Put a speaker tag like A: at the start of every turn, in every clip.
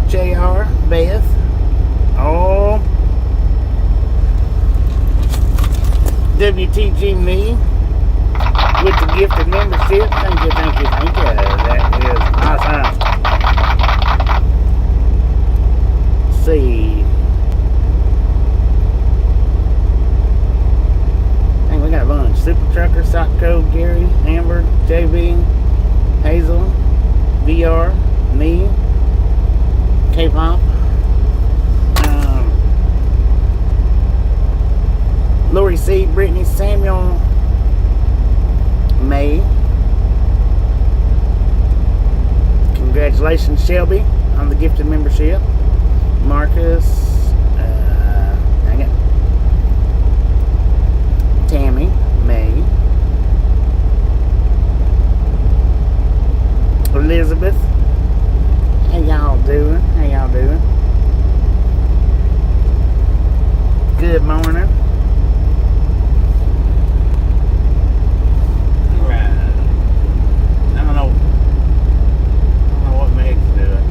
A: JR, Beth. Oh, WTG me with the gifted membership. Thank you. That is awesome. Let's see. Dang, we got a bunch. Super Trucker, Sockco, Gary, Amber, JB, Hazel, VR, me, K-pop, Lori C, Brittany, Samuel, May. Congratulations, Shelby, on the gifted membership. Marcus, dang it. Tammy, May, Elizabeth. How y'all doing? Good morning. I don't know what Meg's doing.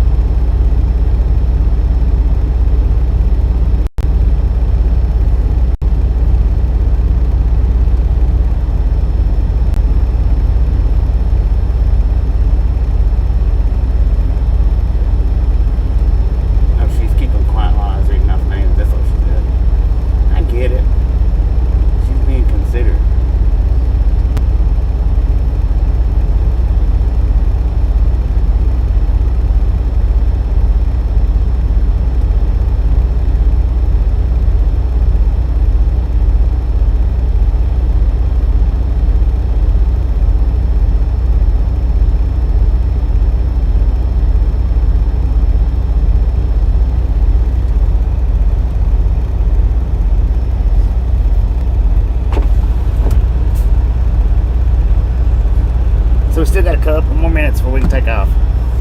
A: So we still got a couple more minutes before we can take off.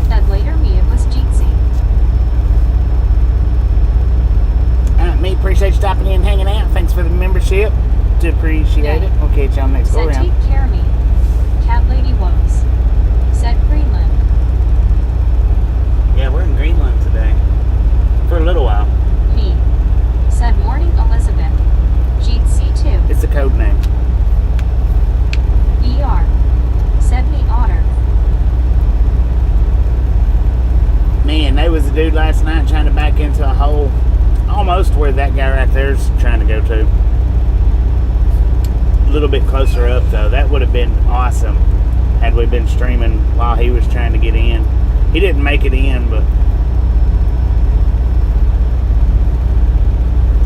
B: That later me, it was Jeetsy.
A: Me, appreciate you stopping in and hanging out. Thanks for the membership. Do appreciate it. We'll catch y'all next go
B: around. Said take care of me. Cat Lady Woes. Said Greenland.
A: Yeah, we're in Greenland today. For a little while.
B: Me. Said morning Elizabeth. Jeetsy too.
A: It's a code name.
B: ER. Said me otter.
A: Man, there was a dude last night trying to back into a hole almost where that guy right there's trying to go to. A little bit closer up though. That would have been awesome had we been streaming while he was trying to get in. He didn't make it in, but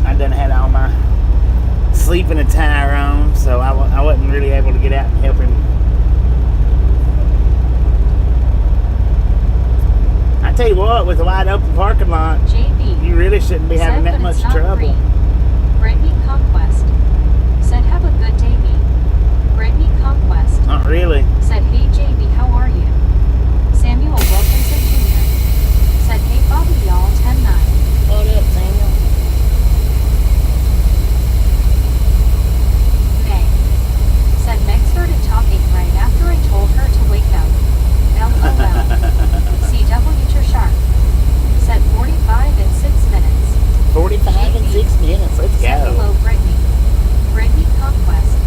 A: I done had all my sleeping attire on, so I wasn't really able to get out and help him. I tell you what, with a wide open parking lot,
B: JB,
A: you really shouldn't be having that much trouble.
B: Brittany Conquest said, have a good day, me. Brittany Conquest.
A: Not really.
B: Said, hey JB, how are you? Samuel Wilkinson Jr. said, hey Bobby, y'all, 10-9.
A: What up, Samuel?
B: Meg. Said Meg started talking right after I told her to wake up. LOL. CW Sharp. Said 45 in 6 minutes.
A: 45 in 6 minutes. Let's
B: said,
A: go.
B: hello, Brittany. Brittany Conquest.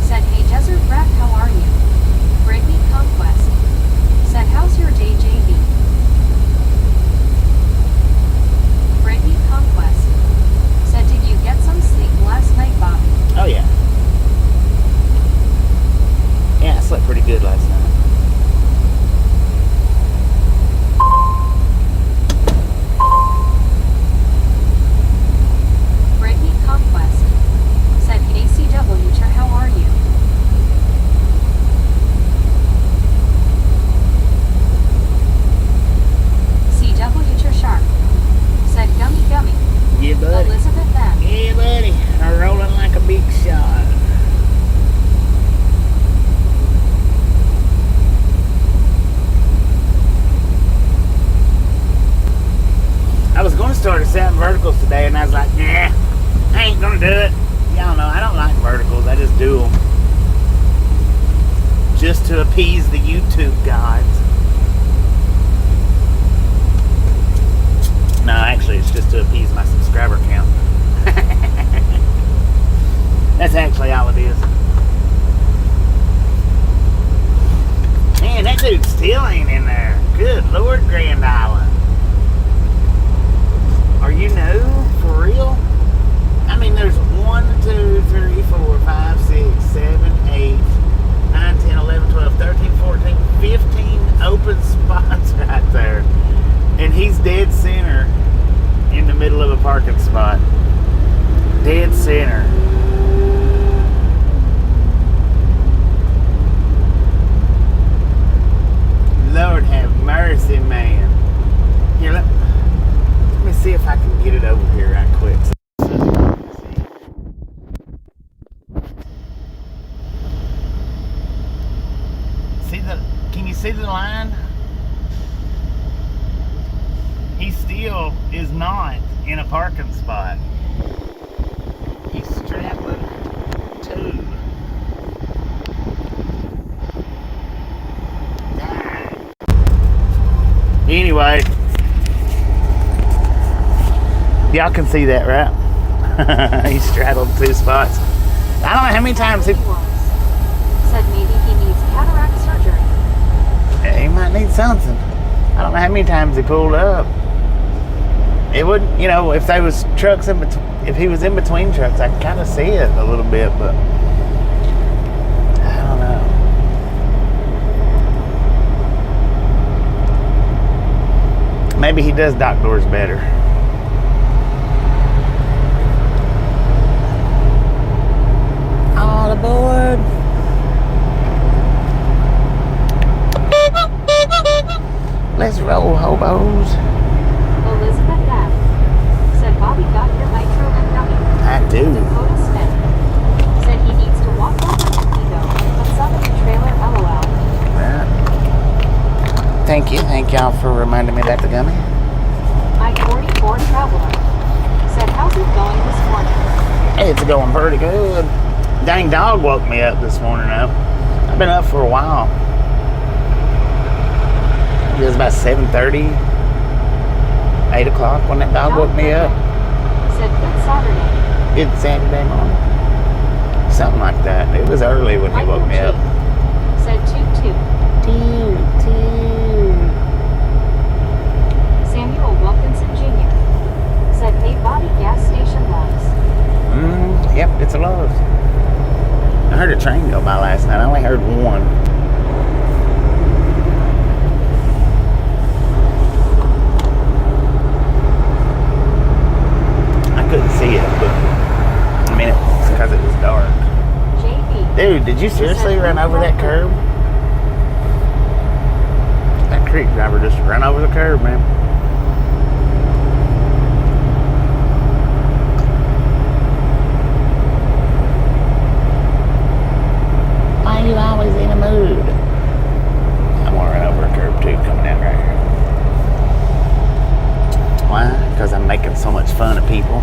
B: Said, hey, Desert Rat, how are you? Brittany Conquest. Said, how's your day, JB? Brittany Conquest. Said, did you get some sleep last night, Bobby?
A: Oh, yeah. Yeah, I slept pretty good last night.
B: Brittany Conquest. Said, hey, CW, how are you? CW Sharp. Said, gummy.
A: Yeah, buddy.
B: Elizabeth Beth.
A: Yeah, buddy. I'm rolling like a big shot. I was going to start us out in verticals today, and I was like, nah, I ain't going to do it. Y'all know, I don't like verticals. I just do them. Just to appease the YouTube gods. Actually, it's just to appease my subscriber count. That's actually all it is. Man, that dude still ain't in there. Good Lord, Grand Island. Are you new? For real? I mean, there's 1, 2, 3, 4, 5, 6, 7, 8, 9, 10, 11, 12, 13, 14, 15 open spots right there. And he's dead center in the middle of a parking spot. Dead center. Lord have mercy, man. Here, let me see if I can get it over here right quick. Can you see the line? He still is not in a parking spot. He's straddling 2. Dang. Anyway, y'all can see that, right? He straddled 2 spots. I don't know how many times he
B: said maybe he needs cataract surgery.
A: He might need something. I don't know how many times he pulled up. It wouldn't, you know, if there was trucks in between, if he was in between trucks, I could kind of see it a little bit, but I don't know. Maybe he does dock doors better. All aboard. Let's roll, hobos.
B: Elizabeth F. said Bobby got your nitro and dummy.
A: I do.
B: Dakota Smith said he needs to walk over to Ego and put some in the trailer, LOL.
A: Right. Thank y'all for reminding me about the gummy.
B: I-44 Traveler said, how's it going this morning?
A: It's going pretty good. Dang dog woke me up this morning though. I've been up for a while. It was about 7:30, 8 o'clock when that dog woke me up.
B: Said good Saturday.
A: Good Saturday morning. Something like that. It was early when he woke me up.
B: Said toot toot.
A: Toot toot.
B: Samuel Wilkinson Jr. said, hey Bobby, gas station loves.
A: Yep, it's a love. I heard a train go by last night. I only heard one. Couldn't see it, but I mean it's because it was dark.
B: JB.
A: Dude, did you seriously run over that curb? That creek driver just ran over the curb, man. Why are you always in a mood? I'm gonna run over a curb too, coming down right here. Why? Because I'm making so much fun of people.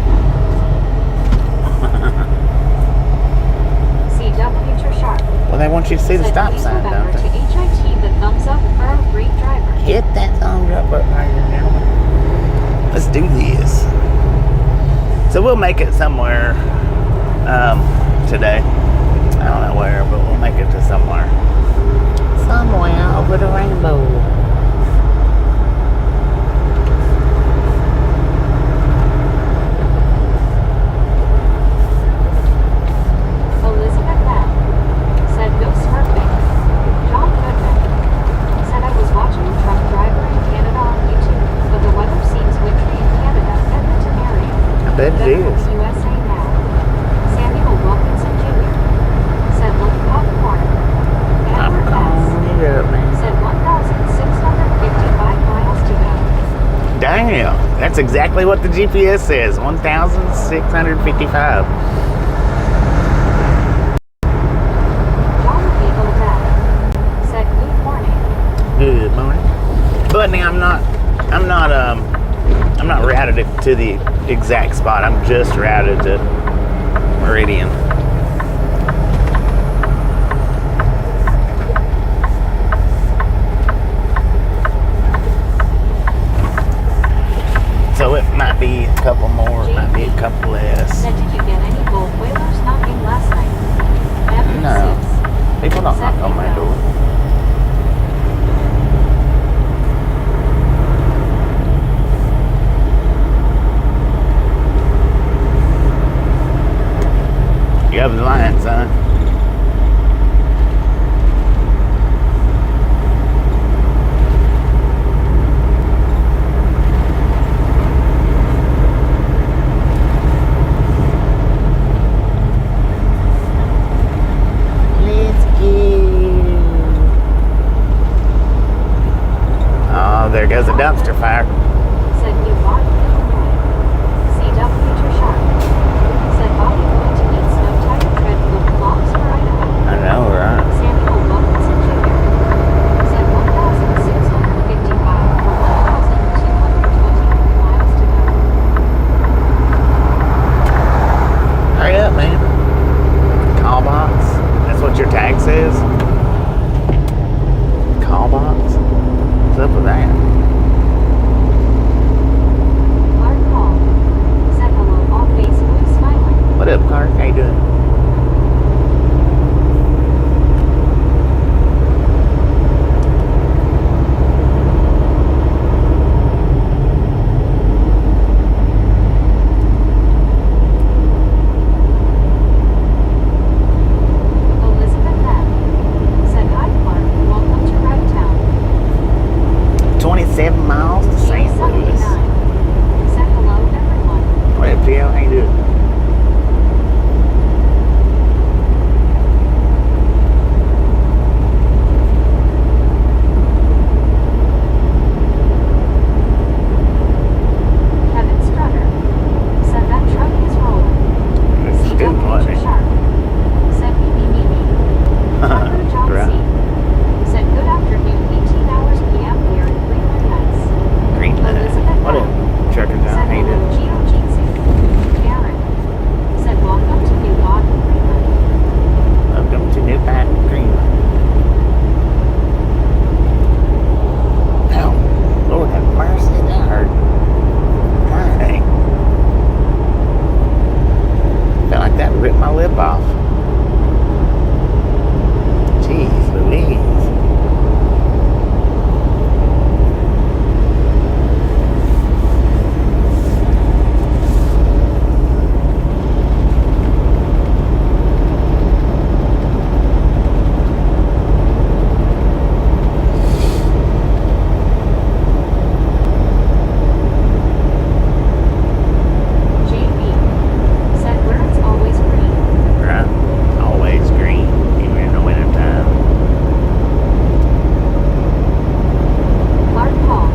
B: CW Trishar.
A: Well, they want you to see the stop sign, don't
B: they? To HIT the thumbs up for a great driver.
A: Hit that thumbs up button right here, gentlemen. Let's do this. So we'll make it somewhere today. I don't know where, but we'll make it to somewhere. Somewhere over the rainbow. It is.
B: USA now. Samuel Wilkinson Jr. said, look popcorn.
A: Popcorn, yeah, man.
B: Said 1,655 miles to go.
A: Damn, that's exactly what the GPS says. 1,655.
B: Said good morning.
A: Good morning. But now I'm not routed to the exact spot. I'm just routed to Meridian. So it might couple more. Might be a couple less.
B: Said, did you get any gold whalers knocking last night? Evan
A: No.
B: 6.
A: People don't
B: Said
A: knock on my
B: bingo.
A: door. You have the line, son. Let's go. Oh, there goes a dumpster fire.
B: Said you bought Illinois. CW to sharp. Said Bobby going to eat snow-tight tread with logs for Idaho.
A: I know, right?
B: Samuel Wilkinson Jr. said 1,655 for 1,223 miles to go.
A: Hurry up, man. Call box. That's what your tag says? Call box? What's up with that?
B: Clark called. Said hello, all basically smiling.
A: What up, Clark? How you doing?
B: Elizabeth M. said hi, Clark. Welcome to Ragtown.
A: 27 miles to St.
B: James
A: Louis.
B: 79 said hello, everyone.
A: What up, Phil? How you doing?
B: Kevin Strutter said that truck is rolling.
A: It's good,
B: CW
A: wasn't
B: to
A: it?
B: sharp. Said me. Tucker John
A: Right.
B: C. said good afternoon, 18 hours p.m. here in Greenland Heights.
A: Greenland.
B: Elizabeth
A: What up,
B: M.
A: Trucker John?
B: said
A: How you
B: hello,
A: doing?
B: Geo Jitsu. Aaron said welcome to New Baden Greenland.
A: Welcome to New Baden Greenland. Now, Lord have mercy, that hurt. Dang. Felt like that ripped my lip off. Jeez Louise.
B: JB said where it's always green.
A: Right? Always green, even in the wintertime.
B: Clark Paul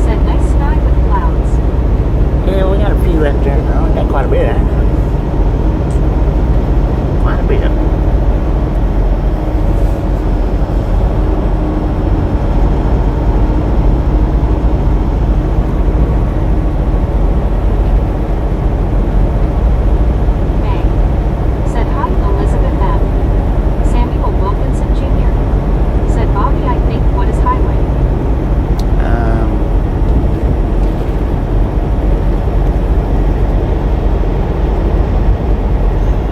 B: said nice sky with clouds.
A: Yeah, we got a few left there. No, we got quite a bit, actually. Quite a bit.
B: May said hi, Elizabeth M. Samuel Wilkinson Jr. said Bobby, I think what is highway?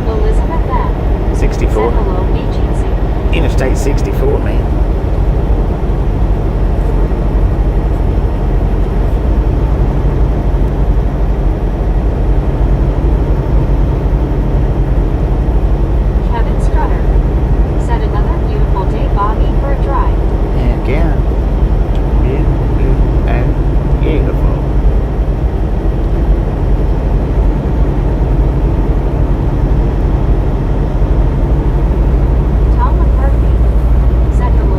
B: Elizabeth M. said
A: 64.
B: hello, agency.
A: Interstate 64, man.
B: Kevin Strutter said another beautiful day, Bobby, for a drive.
A: Heck yeah. Beautiful.
B: Tom McCarthy said hello,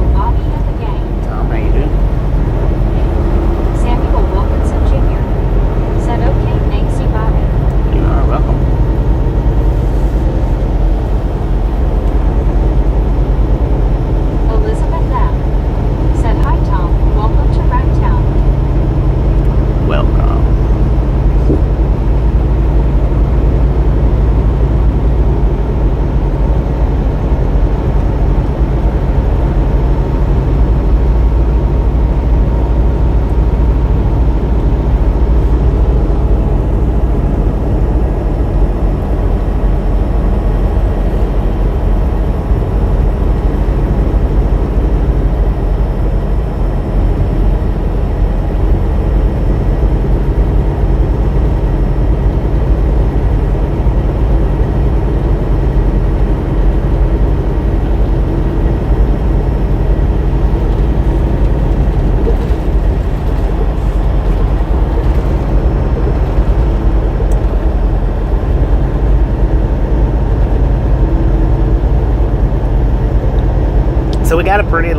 A: So we got a pretty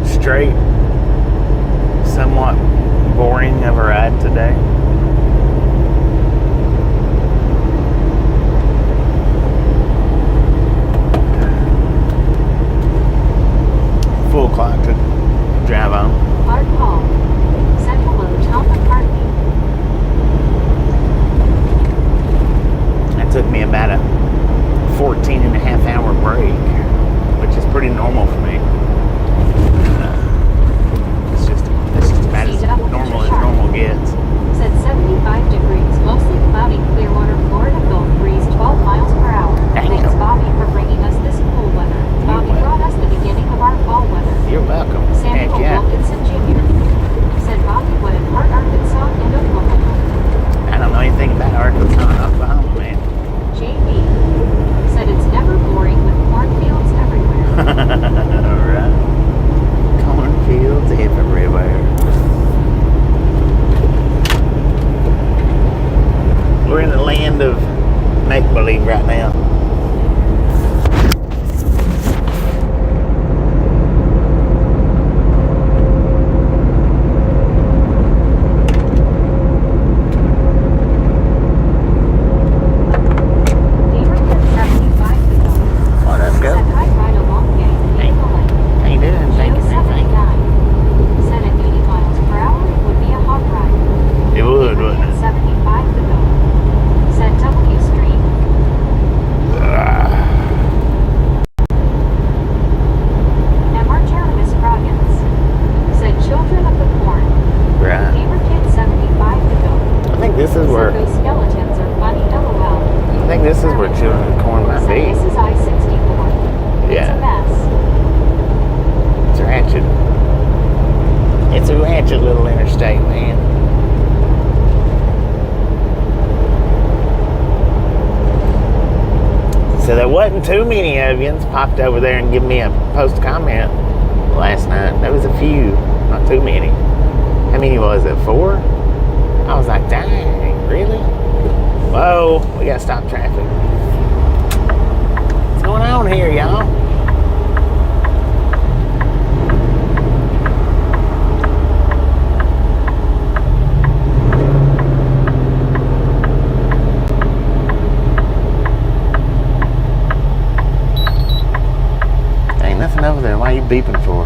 A: straight, somewhat boring of a ride today. Full clock to drive on.
B: Park Hall. Said hello, Tom McCartney.
A: That took me about a 14 and a half hour break, which is pretty normal for me. It's just about as normal as normal gets.
B: Said 75 degrees, mostly cloudy, Clearwater, Florida, Gulf breeze, 12 miles per hour.
A: Dang.
B: Thanks, Bobby, for bringing us this cool weather. Bobby brought us the beginning of our fall weather.
A: You're welcome.
B: Samuel
A: Heck yeah.
B: Wilkinson Jr. said Bobby would in Hart, Arkansas, and Oklahoma.
A: I don't know anything about Arkansas and Oklahoma, man.
B: JB said it's never boring with cornfields everywhere.
A: Alright. Cornfields everywhere. We're in the land of make-believe right now. So there wasn't too many of you popped over there and give me a post comment last night. There was a few, not too many. How many was it? 4? I was like, dang, really? Whoa, we gotta stop traffic. What's going on here, y'all? Nothing over there. Why are you beeping for?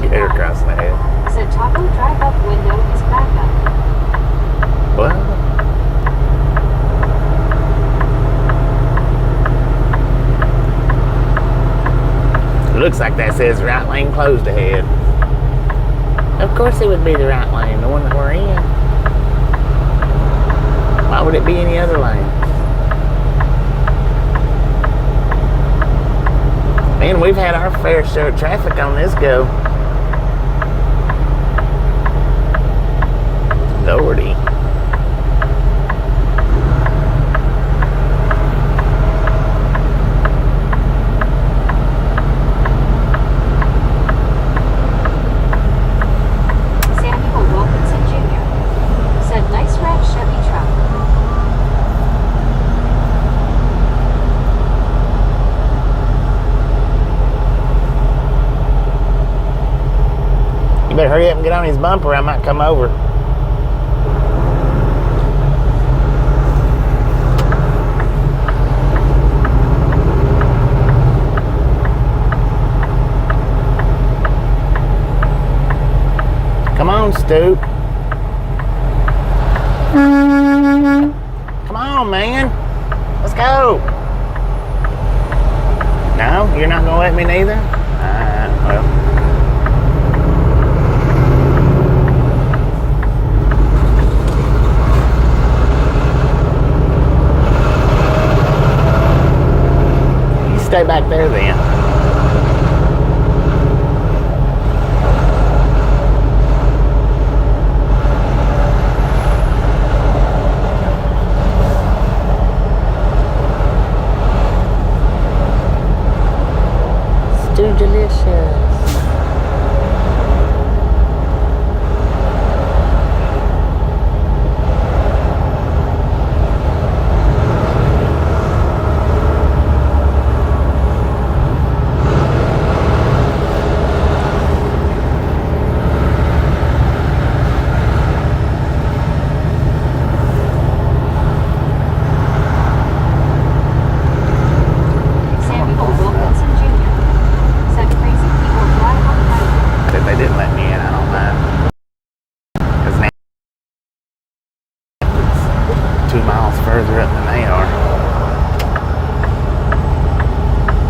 A: Gator crossing ahead.
B: Said Taco drive-up window is back up.
A: What? It looks like that says right lane closed ahead. Of course it would be the right lane, the one that we're in. Why would it be any other lane? Man, we've had our fair share of traffic on this go. Lordy.
B: Samuel Wilkinson Jr. said nice red Chevy truck.
A: You better hurry up and get on his bumper. I might come over. Come on, Stoop. Come on, man. Let's go. No? You're not going to let me neither? Well. You stay back there then. further up than they are.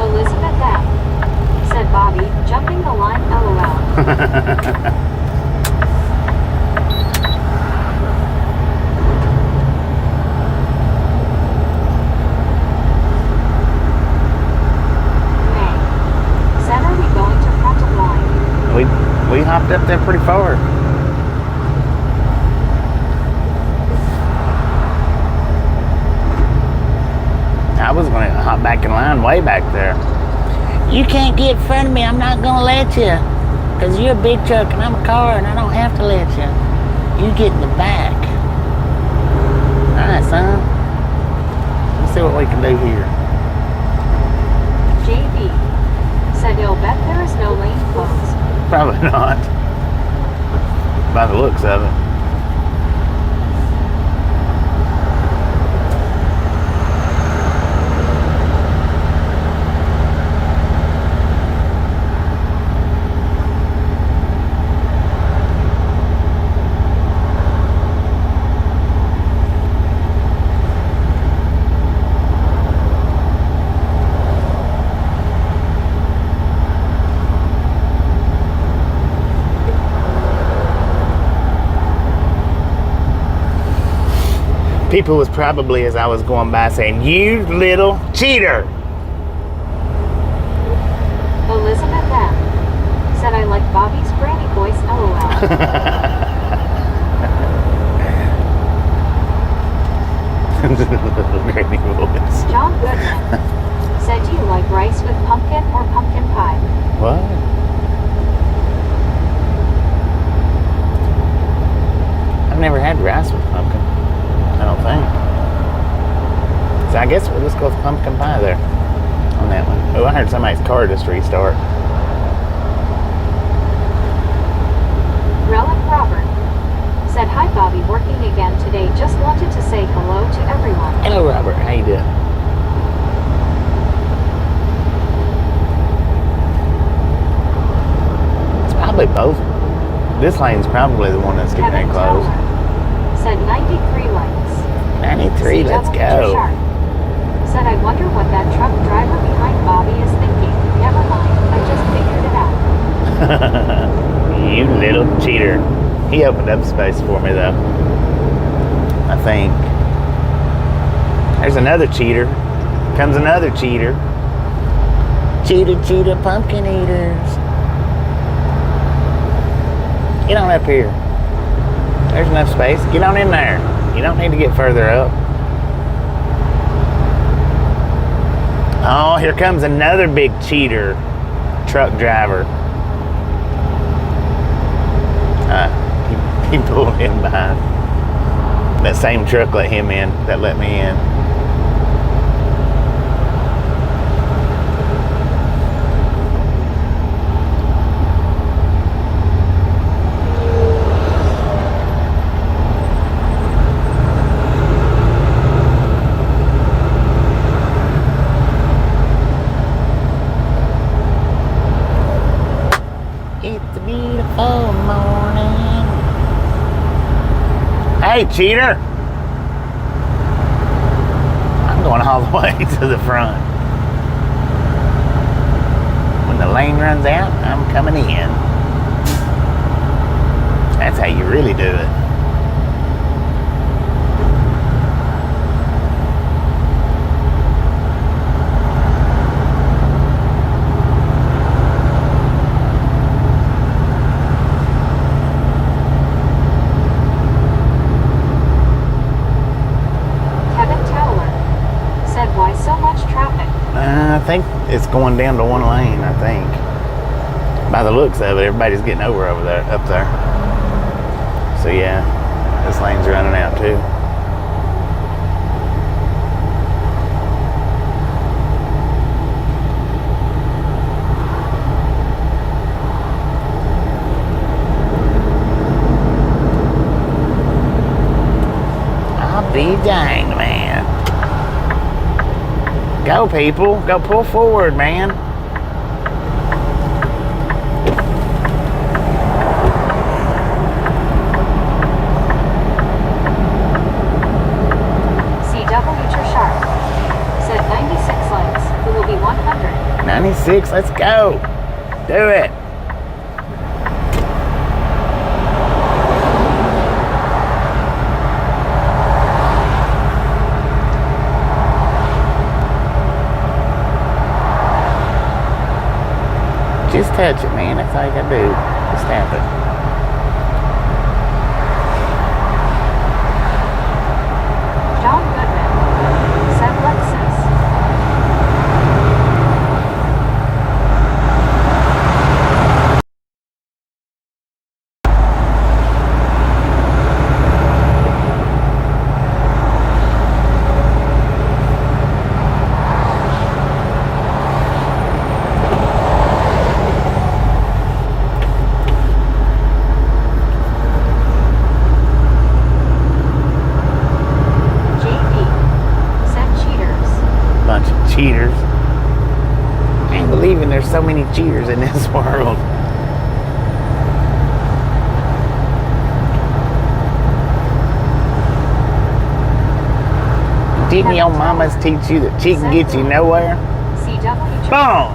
B: Elizabeth M., said Bobby, jumping the line, LOL. May said, are we going to front of line?
A: We hopped up there pretty far. I was going to hop back in line way back there. You can't get in front of me. I'm not going to let you. Because you're a big truck and I'm a car and I don't have to let you. You get in the back. All right, son. Let's see what we can do here.
B: JB said, you'll bet there is no lane closed.
A: Probably not. By the looks of it. People was probably, as I was going by, saying, you little cheater.
B: Elizabeth M. said, I like Bobby's granny voice, LOL.
A: Granny voice.
B: John Goodman said, do you like rice with pumpkin or pumpkin pie?
A: What? I've never had rice with pumpkin. I don't think. So I guess we'll just go with pumpkin pie there on that one. Oh, I heard somebody's car just restart.
B: Relic Robert said, hi Bobby, working again today. Just wanted to say hello to everyone.
A: Hello, Robert. How you doing? It's probably both. This lane's probably the one that's getting
B: Kevin
A: closed.
B: Towler said 93 lights.
A: 93, let's go.
B: Sharp said, I wonder what that truck driver behind Bobby is thinking. Never mind, I just figured it out.
A: You little cheater. He opened up space for me though. I think. There's another cheater. Comes another cheater. Cheater, cheater, pumpkin eaters. Get on up here. There's enough space. Get on in there. You don't need to get further up. Oh, here comes another big cheater. Truck driver. He pulled in behind. That same truck let him in. That let me in. Hey, cheater! I'm going all the way to the front. When the lane runs out, I'm coming in. That's how you really do it. I think it's going down to one lane, I think. By the looks of it, everybody's getting up there. So yeah, this lane's running out too. I'll be danged, man. Go, people. Go pull forward, man.
B: CW
A: 6. Let's go. Do it. Just touch it, man. That's all you gotta do. Just tap it.
B: John Goodman, said Lexus.
A: Cheaters. I ain't believing there's so many cheaters in this world. Didn't your mamas teach you that cheating gets you nowhere? Boom!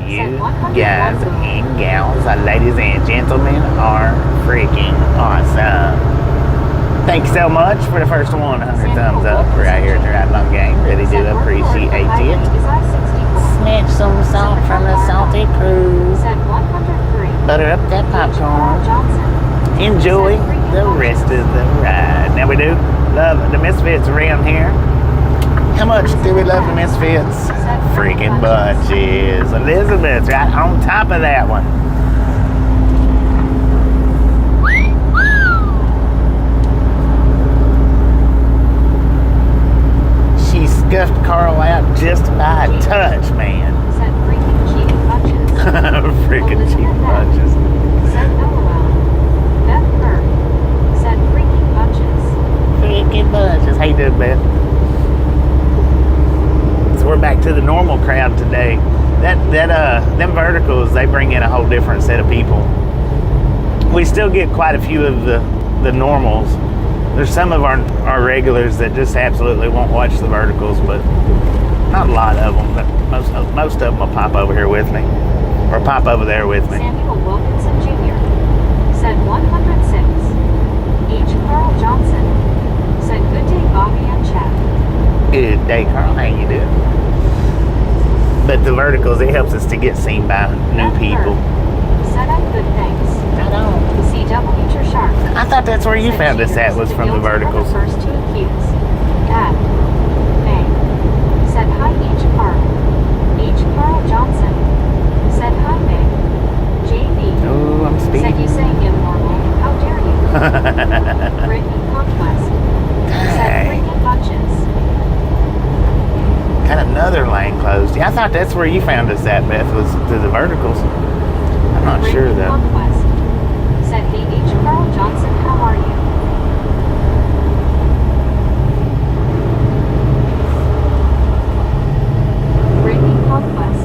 A: You guys and gals, ladies and gentlemen, are freaking awesome. Thanks so much for the first 100 thumbs up. We're out here at the Ride Along Gang. Really do appreciate it. Snatch some salt from the salty crew. Butter up that popcorn. Enjoy the rest of the ride. Now we do love the Misfits around here. How much do we love the Misfits? Freaking bunches. Elizabeth's right on top of that one. She scuffed Carl out just by a touch, man.
B: Said freaking cheating bunches.
A: Freaking cheating bunches.
B: Said LOL. Beth Burke said freaking bunches.
A: Freaking bunches. How you doing, Beth? So we're back to the normal crowd today. Them verticals, they bring in a whole different set of people. We still get quite a few of the normals. There's some of our regulars that just absolutely won't watch the verticals, but not a lot of them. But most of them will pop over here with me, or pop over there with me.
B: Samuel Wilkinson Jr. said 106. H. Carl Johnson said good day, Bobby and Chad.
A: Good day, Carl. How you doing? But the verticals, it helps us to get seen by new people.
B: Said I'm good, thanks.
A: I don't.
B: CW Sharp.
A: I thought that's where you found us at, was from the verticals.
B: The first two accused. That. Bang. Said hi, H. Carl. H. Carl Johnson. Said hi, Meg. JV.
A: Oh, I'm speeding.
B: Said you say immoral. How dare you? Brittany Conquest. Said freaking bunches.
A: Got another lane closed. Yeah, I thought that's where you found us at, Beth, was through the verticals. I'm not sure, though.
B: Conquest. Said, hey, H. Carl Johnson, how are you? Brittany Conquest.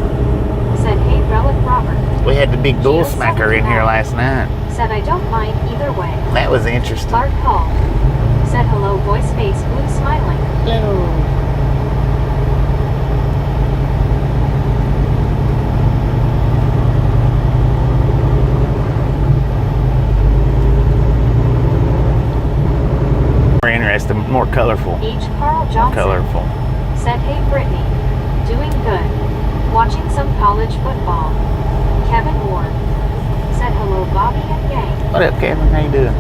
B: Said, hey, Relic Robert.
A: We had the big bull smacker in here last night.
B: Said, I don't mind either way.
A: That was interesting.
B: Clark called. Said, hello, voice face, blue smiling.
A: Hello. More interesting, more colorful.
B: H. Carl Johnson.
A: Colorful.
B: Said, hey, Brittany. Doing good. Watching some college football. Kevin Ward. Said, hello, Bobby and gang.
A: What up, Kevin? How you doing?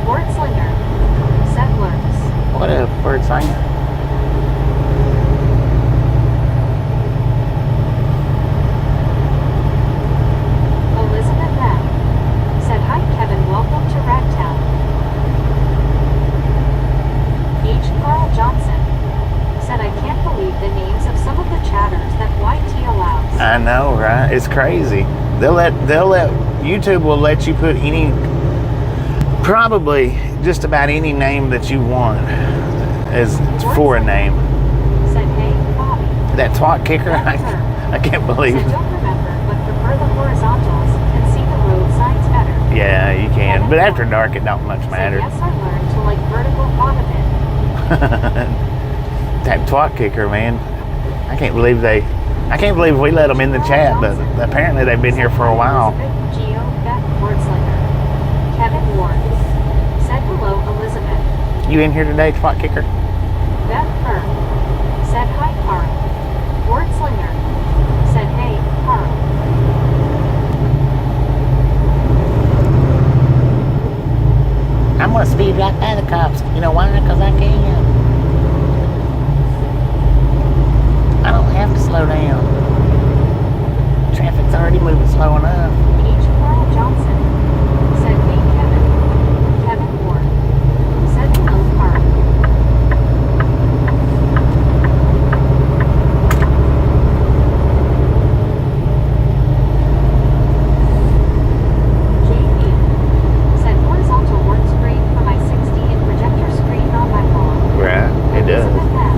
B: Ward Slinger. Settlers.
A: What up, bird singer?
B: Elizabeth M. Said, hi, Kevin, welcome to Ragtown. H. Carl Johnson. Said, I can't believe the names of some of the chatters that YT allows.
A: I know, right? It's crazy. They'll let YouTube will let you put any, probably just about any name that you want as for a name.
B: Said, hey, Bobby.
A: That twat kicker, I can't believe
B: Said,
A: it.
B: don't remember, but prefer the horizontals and see the road signs better.
A: Yeah, you can. But after dark, it don't much
B: Said,
A: matter.
B: yes, I learned to like vertical bottom it.
A: That twat kicker, man. I can't believe we let them in the chat, but apparently they've been here for a while.
B: Geo Beck Wordslinger. Kevin Ward. Said hello, Elizabeth.
A: You in here today, twat kicker?
B: Beth Fern. Said hi, Carl. Wordslinger. Said hey, Carl.
A: I'm gonna speed right by the cops. You know why? Because I can. I don't have to slow down. Traffic's already moving slow enough.
B: H. Carl Johnson. Said hey, Kevin. Kevin Ward. Said hello, Carl. JB. Said horizontal works great for my 60-inch projector screen on my phone.
A: Right, it does.
B: Elizabeth F.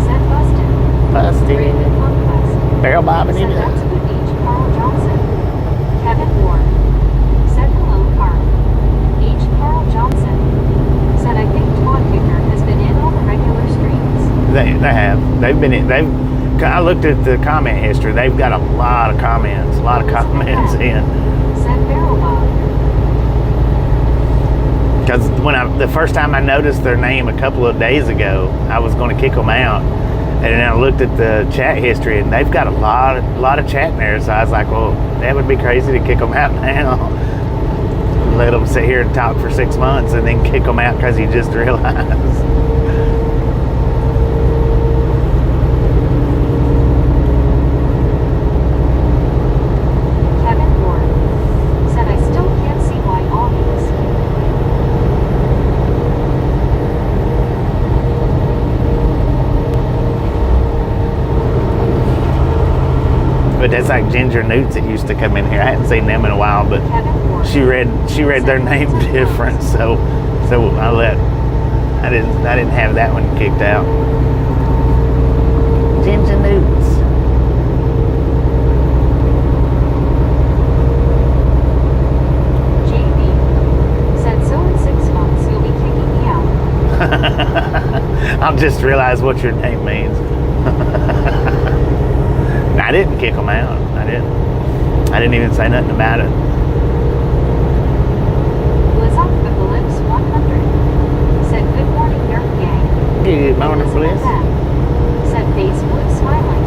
B: Said busted.
A: Busted.
B: Conquest.
A: Barrel bobbing
B: Said
A: it
B: that's
A: up.
B: a good H. Carl Johnson. Kevin Ward. Said hello, Carl. H. Carl Johnson. Said I think Twat Kicker has been in on the regular streams.
A: They have. They've been in. I looked at the comment history. They've got a lot of comments. A lot of comments in.
B: Said Barrel Bob.
A: Because the first time I noticed their name a couple of days ago, I was going to kick them out, and then I looked at the chat history, and they've got a lot of chat in there. So I was like, well, that would be crazy to kick them out now. Let them sit here and talk for 6 months, and then kick them out because you just realized.
B: Kevin Ward. Said I still can't see why all these.
A: But that's like Ginger Newts that used to come in here. I hadn't seen them in a while, but
B: Kevin Ward.
A: she read their name different, so I didn't have that one kicked out. Ginger Newts.
B: JB. Said so in 6 months you'll be kicking me out.
A: I'll just realize what your name means. I didn't kick them out. I didn't even say nothing about it.
B: Bliss off the Bliss 100. Said good morning, Nerf Gang.
A: Good morning,
B: Elizabeth
A: Bliss.
B: F. Said face blue smiling.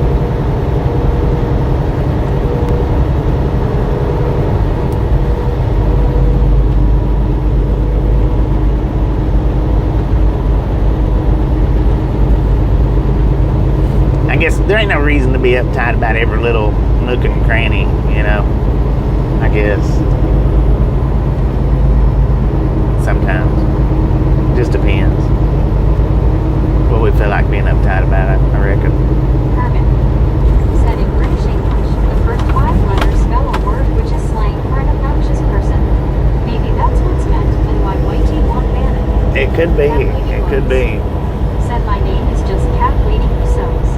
A: I guess there ain't no reason to be uptight about every little nook and cranny, you know. I guess. Sometimes. Just depends. What we feel like being uptight about it, I reckon.
B: Herman. Said in British English, the first 5 letters spell a word which is slang for an obnoxious person. Maybe that's what's meant and why Whitey won't ban it.
A: It could be. It could be.
B: Said my name is just Cat Lady Who Sews.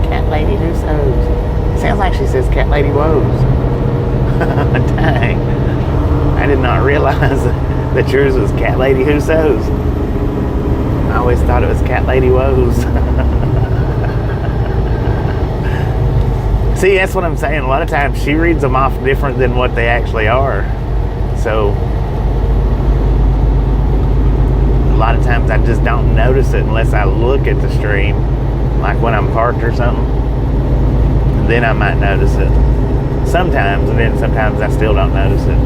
A: Cat Lady Who Sews. Sounds like she says Cat Lady Woes. Dang. I did not realize that yours was Cat Lady Who Sews. I always thought it was Cat Lady Woes. See, that's what I'm saying. A lot of times she reads them off different than what they actually are. So a lot of times I just don't notice it unless I look at the stream, like when I'm parked or something. And then I might notice it. Sometimes, and then sometimes I still don't notice it.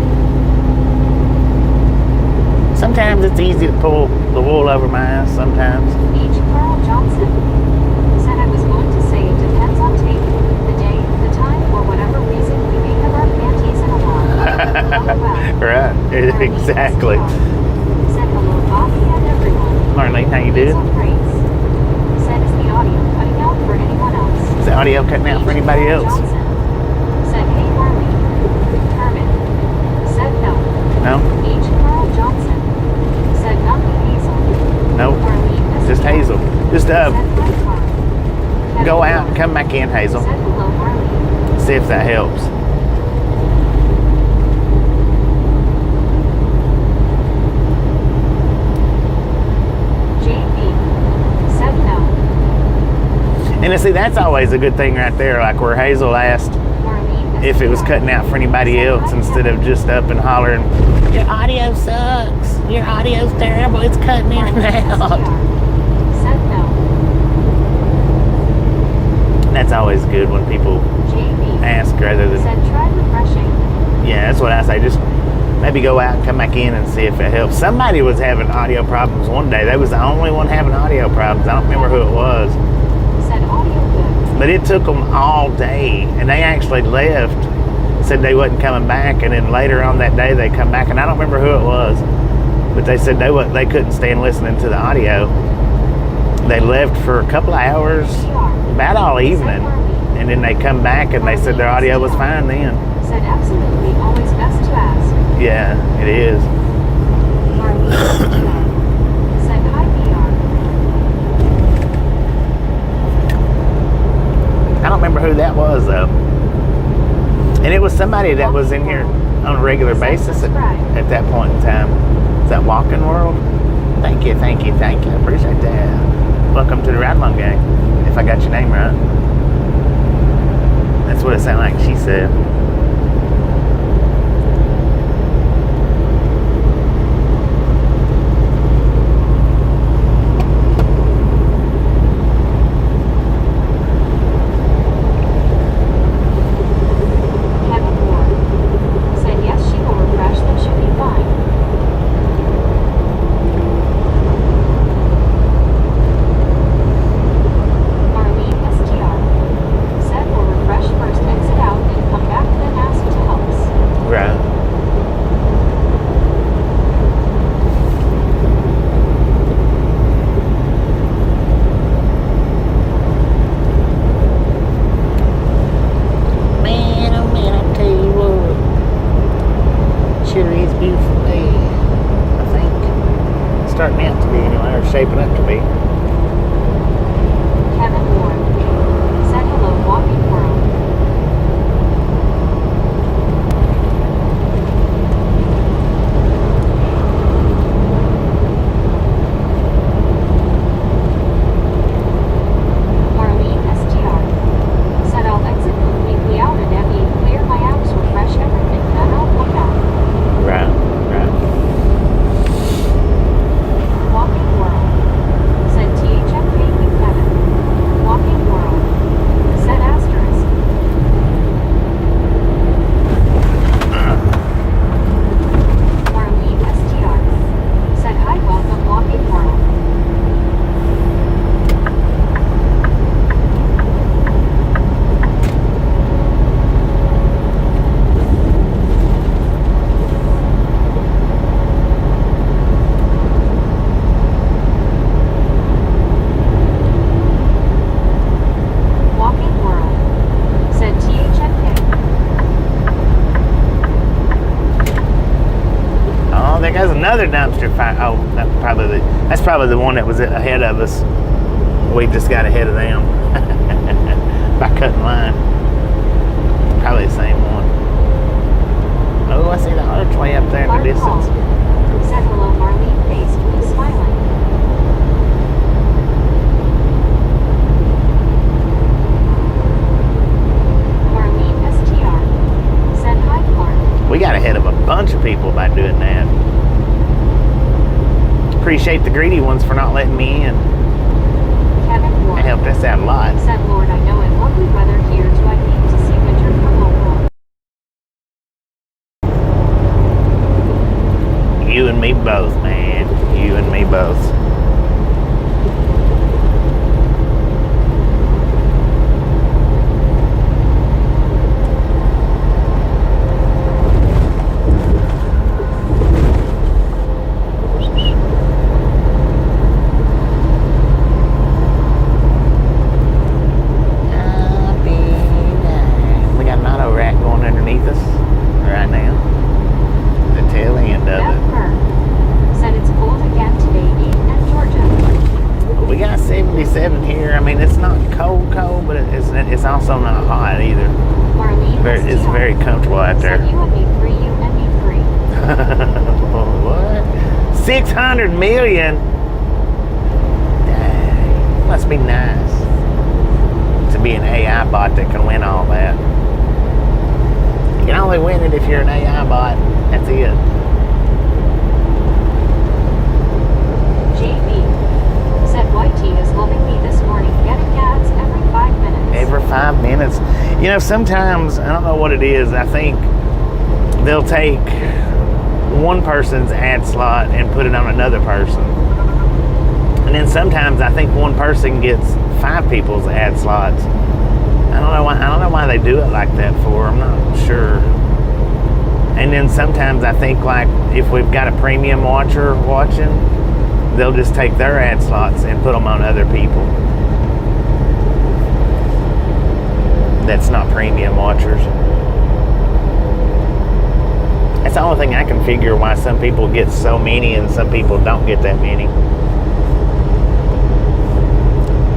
A: Sometimes it's easy to pull the wool over my eyes, sometimes.
B: H. Carl Johnson. Said I was going to say it depends on tape, the day, the time, or whatever reason we may have our panties in a lot.
A: Right, exactly.
B: Said hello, Bobby and everyone.
A: Marlene, how you doing?
B: Some praise. Said is the audio cutting out for anyone else?
A: Is the audio cutting out for anybody
B: Carl
A: else?
B: Johnson. Said hey Marlene. Herman. Said no.
A: No?
B: H. Carl Johnson. Said nothing Hazel.
A: Nope.
B: Marlene.
A: Just Hazel. Just
B: Said hi, Carl.
A: go out and come back in, Hazel.
B: Said hello Marlene.
A: See if that helps.
B: JB.
A: And see, that's always a good thing right there, like where Hazel asked if it was cutting out for anybody else instead of just up and hollering, your audio sucks, your audio's terrible, it's cutting in and out.
B: Said no.
A: That's always good when people ask rather than...
B: Said try refreshing.
A: Yeah, that's what I say. Just maybe go out and come back in and see if it helps. Somebody was having audio problems one day. They was the only one having audio problems. I don't remember who it was.
B: Said audio good.
A: But it took them all day, and they actually left, said they wasn't coming back, and then later on that day they come back, and I don't remember who it was, but they said they couldn't stand listening to the audio. They left for a couple of hours, about all evening, and then they come back and they said their audio was fine then.
B: Said absolutely always best to ask.
A: Yeah, it is.
B: Said hi VR.
A: I don't remember who that was though. And it was somebody that was in here on a regular basis at that point in time. Is that Walking World? Thank you, thank you, thank you. I appreciate that. Welcome to the Ride Along Gang, if I got your name right. That's what it sounded like she said. Shaping up to be.
B: Kevin Ward said hello, Walking World. Marlene STR said I'll exit completely out and ME clear my apps, refresh everything, then I'll come back.
A: Right.
B: Walking World. Said THMK with Kevin. Walking World. Said asterisk. Marlene STR. Said hi, welcome Walking World. Walking World. Said THMK.
A: Oh, there goes another dumpster fire. Oh, that's probably the one that was ahead of us. We just got ahead of them by cutting line. Probably the same one. Oh, I see the archway up there in the distance.
B: Said hello, Marlene faced with smiling. Marlene STR. Said hi, Clark.
A: We got ahead of a bunch of people by doing that. Appreciate the greedy ones for not letting me in.
B: Kevin
A: That
B: Ward.
A: helped us out a lot.
B: Said Lord, I know it's lovely weather here. Do I need to see winter from home?
A: You and me both, man. You and me both. We got an auto rack going underneath us right now. The tail end of
B: Beth
A: it.
B: Burr. Said it's cold again today in Georgia.
A: We got 77 here. I mean, it's not cold, but it's also not hot either.
B: Marlene
A: It's
B: STR.
A: very comfortable out
B: Said
A: there.
B: you and me free, you and me free.
A: What? 600 million? Dang. Must be nice. bot that can win all that. You can only win it if you're an AI bot. That's it.
B: JB said white tea is loving me this morning, getting ads every 5 minutes.
A: Every 5 minutes. You know, sometimes, I don't know what it is, I think they'll take one person's ad slot and put it on another person. And then sometimes I think one person gets 5 people's ad slots. I don't know why they do it like that for. I'm not sure. And then sometimes I think, like, if we've got a premium watcher watching, they'll just take their ad slots and put them on other people. That's not premium watchers. That's the only thing I can figure why some people get so many and some people don't get that many.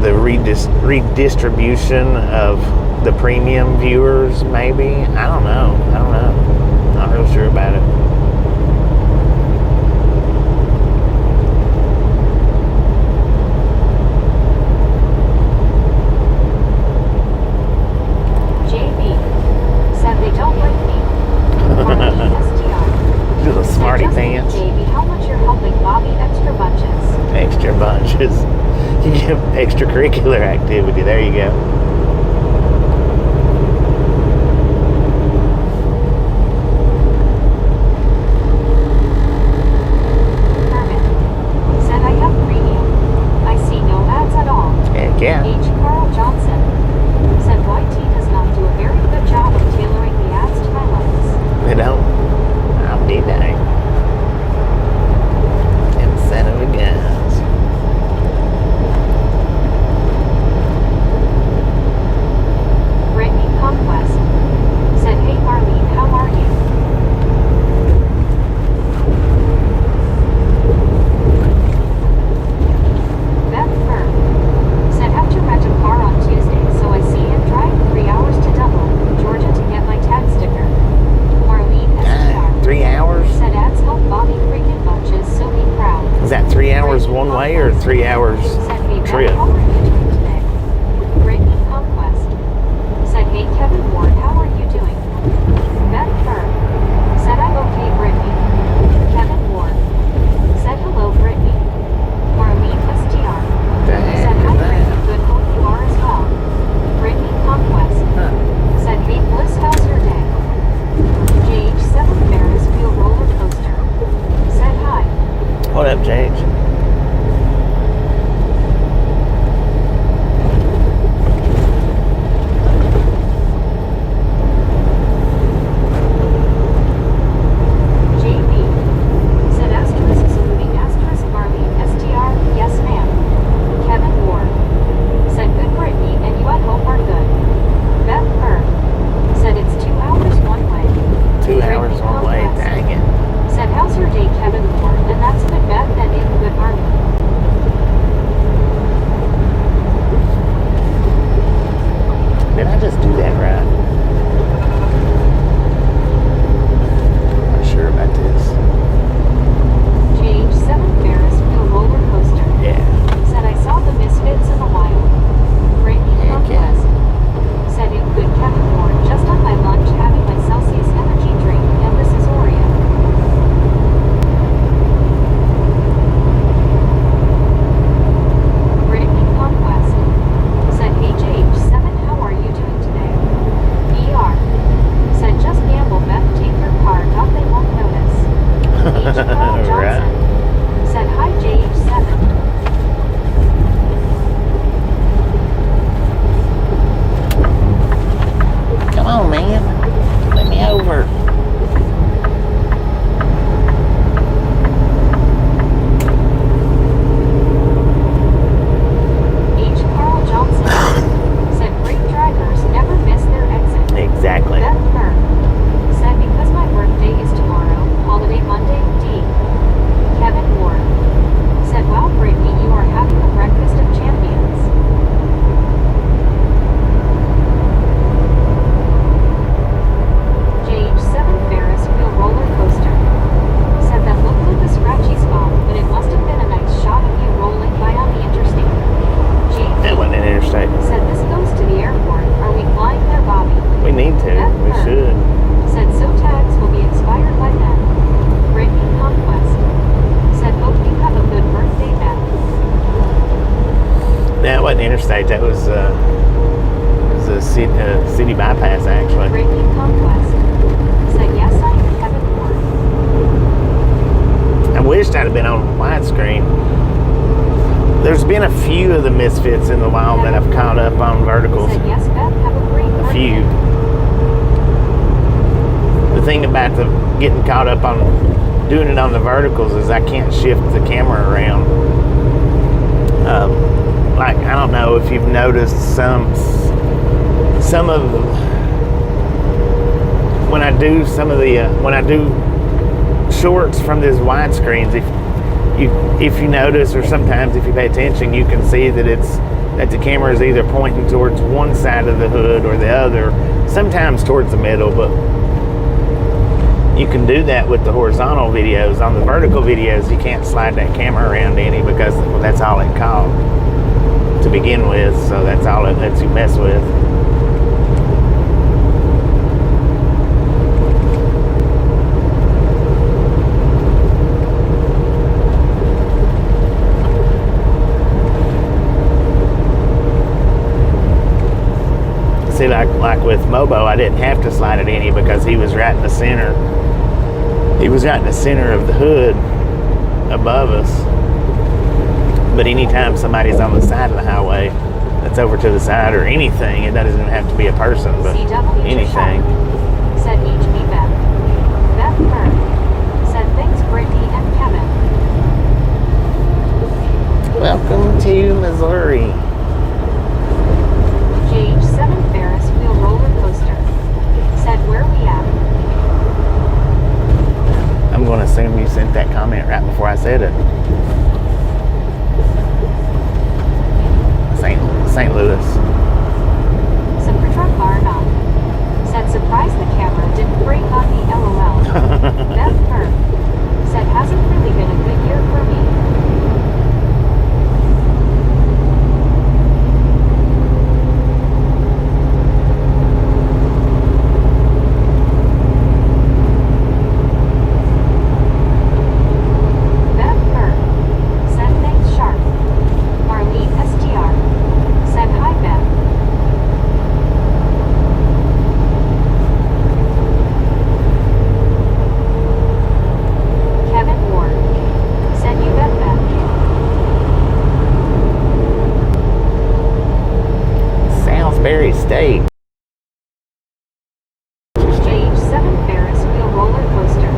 A: The redistribution of the premium viewers, maybe. I don't know. Not real sure about it.
B: JB said they don't like me.
A: Little smarty pants.
B: JB, how much you're helping Bobby extra bunches.
A: Extra bunches. You give extracurricular activity. There you go.
B: Herman said I have premium. I see no ads at all.
A: Heck yeah.
B: H. Carl Johnson said YT does not do a very good job of tailoring the ads to my likes.
A: They don't. I'll be there. Instead of a guns.
B: Brittany Conquest said, hey Marlene, how are you? Beth Fern said, have to rent a car on Tuesday, so I see him drive 3 hours to Dublin, Georgia to get my tag sticker. Marlene STR
A: 3 hours?
B: said ads help Bobby freaking bunches, so be proud.
A: Is that 3 hours is a city bypass, actually.
B: Breaking Conquest said, yes, I am Kevin Ward.
A: I wished I'd have been on widescreen. There's been a few of the Misfits in the wild that I've caught up on verticals.
B: Said, yes, Beth, have a great
A: A
B: birthday.
A: few. The thing about getting caught up on doing it on the verticals is I can't shift the camera around. Like, I don't know if you've noticed some of when I do shorts from these widescreens, if you notice, or sometimes if you pay attention, you can see that the camera is either pointing towards one side of the hood or the other, sometimes towards the middle, but you can do that with the horizontal videos. On the vertical videos, you can't slide that camera around any because that's all it caught to begin with, so that's all it lets you mess with. See, like with Mobo, I didn't have to slide it any because he was right in the center. He was right in the center of the hood above us. But anytime somebody's on the side of the highway, that's over to the side or anything, it doesn't even have to be a person, but
B: CW
A: anything.
B: Said HB Beth. Beth Bird said, thanks, Brittany and Kevin.
A: Welcome to Missouri.
B: JH7 Ferris wheel roller coaster said, where we at?
A: I'm going to assume you sent that comment right before I said it. St. Louis.
B: Super Truck Bar Knock said, surprised the camera didn't break on me, LOL. Beth Bird said, hasn't really been a good year for me.
A: State.
B: JH7 Ferris wheel roller coaster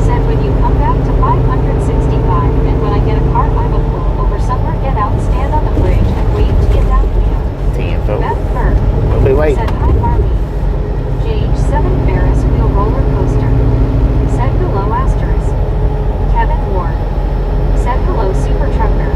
B: said, when you come back to 565 and when I get a car I will pull over somewhere, get out, stand on the bridge and wait to get down the hill. Beth Bird
A: We'll be waiting.
B: said, hi Marley. JH7 Ferris wheel roller coaster said, hello asterisk. Kevin Ward said, hello super trucker.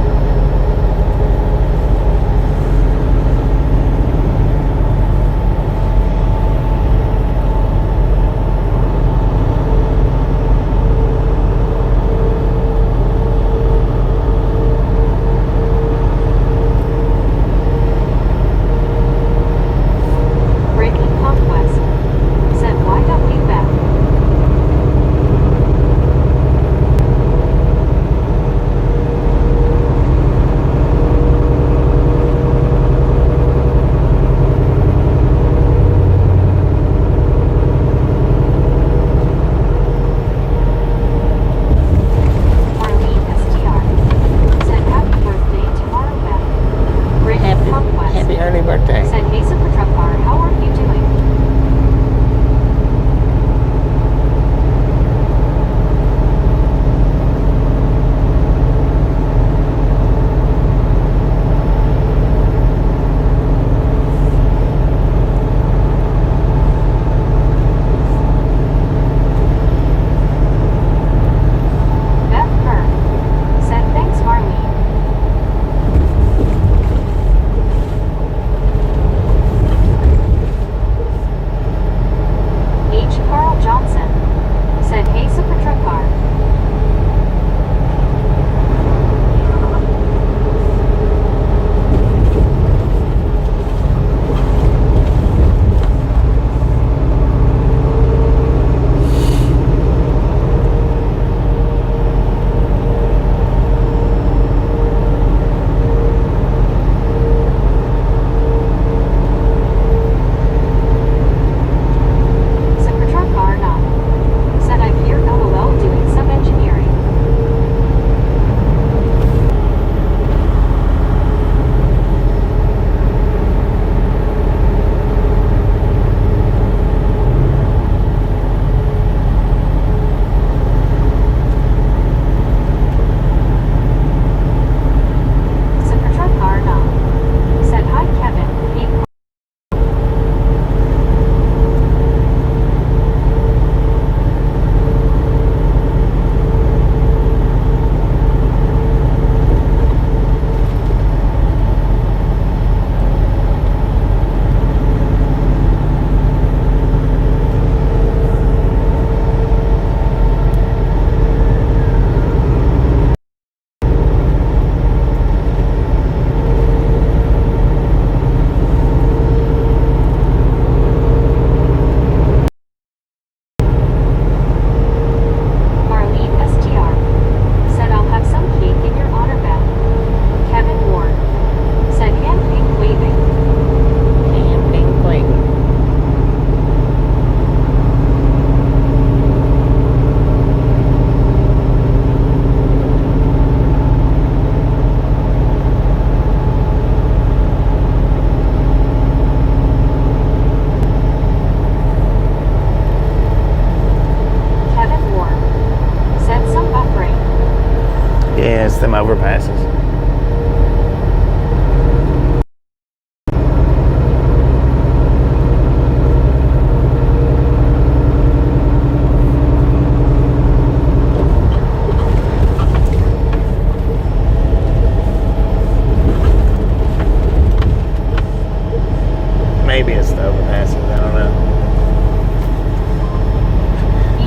A: Maybe it's the overpasses. I don't know.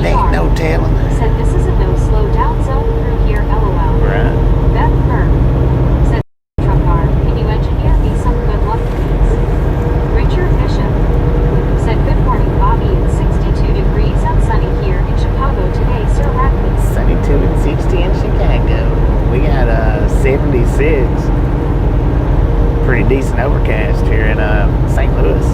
A: Ain't no telling.
B: Said this is a no slow down zone through here, lol.
A: Right.
B: Beth Burr. Said truck car, can you engineer me some good luck please? Richard Bishop. Said good morning Bobby, it's 62 degrees and sunny here in Chicago today, Sir Rackney.
A: 72 and 60 in Chicago. We got 76. Pretty decent overcast here in St. Louis.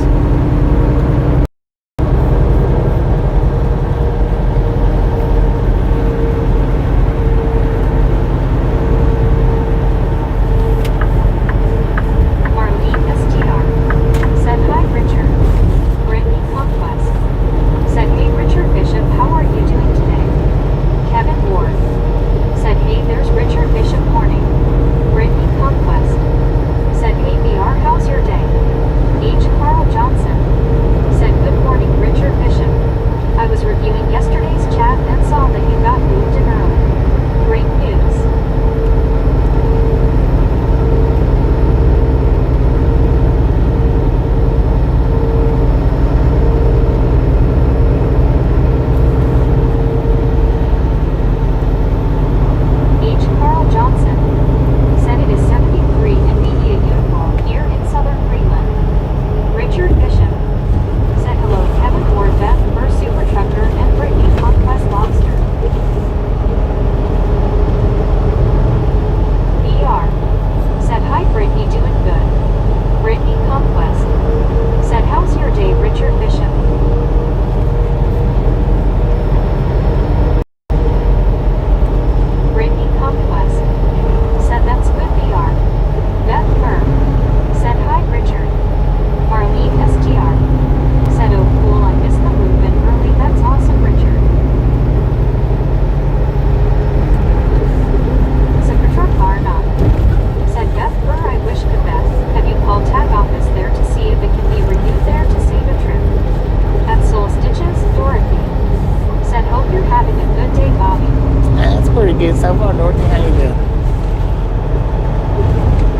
A: So far, Dorothy, how you doing?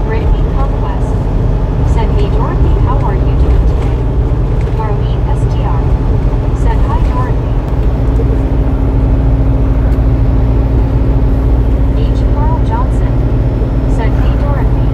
B: Brittany Conquest said, hey Dorothy, how are you doing today? Marlene STR said, hi Dorothy. H. Carl Johnson said, hey Dorothy.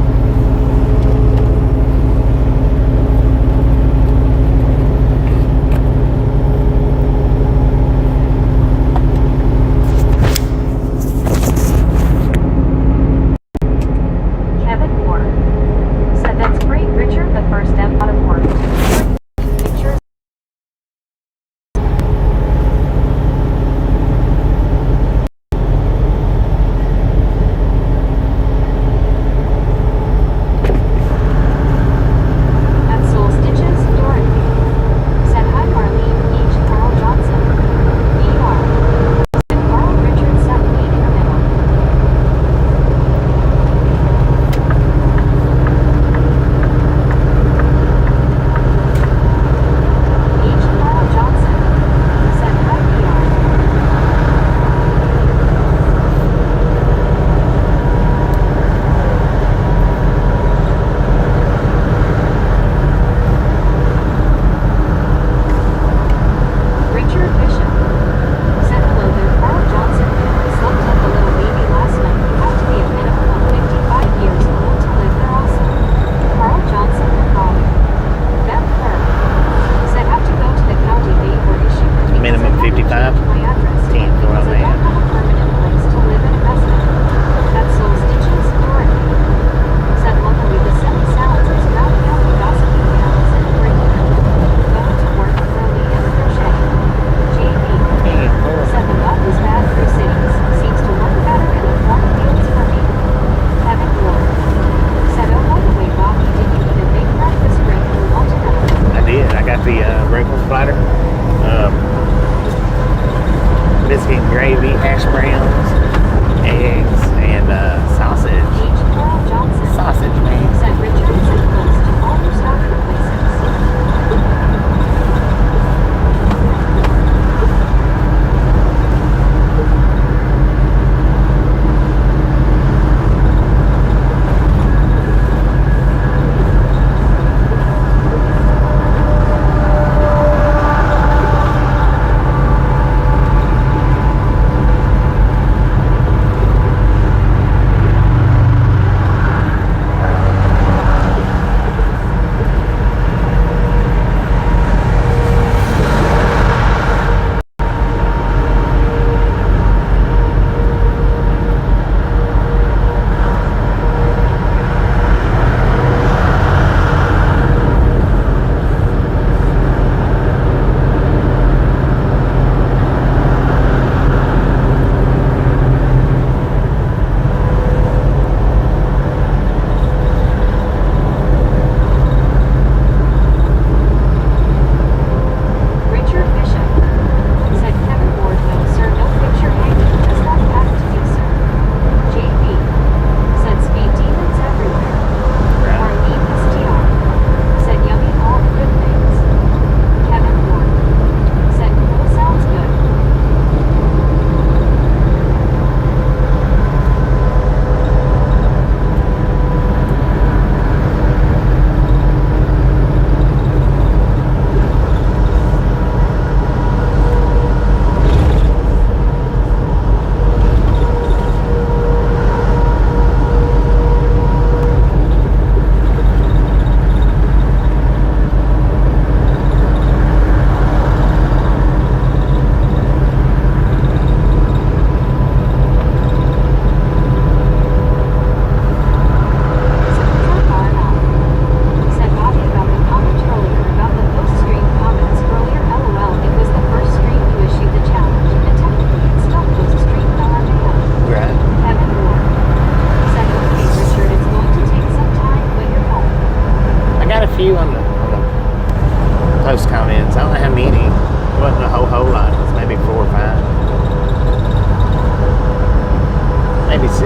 A: post comments. I don't know how many. It wasn't a whole lot. It was maybe 4 or 5. Maybe 6.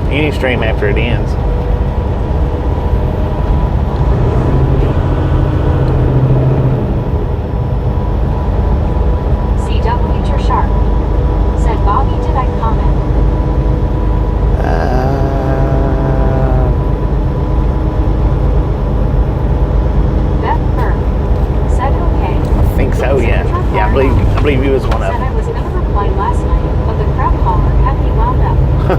A: Any stream after it ends.
B: CW, you're sharp. Said Bobby, did I comment? Beth Burke said okay.
A: I think so, yeah. Yeah, I believe you was one of them.
B: Said I was gonna reply last night, but the crap hauler had me wound up. ER.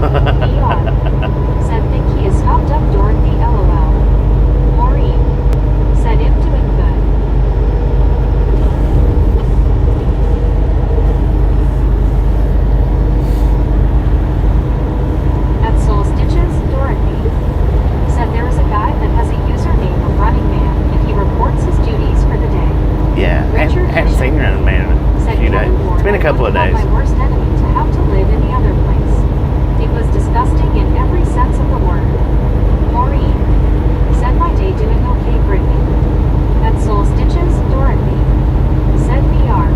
B: Said think he has stopped up Dorothy LOL. Maureen. Said him doing good. At Soul Stitches, Dorothy. Said there is a guy that has a username of Running Man and he reports his duties for the day.
A: Yeah, I haven't seen Running Man in a few days. It's been a couple of days.
B: My worst enemy to have to live in the other place. It was disgusting in every sense of the word. Maureen. Said my day doing okay, Brittany. At Soul Stitches, Dorothy. Said VR.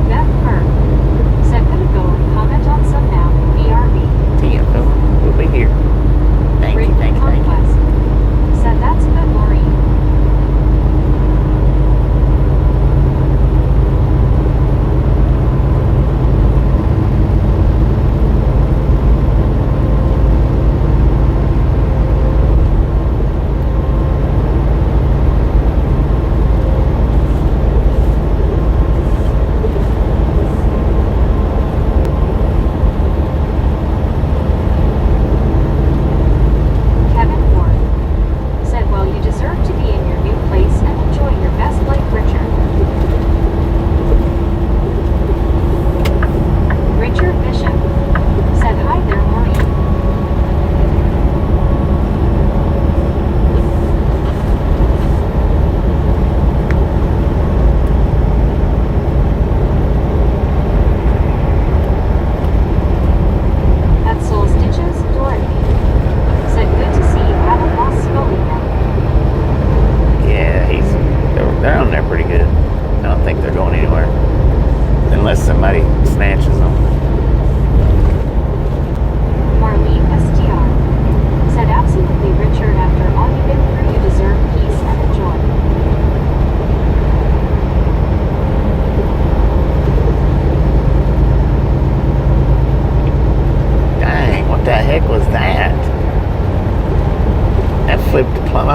B: Beth Burke. Said gonna go and comment on some now. BRB.
A: TFO. We'll be here. Thank you.
B: Conquest. Said that's good, Maureen.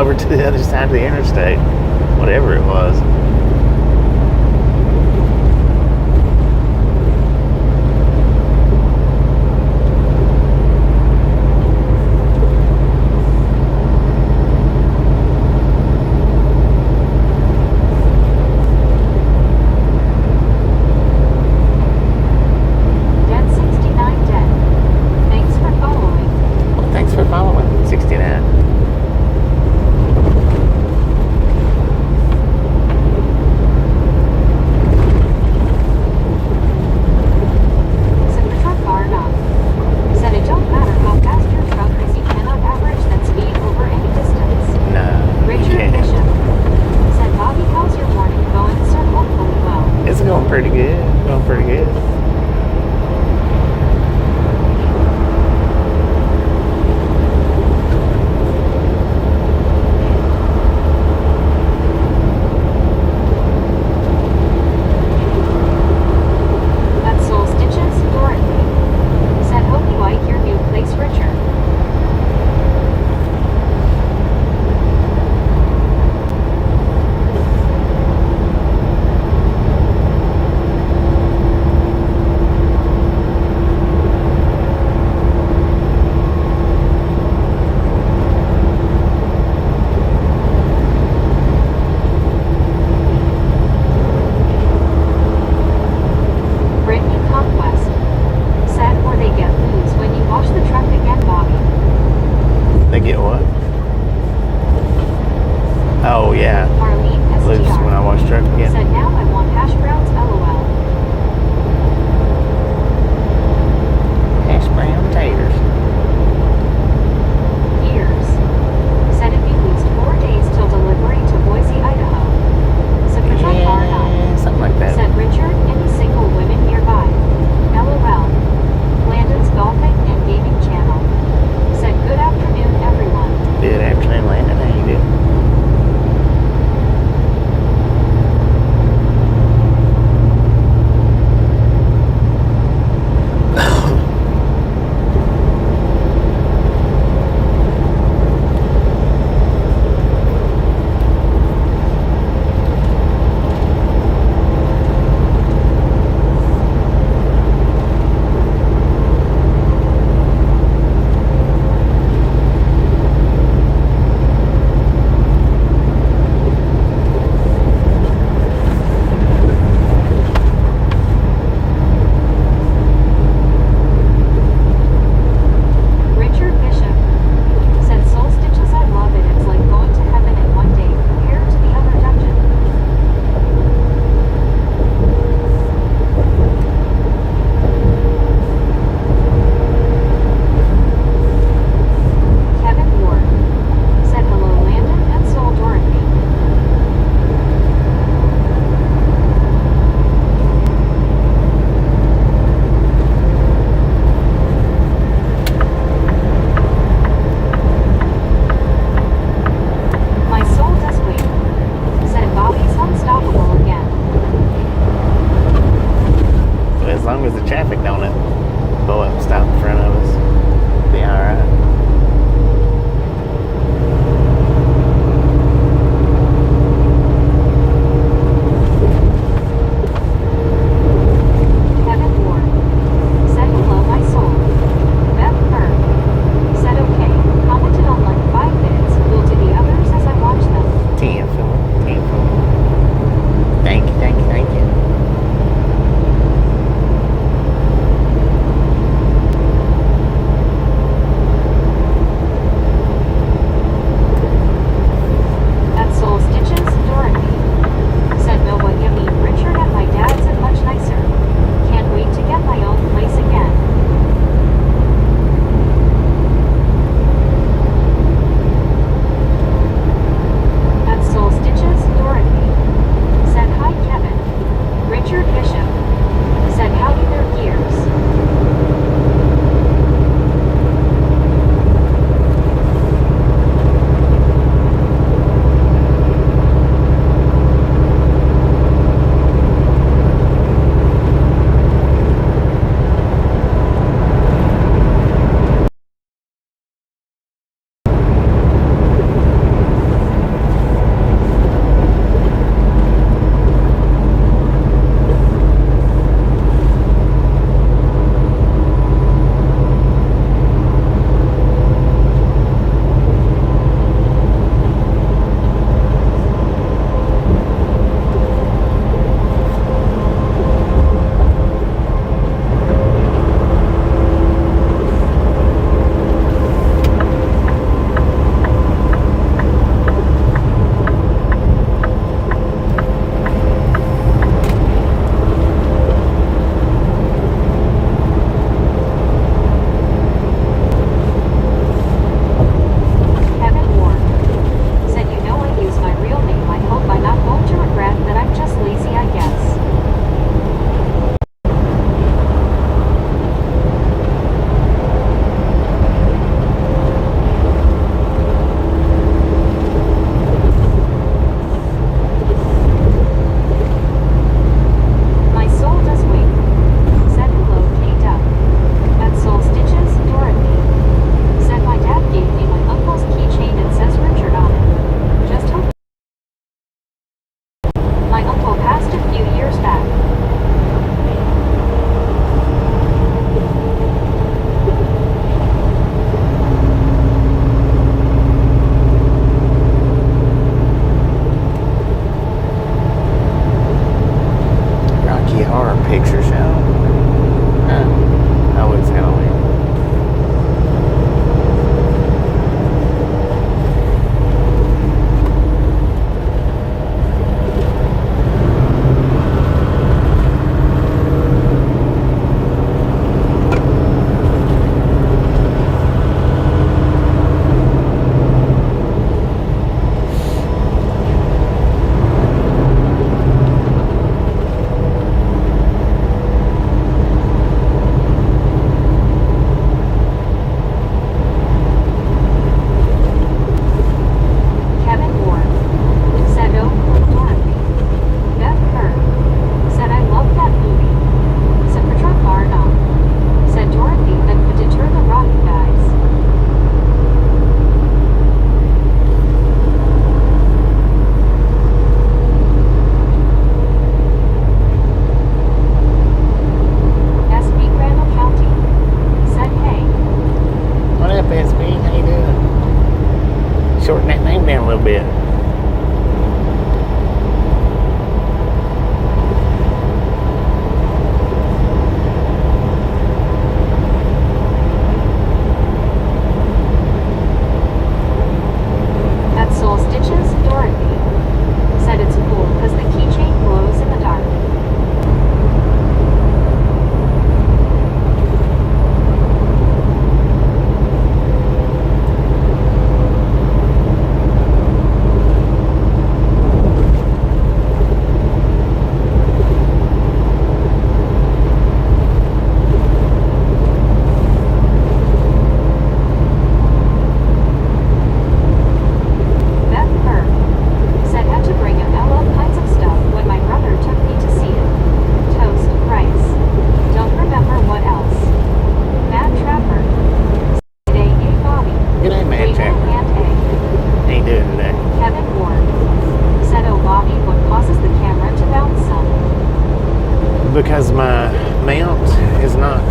A: over to the other side of the interstate, whatever it was. down a little bit.
B: At Soul Stitches, Dorothy said it's cool because the keychain glows in the dark. Because my mount is not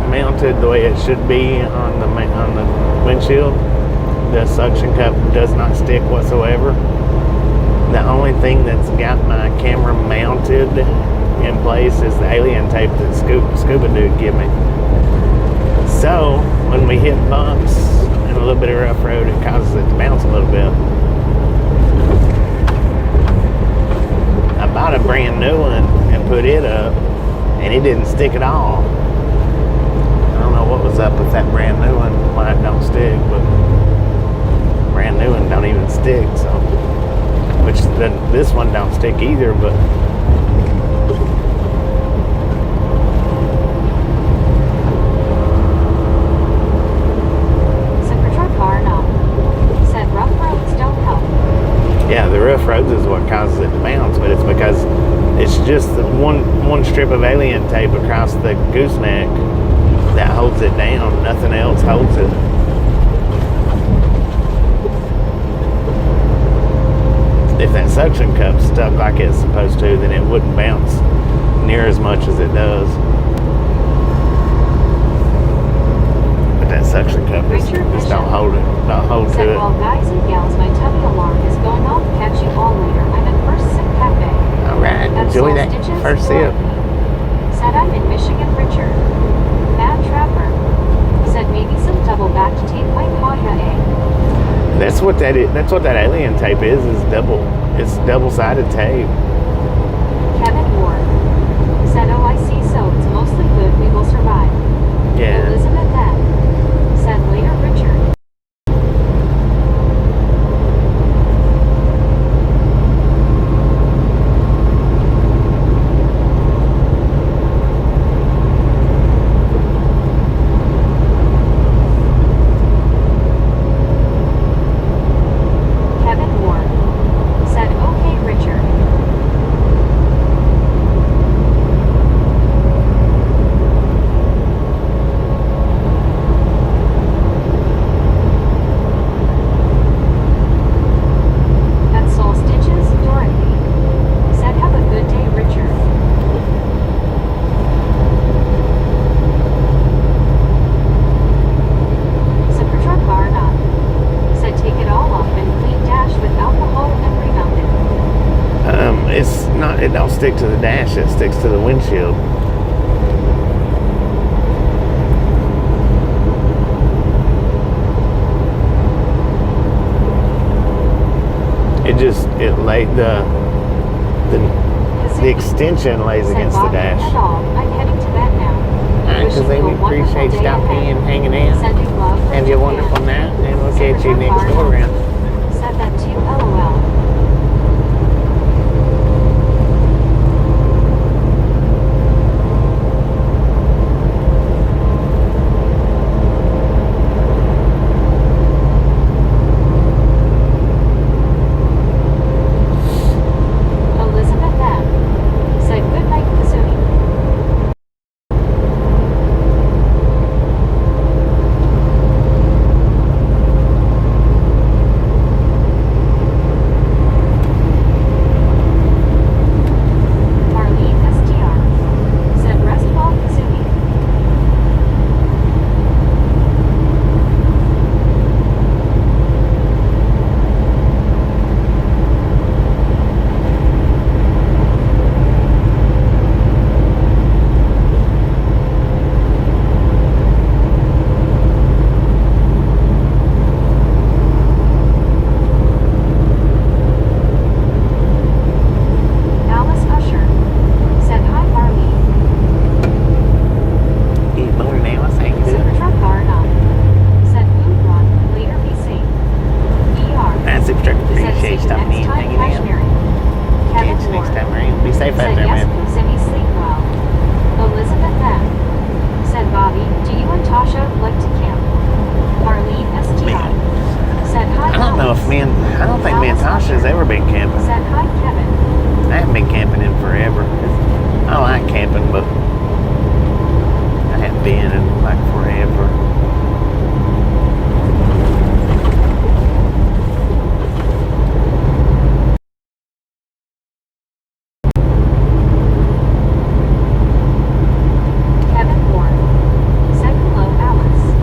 B: mounted the way it should be on the windshield. The suction cup does not stick whatsoever. The only thing that's got my camera mounted in place is the alien tape that Scuba Dude gave me. So when we hit bumps and a little bit of rough road, it causes it to bounce a little bit. I bought a brand new one and put it up, and it didn't stick at all. I don't know what was up with that brand new one, why it don't stick, but brand new one don't even stick, so, which this one don't stick either, but yeah, the rough roads is what causes it to bounce, but it's because it's just one strip of alien tape across the gooseneck that holds it down. Nothing else holds it. If that suction cup's stuck like it's supposed to, then it wouldn't bounce near as much as it does. But that suction cup just don't hold it. Don't hold to it. Well, guys and gals, my tummy alarm is going off. Catch you all later. I'm at First Sip Cafe.
A: Alright, enjoy that first sip.
B: Said I'm in Michigan, Richard. Mad Trapper said maybe some double-backed tape like Haya A.
A: That's what that is. That's what that alien tape is double. It's double-sided tape.
B: Kevin Ward said, oh, I see, so it's mostly good, we will survive.
A: Yeah.
B: Elizabeth N. said later, Richard. It don't stick to the dash, it sticks to the windshield. It laid the extension lays against the dash. I'm heading to bed now.
A: Alright, because we appreciate stopping in and hanging out. Have you a wonderful night, and we'll catch you next go around.
B: Said that too, LOL.
A: know if I don't think me and Tasha's ever been camping.
B: Said hi, Kevin.
A: I haven't been camping in forever. I like camping, but I haven't been in like forever.
B: Kevin Moore. Said hello, Alice.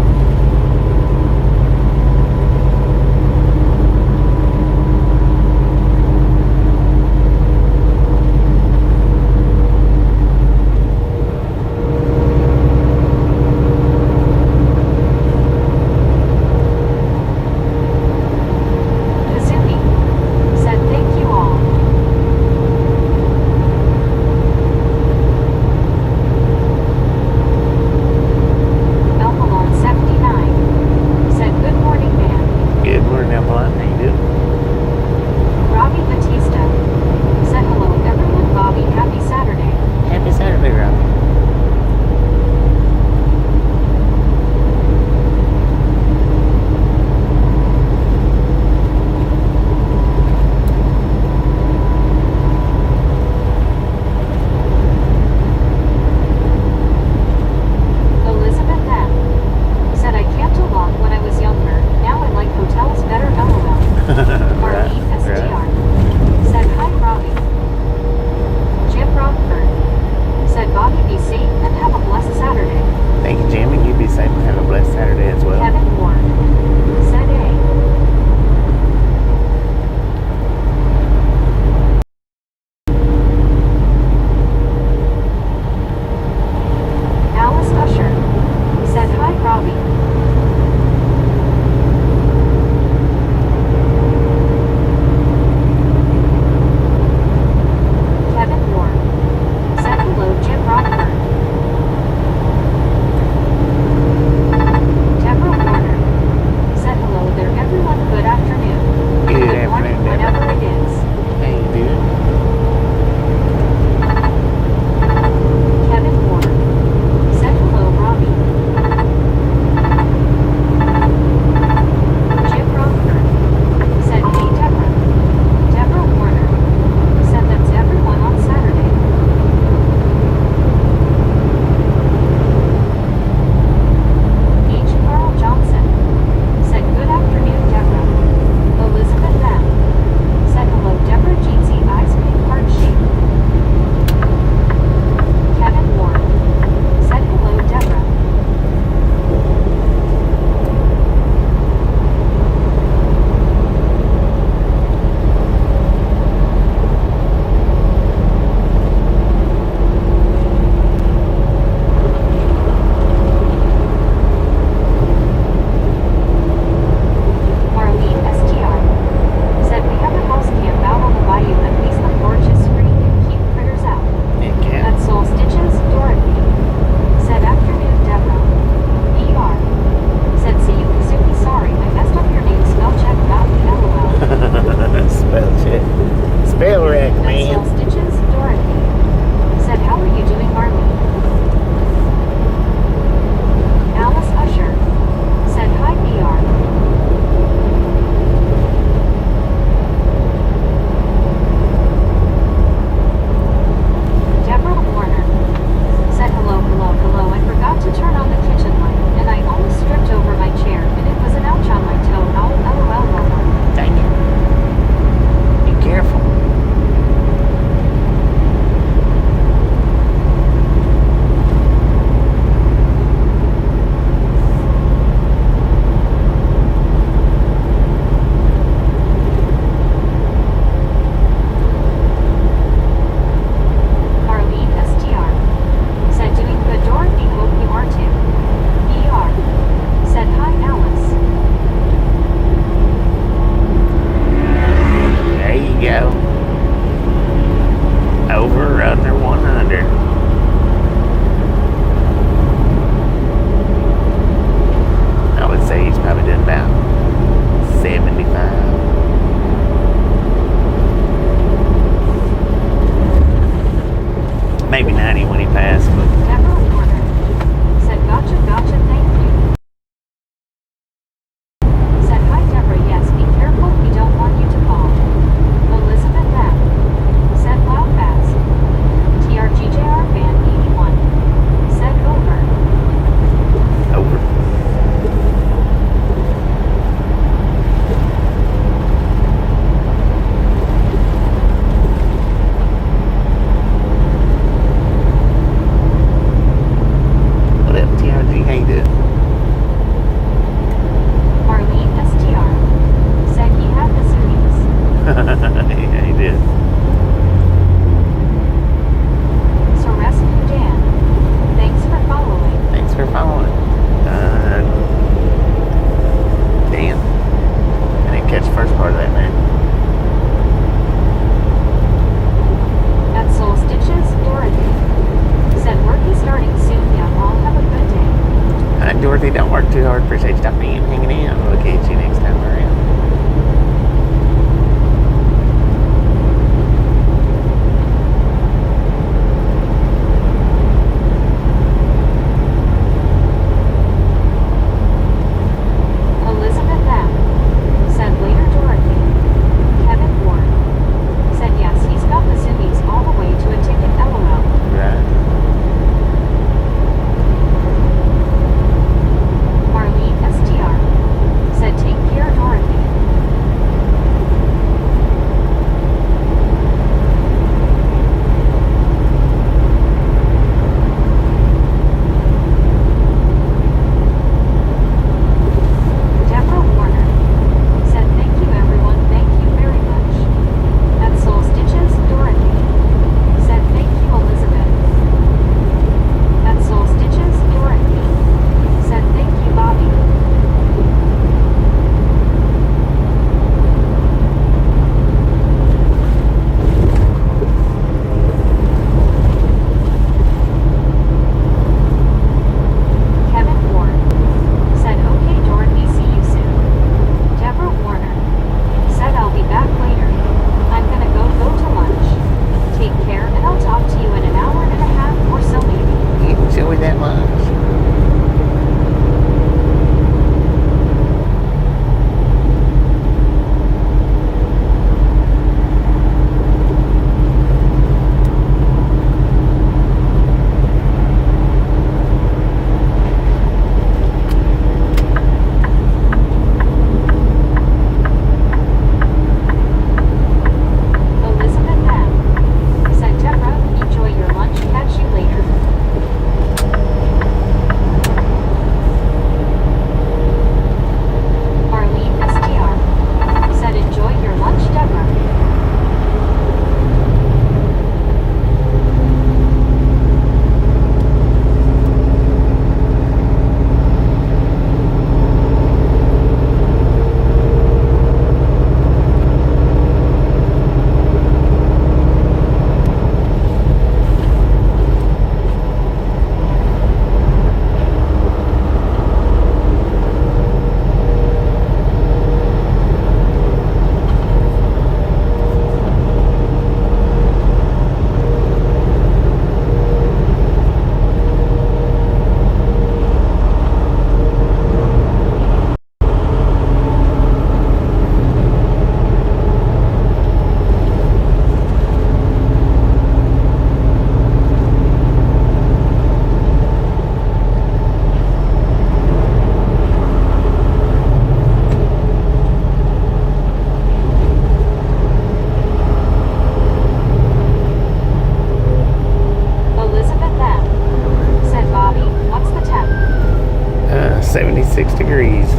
A: degrees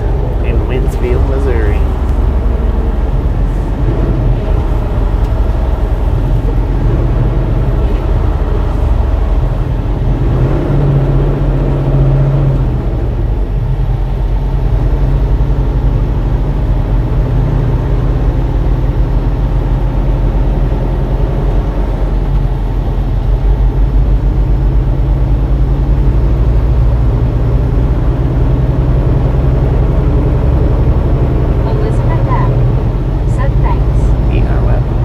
A: in Wentzville, Missouri.
B: Elizabeth M. said thanks.
A: You are welcome.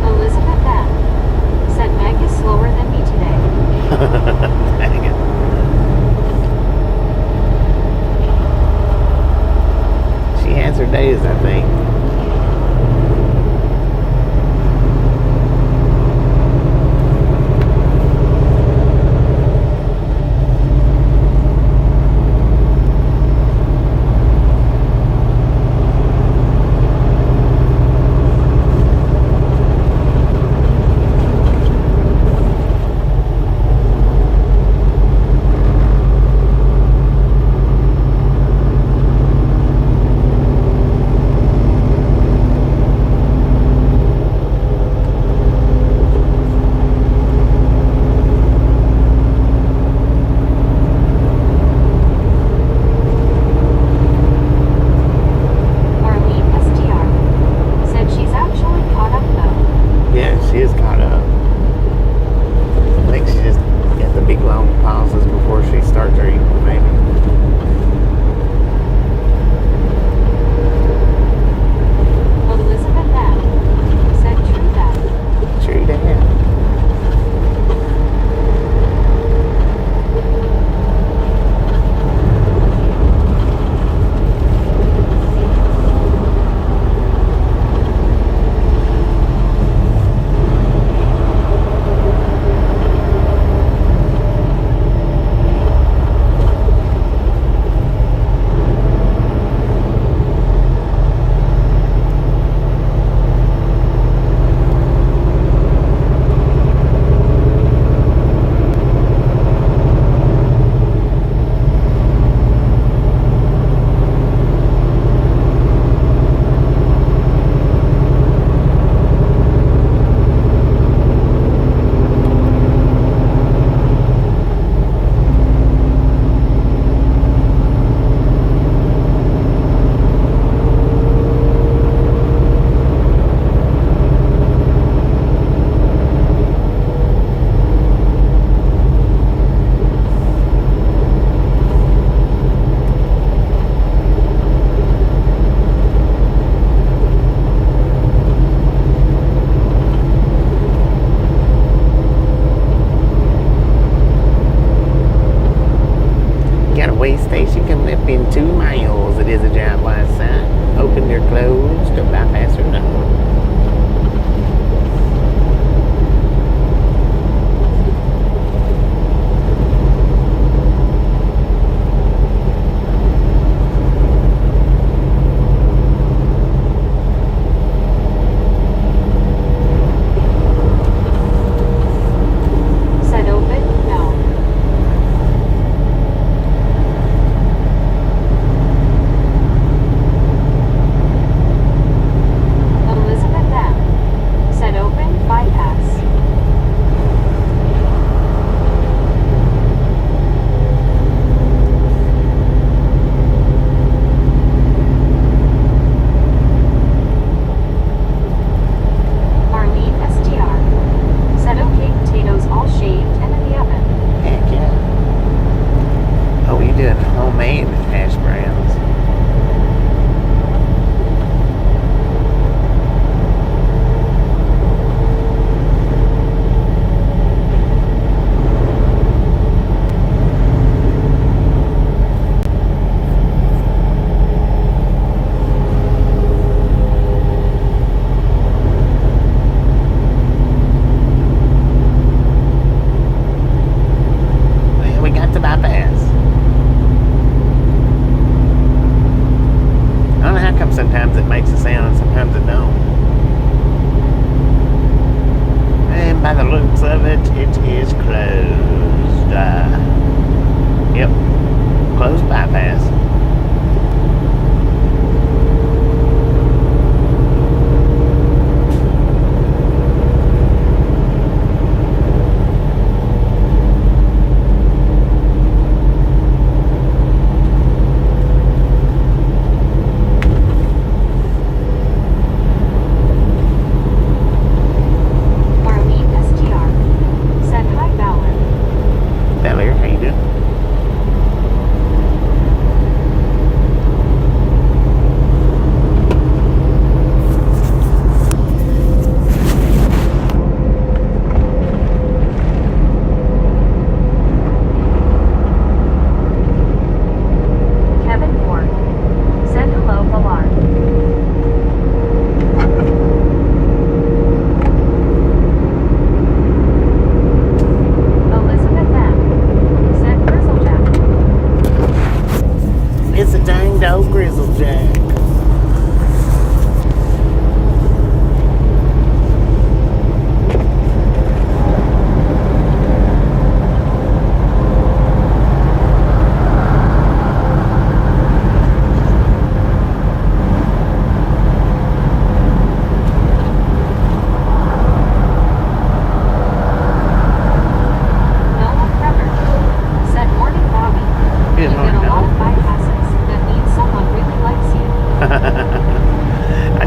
B: Elizabeth M. said Meg is slower than me today.
A: Dang it. She has her days, I think. makes a sound and sometimes it don't. And by the looks of it, it is closed. Yep, closed bypass.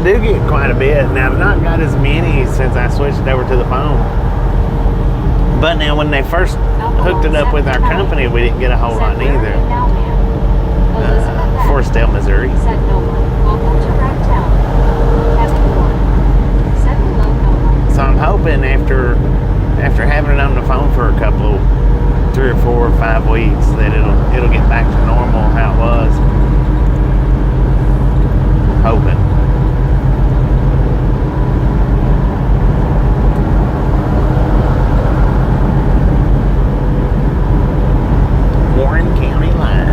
A: do get quite a bit. Now, I've not got as many since I switched over to the phone. But now, when they first hooked it up with our company, we didn't get a whole lot either. Forestdale, Missouri. So I'm hoping after having it on the phone for a couple, 3 or 4 or 5 weeks, that it'll get back to normal how it was. Hoping. Warren County line.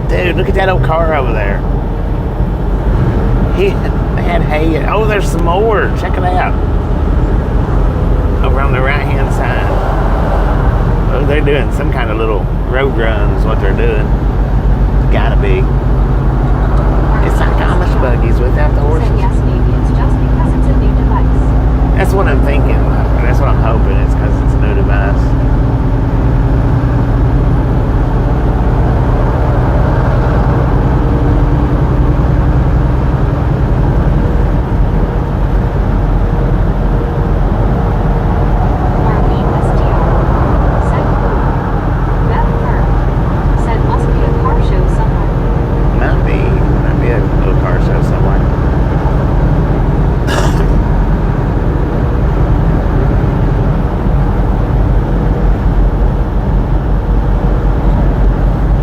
A: Dude, look at that old car over there. They had hay. Oh, there's some more. Check it out. Over on the right-hand side. Oh, they're doing some kind of little road runs, what they're doing. Gotta be. It's like Amish buggies without the horses.
B: Yes, maybe it's just because it's a new device.
A: That's what I'm thinking. That's what I'm hoping. It's because it's a new device.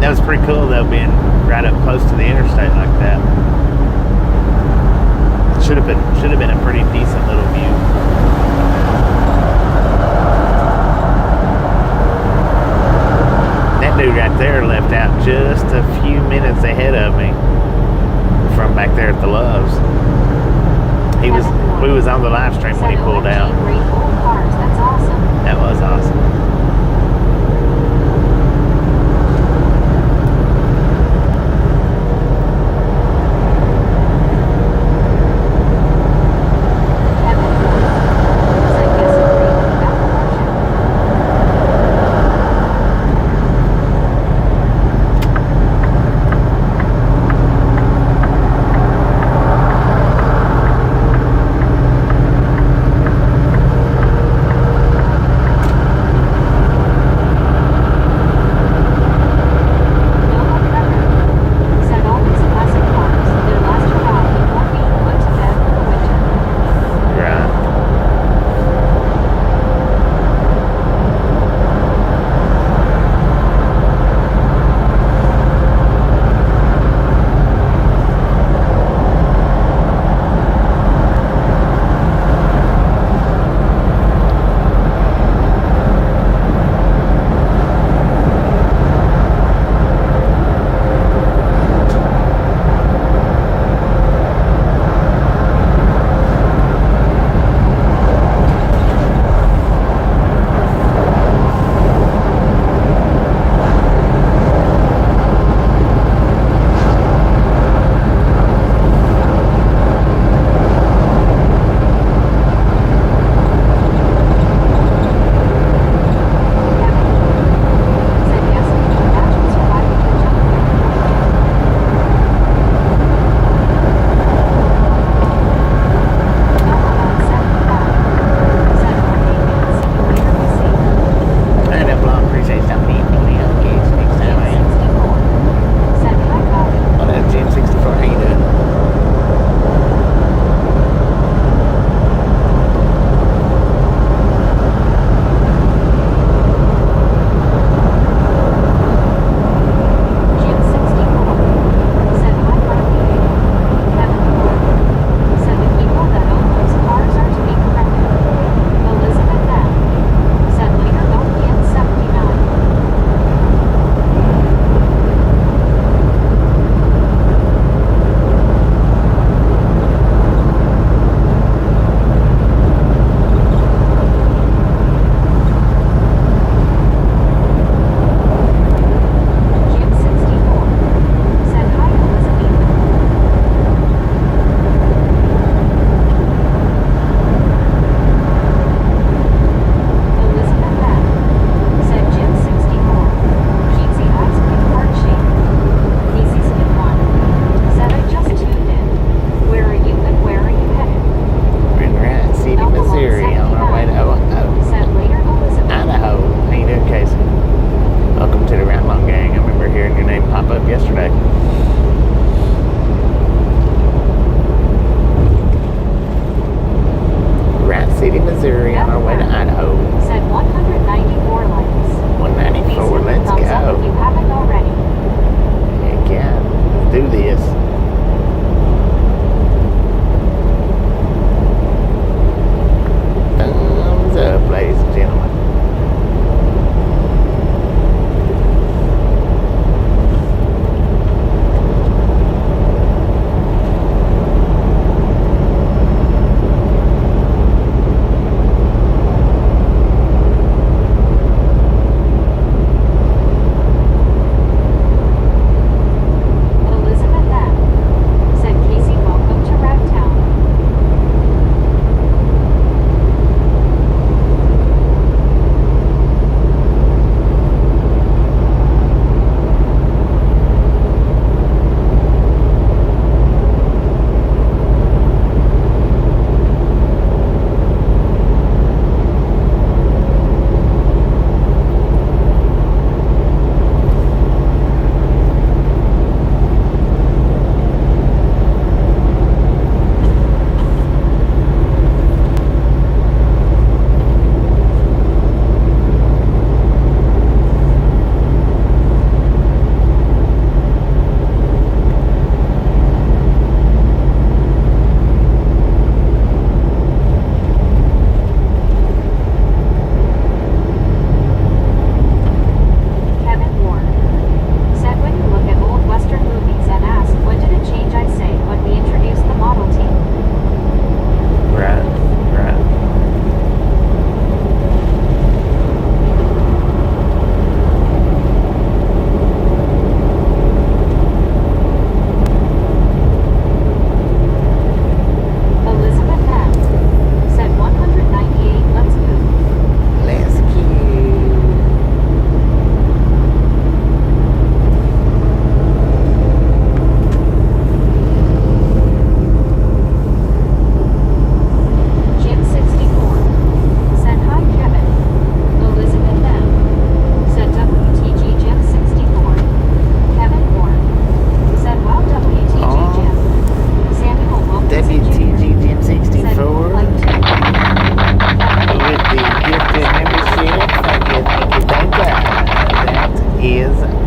A: That was pretty cool though, being right up close to the interstate like that. Should have been a pretty decent little view. That dude right there left out just a few minutes ahead of me from back there at the Loves. We was on the live stream when he pulled out.
B: That's awesome.
A: That was awesome.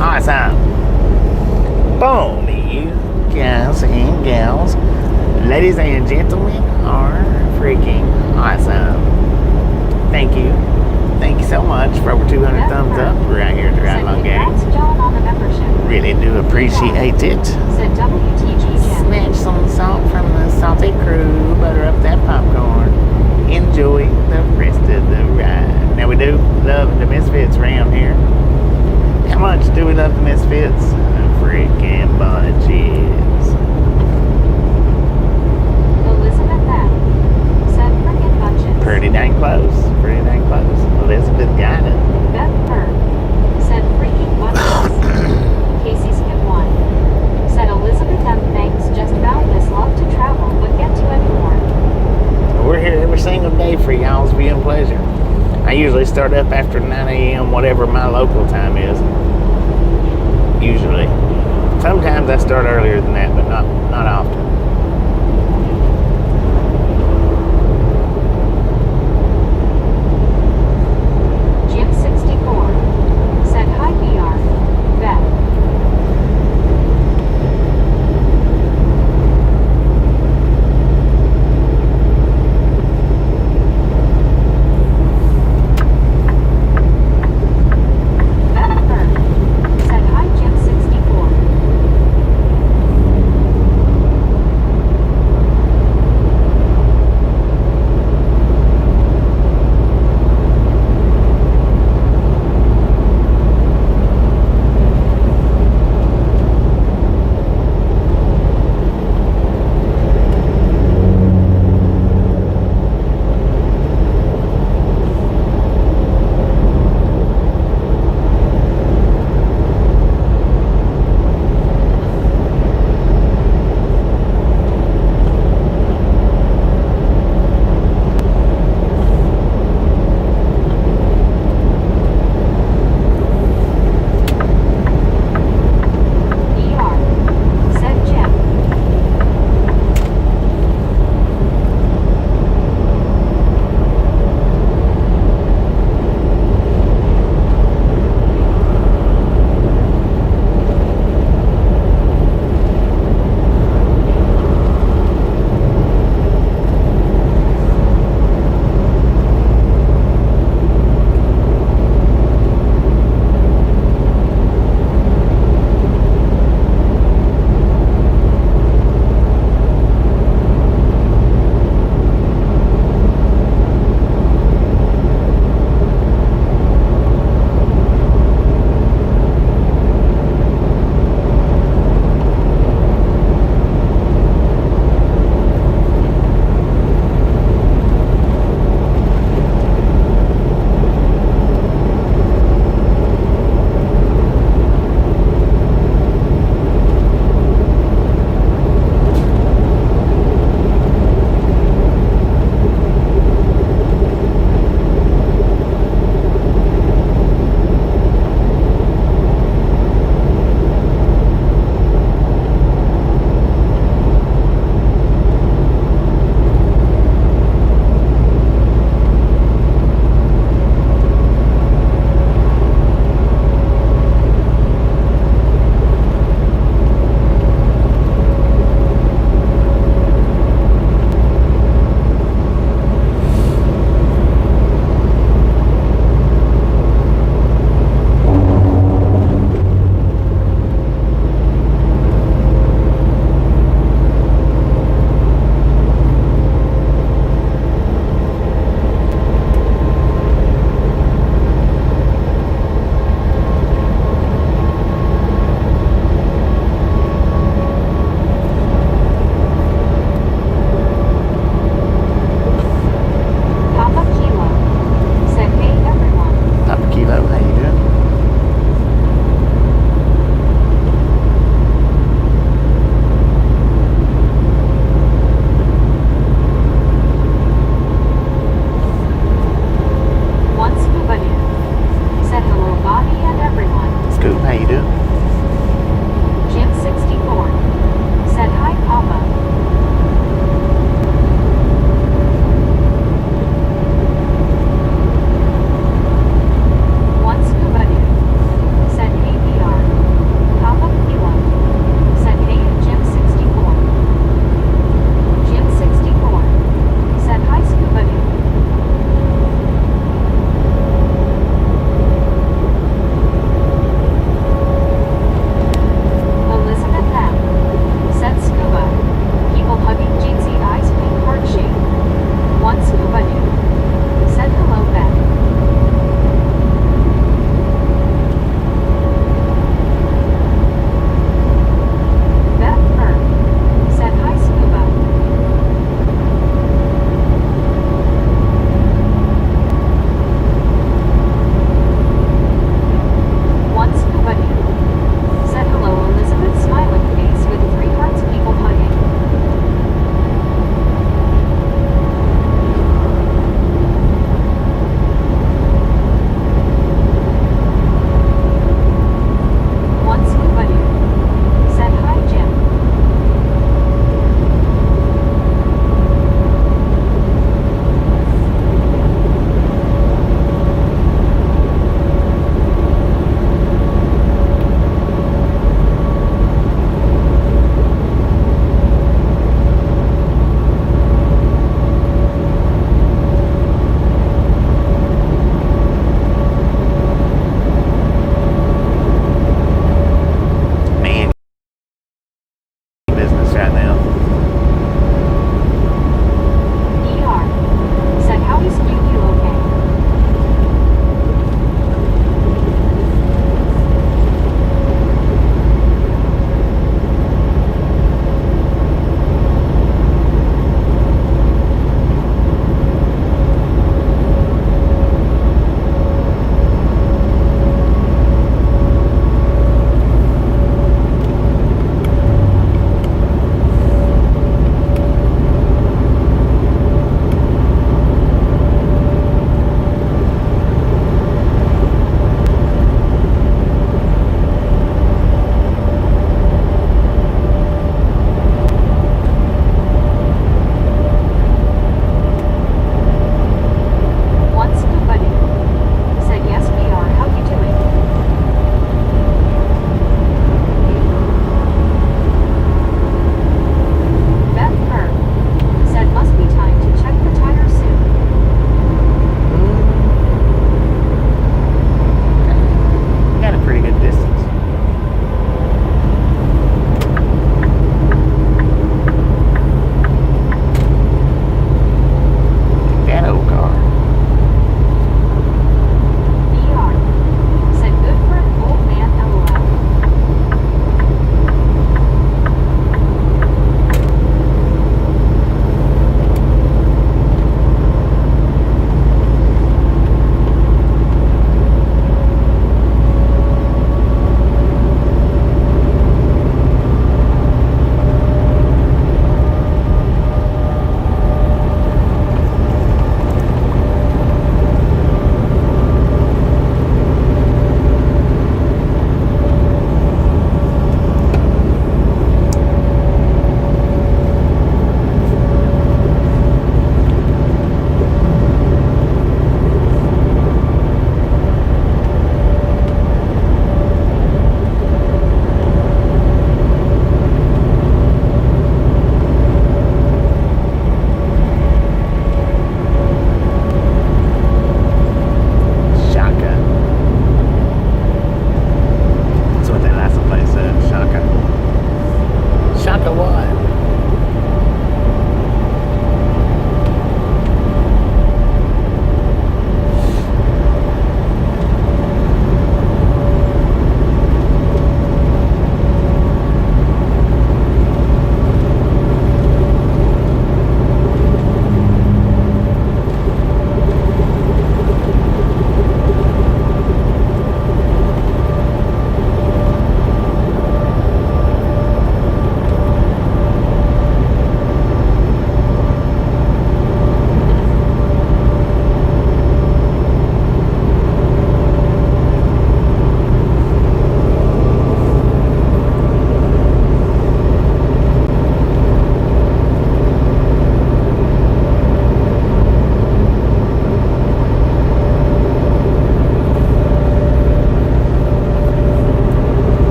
A: Awesome. Boom, you guys and gals, ladies and gentlemen, are freaking awesome. Thank you. Thank you so much for over 200 thumbs up right here at the Ride Along Gang.
B: Congrats, John, on the membership.
A: Really do appreciate it.
B: Said WTG Jim.
A: Snatch some salt from the salty crew, butter up that popcorn, enjoy the rest of the ride. Now we do love the Misfits around here. How much do we love the Misfits? Freaking bunches.
B: Elizabeth M. Said frickin' bunches.
A: Pretty dang close. Pretty dang close. Elizabeth got it.
B: Beth Bird. Said freaking bunches. Casey Skip 1. Said Elizabeth M. Thanks, just found this, love to travel, but get to anymore.
A: We're here every single day for y'all's viewing pleasure. I usually start up after 9 a.m., whatever my local time is. Usually. Sometimes I start earlier than that, but not often.
B: Jim 64. Said hi BR. Beth.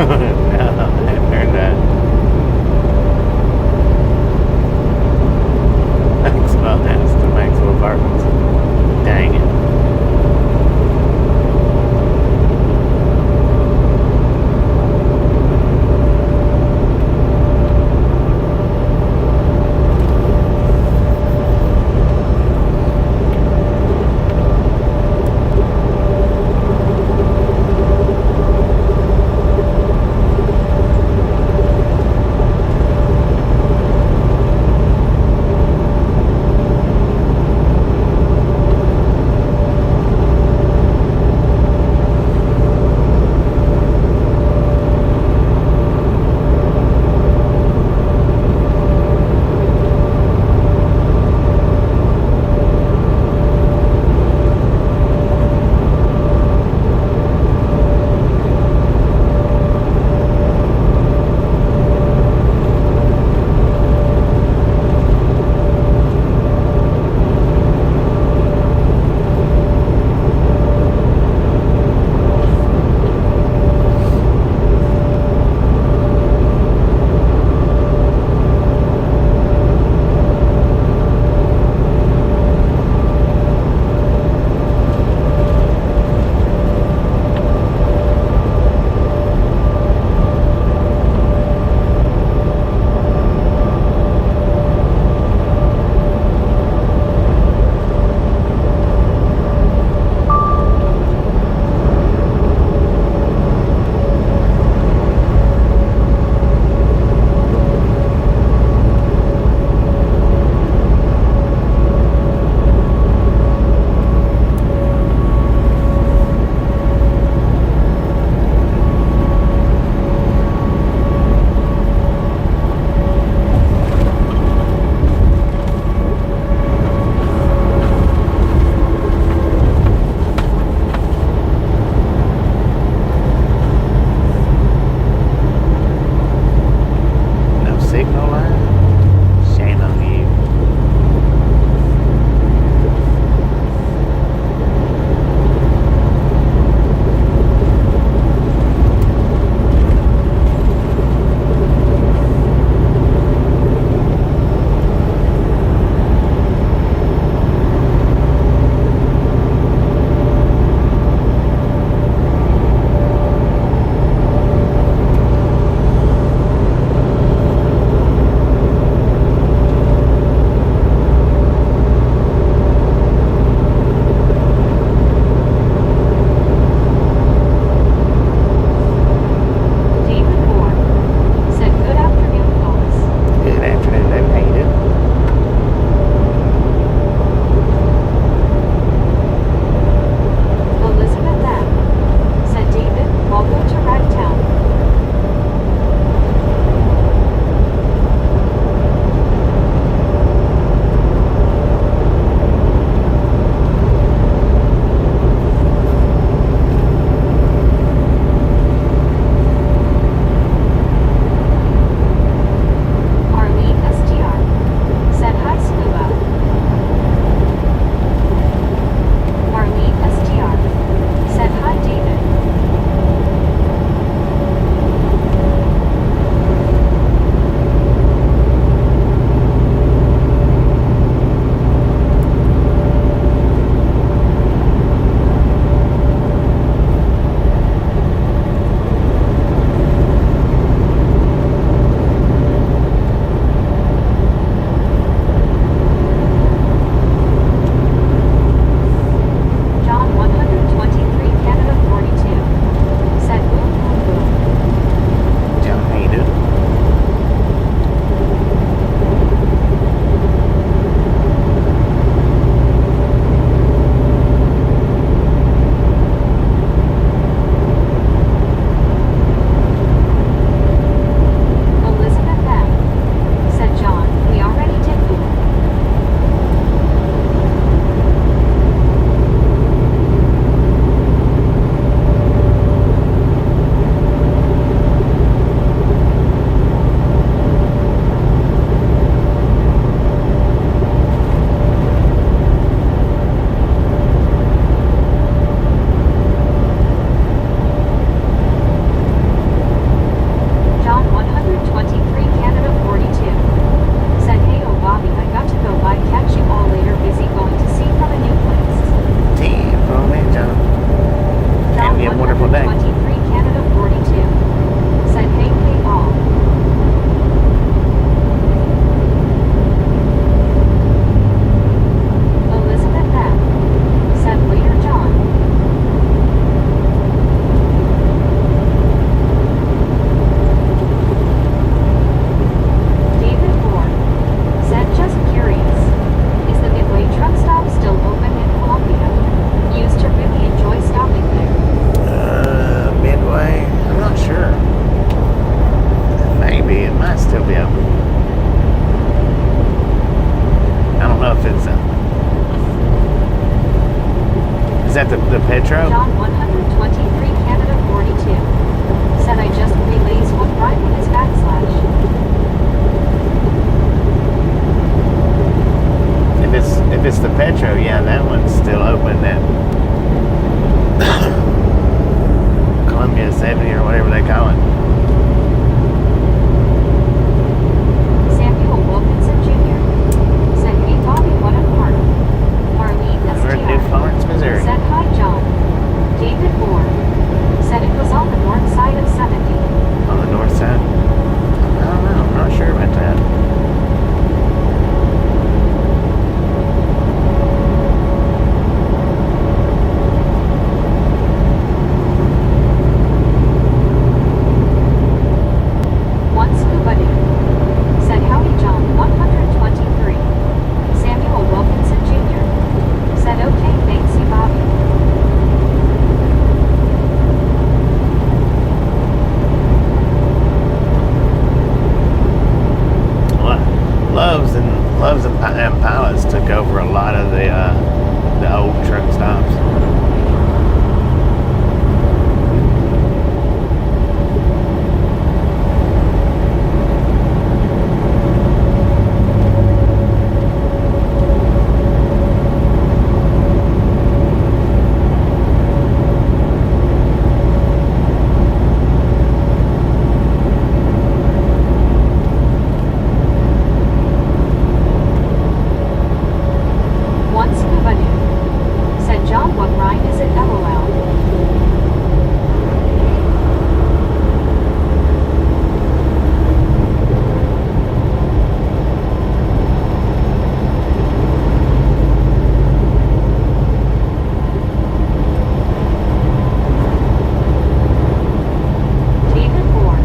A: I hadn't heard that. Maxwell has to Maxwell Apartments. Dang it. The Petro?
B: John 123 Canada 42. Said I just relays what rhyme with his backslash.
A: If it's the Petro, yeah, that one's still open. That Columbia 70 or whatever they call it.
B: Samuel Wilkinson Jr. Said, hey Bobby, what a park. Marlene
A: We're in New
B: STR.
A: Florence, Missouri.
B: Said, hi John. David Moore. Said it was on the north side of 70.
A: On the north side? I don't know. I'm not sure about that.
B: One scuba dude. Said, howdy John 123. Samuel Wilkinson Jr. Said, okay, thanks you Bobby.
A: Loves and Pilots took over a lot of the old truck stops.
B: One scuba dude. Said, John, what rhyme is it LOL? David Moore.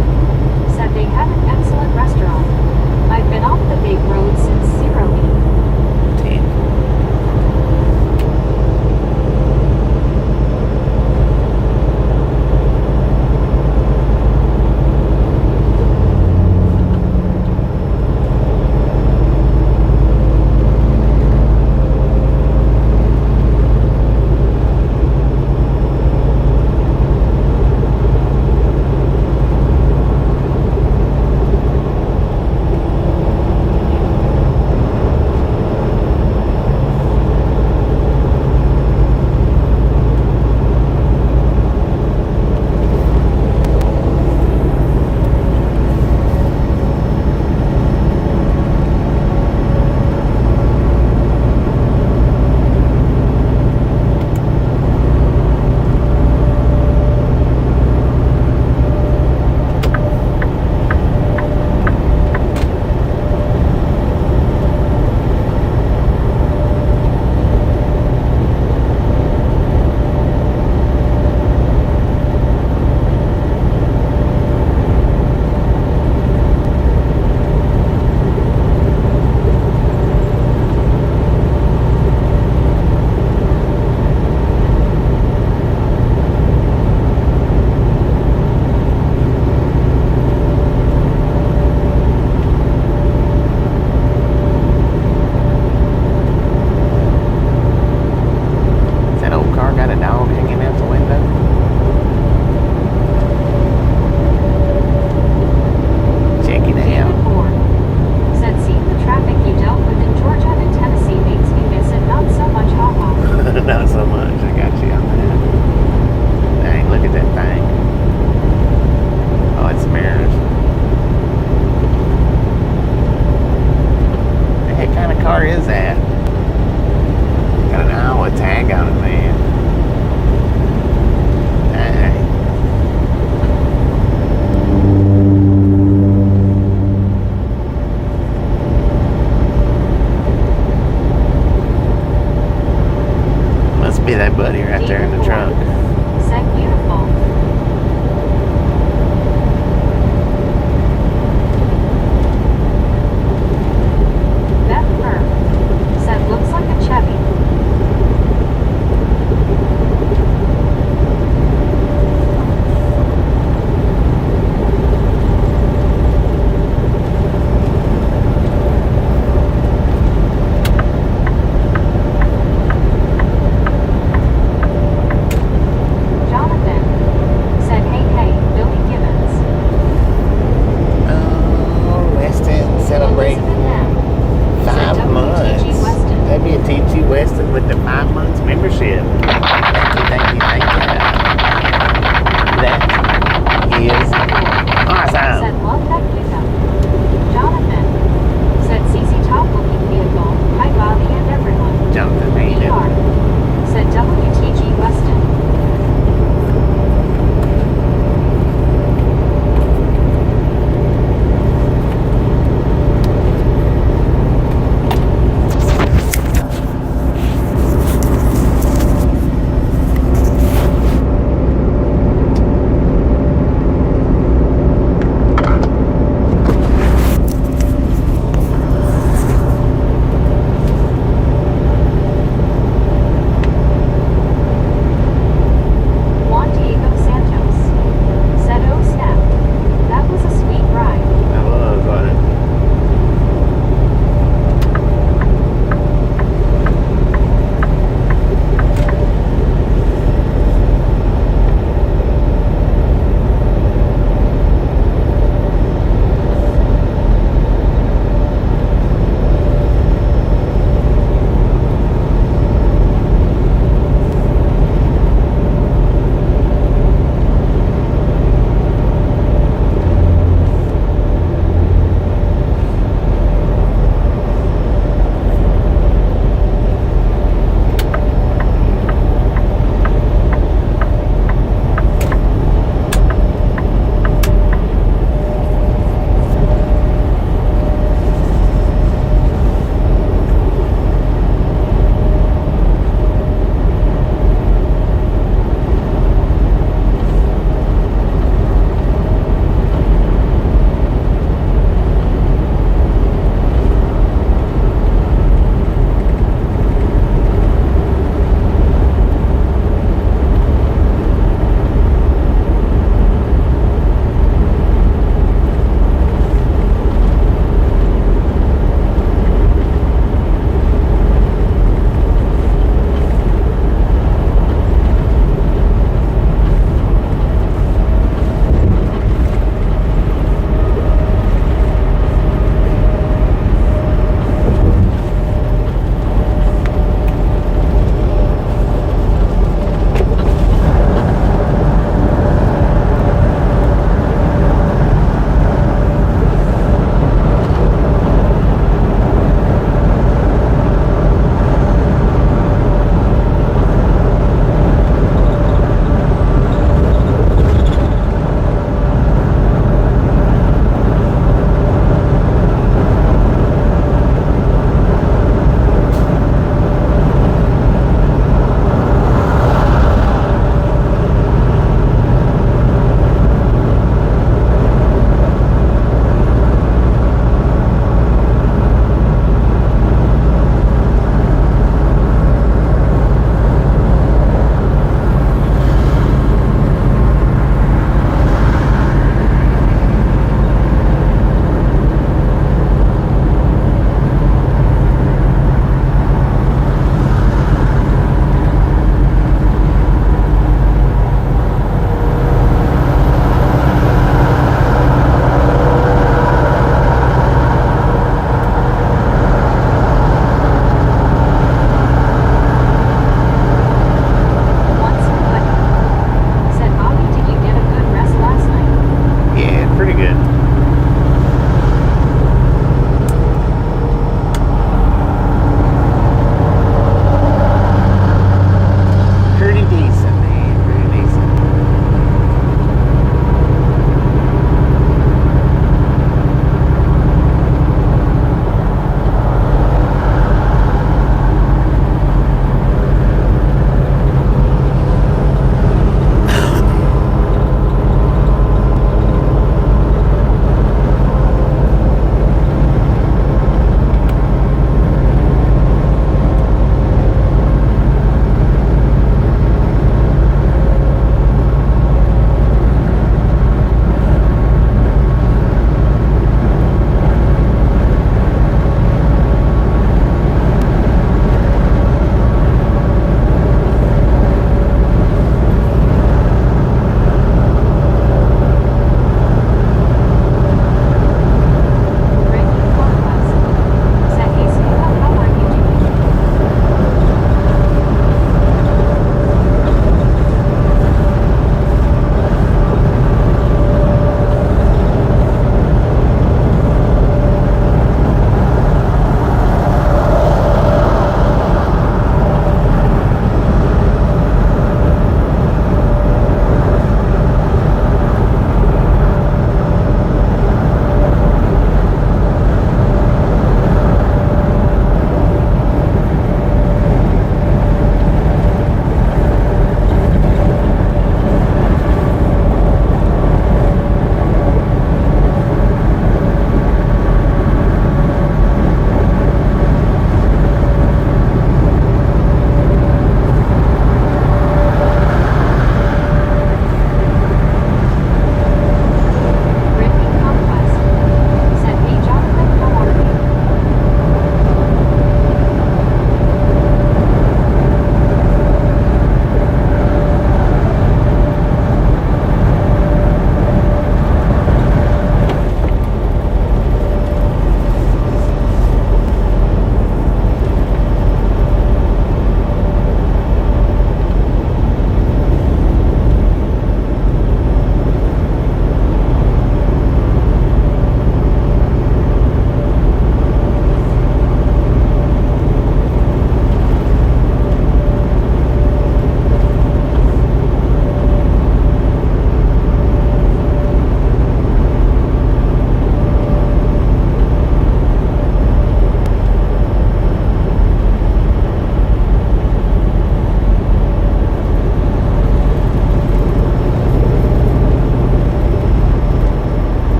B: Said they have an excellent restaurant. I've been off the big road since 0E.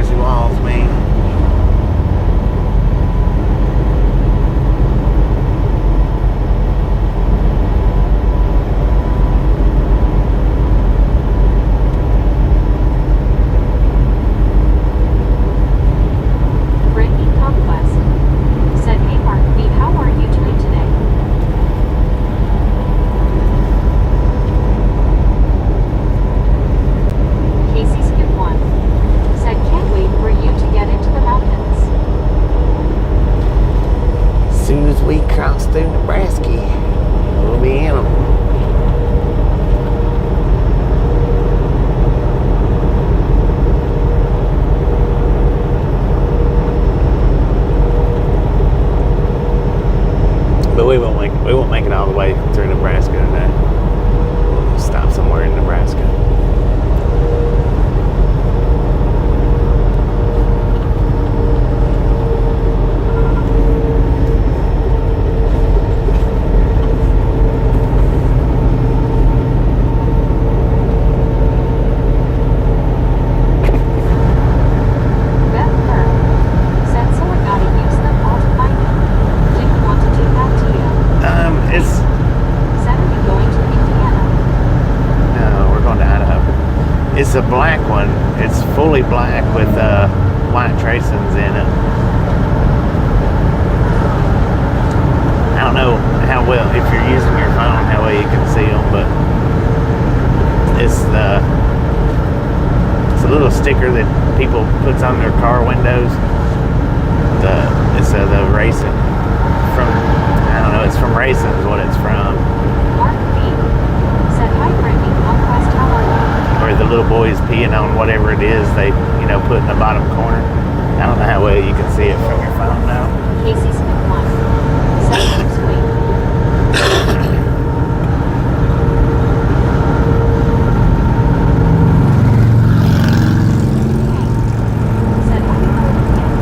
A: privacy walls mean.
B: Breaking conquest. Said, hey Mark B, how are you doing today? Casey Skip 1. Said, can't wait for you to get into the mountains.
A: As soon as we cross through Nebraska, we'll be in them. But we won't make it all the way through Nebraska today. We'll stop somewhere in Nebraska.
B: Beth Kerr. Said, so I gotta use them all to find you. Didn't want to do that to you.
A: It's
B: Said, are you going to Indiana?
A: no, we're going to Idaho. It's a black one. It's fully black with white tracings in it. I don't know how well, if you're using your phone, how well you can see them, but it's a little sticker that people puts on their car windows. It's the racing from, I don't know, it's from racing is what it's from.
B: Mark B. Said, hi Brittany, Conquest, how are you?
A: Where the little boy's peeing on whatever it is they, put in the bottom corner. I don't know how well you can see it from your phone now.
B: Casey Smith 1. Said, I'm sweet. Said, I don't know again.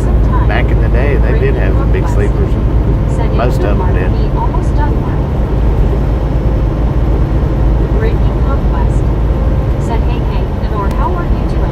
B: some time.
A: Back in the day, they did have the big sleepers.
B: Said
A: Most of them did.
B: Be almost done work. Breaking Conquest. Said, hey, Lenore, how are you doing?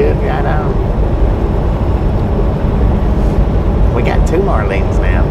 A: good. Right on. We got 2 more lanes now.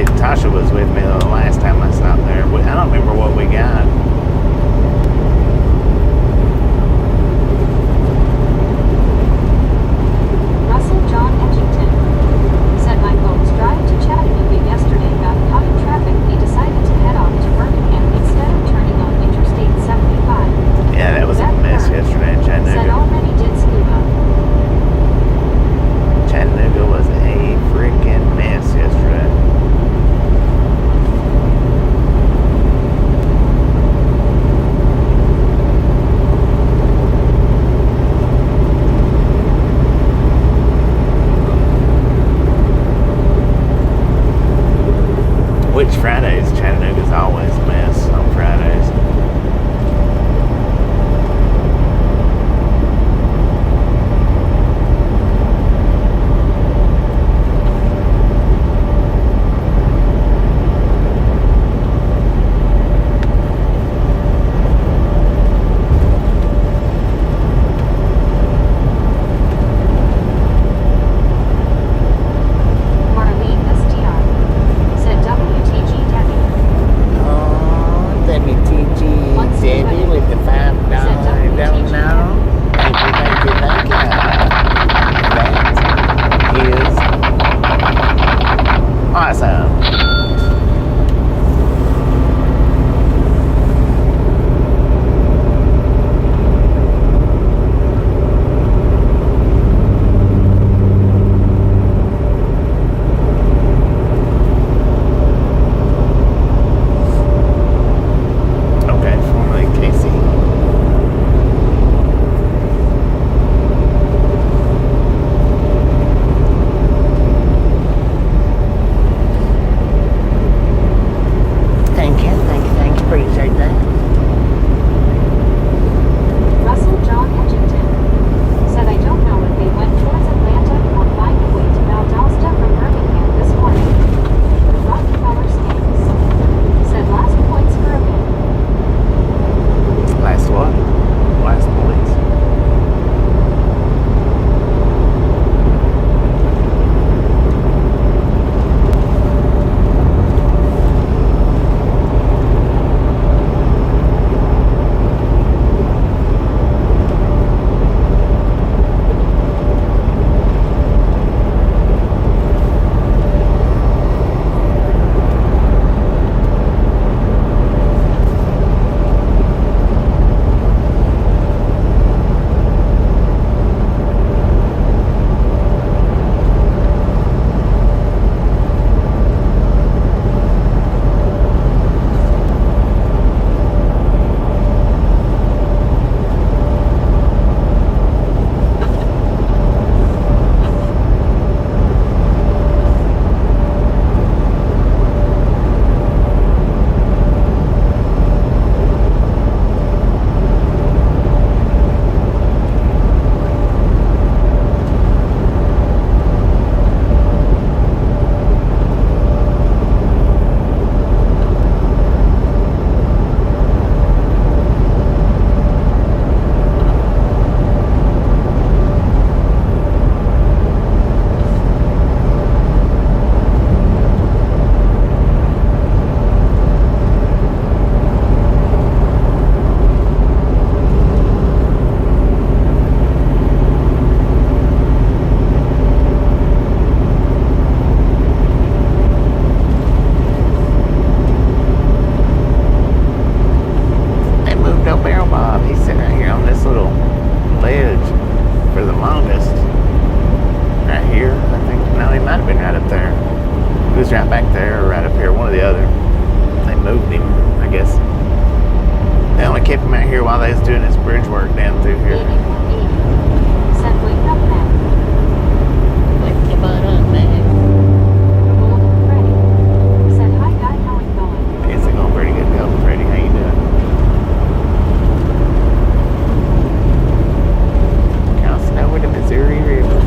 A: Hey, Tasha was with me the last time I stopped there. I don't remember what we got.
B: Russell John Edgington said my folks drive to Chattanooga yesterday got caught in traffic. They decided to head off to Birmingham instead of turning on Interstate 75.
A: Yeah, that was a mess yesterday in
B: Said
A: Chattanooga.
B: already did scuba.
A: Chattanooga was a freaking mess yesterday. Which Fridays? Chattanooga's always a mess on Fridays.
B: Marlene STR said WTG Debbie.
A: Oh, WTG Debbie with the $5. Don't know. Thank you. That is awesome. Okay, formerly Casey. Thank you. Appreciate that.
B: Russell John Edgington said I don't know if they went towards Atlanta or find a way to Valdosta from Birmingham this morning. Rockefeller Skanks said last points for a bit.
A: Last what? Last police. They moved up Barrel Bob. He's sitting right here on this little ledge for the longest. Right here, I think. No, he might have been right up there. He was right back there or right up here, one or the other. They moved him, I guess. They only kept him out here while they was doing this bridge work down through here.
B: 8480 said wake up man.
A: Wake your butt up, man.
B: Golden Freddy said hi guy, how it going?
A: It's going pretty good, Golden Freddy. How you doing? Crossing over the Missouri River.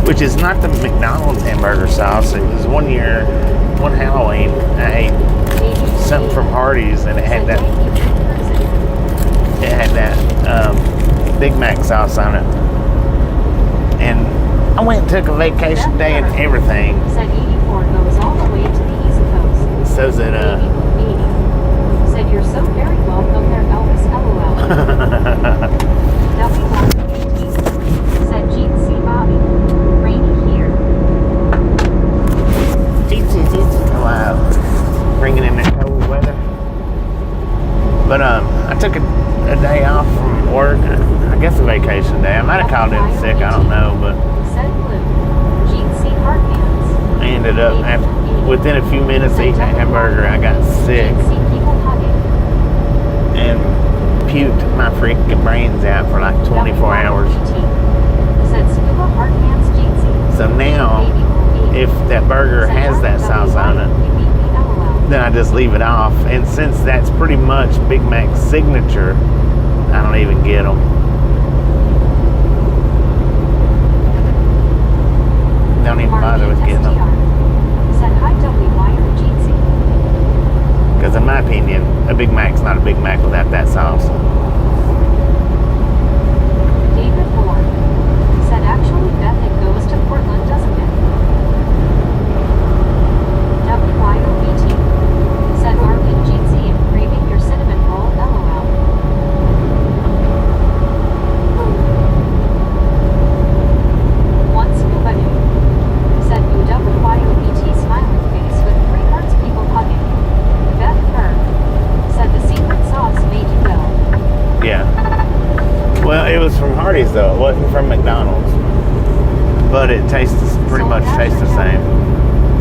A: which is not the McDonald's hamburger sauce. It was one year, one Halloween, I ate something from Hardee's, and it had that Big Mac sauce on it. And I went and took a vacation day and everything.
B: Said 84 goes all the way to the East Coast.
A: So that
B: Said you're so very welcome there, Elvis. LOL. W118 said Gene C. Bobby. Rainy here.
A: Wow. Bringing in that cold weather. But I took a day off from work. I guess a vacation day. I might have called in sick. I don't know, but
B: said Blue. Gene C. Hartmans.
A: I ended up within a few minutes of eating a hamburger. I got sick and puked my freaking brains out for like 24 hours.
B: Said Scuba Hartmans. Gene C.
A: So now, if that burger has that sauce on it, then I just leave it off. And since that's pretty much Big Mac's signature, I don't even get them. Don't even bother with getting them.
B: Said hi, WYRGC.
A: Because in my opinion, a Big Mac's not a Big Mac without that sauce.
B: David Moore said actually Beth, it goes to Portland, doesn't it? WYOBT said Marvin GC and craving your cinnamon roll, LOL. Once nobody said WYOBT smiling face with 3 hearts people hugging. Beth Kerr said the secret sauce made you go.
A: Yeah. Well, it was from Hardee's though. It wasn't from McDonald's. But it tastes pretty much tastes the same.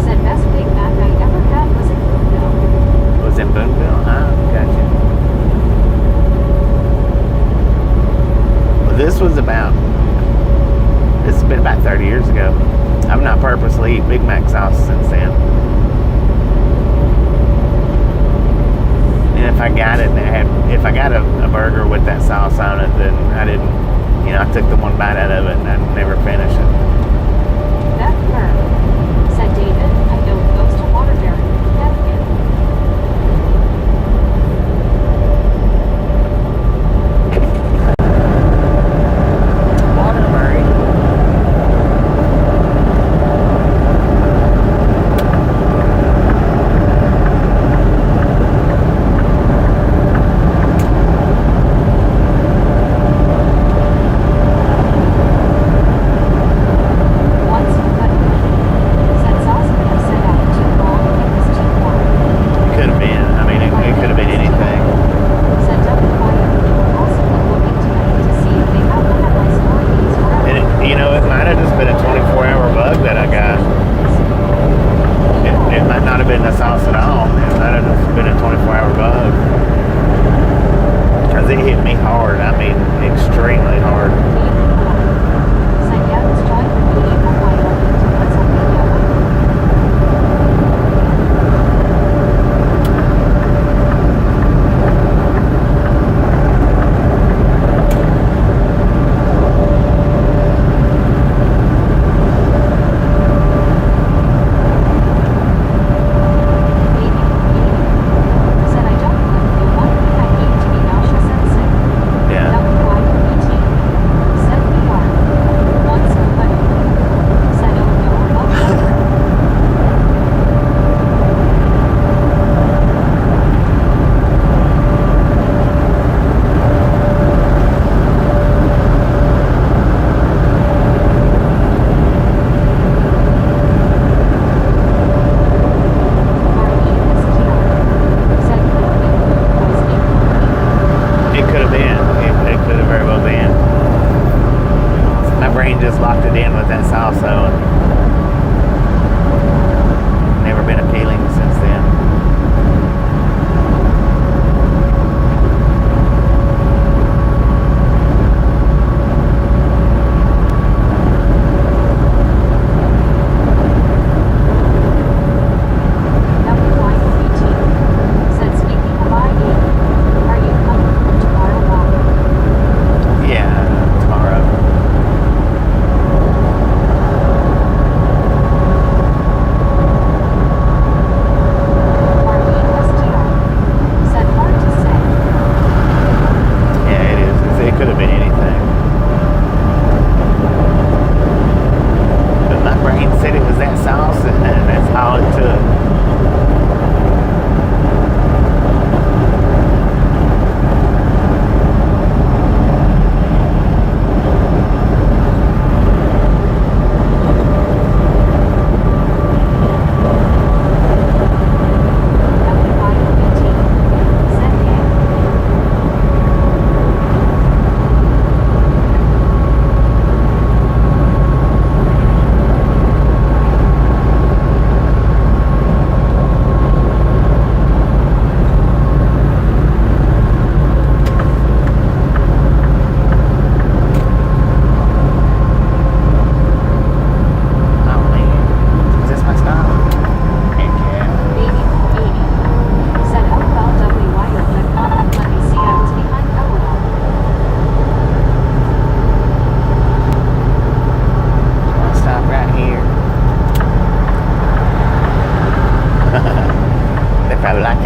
B: Said best Big Mac I ever had was in Boonville.
A: Was in Boonville? Gotcha. Well, this has been about 30 years ago. I've not purposely eaten Big Mac sauce since then. And if I got it and if I got a burger with that sauce on it, then I didn't, I took the one bite out of it and I never finished it.
B: Beth Kerr said David, I know it goes to Waterbury.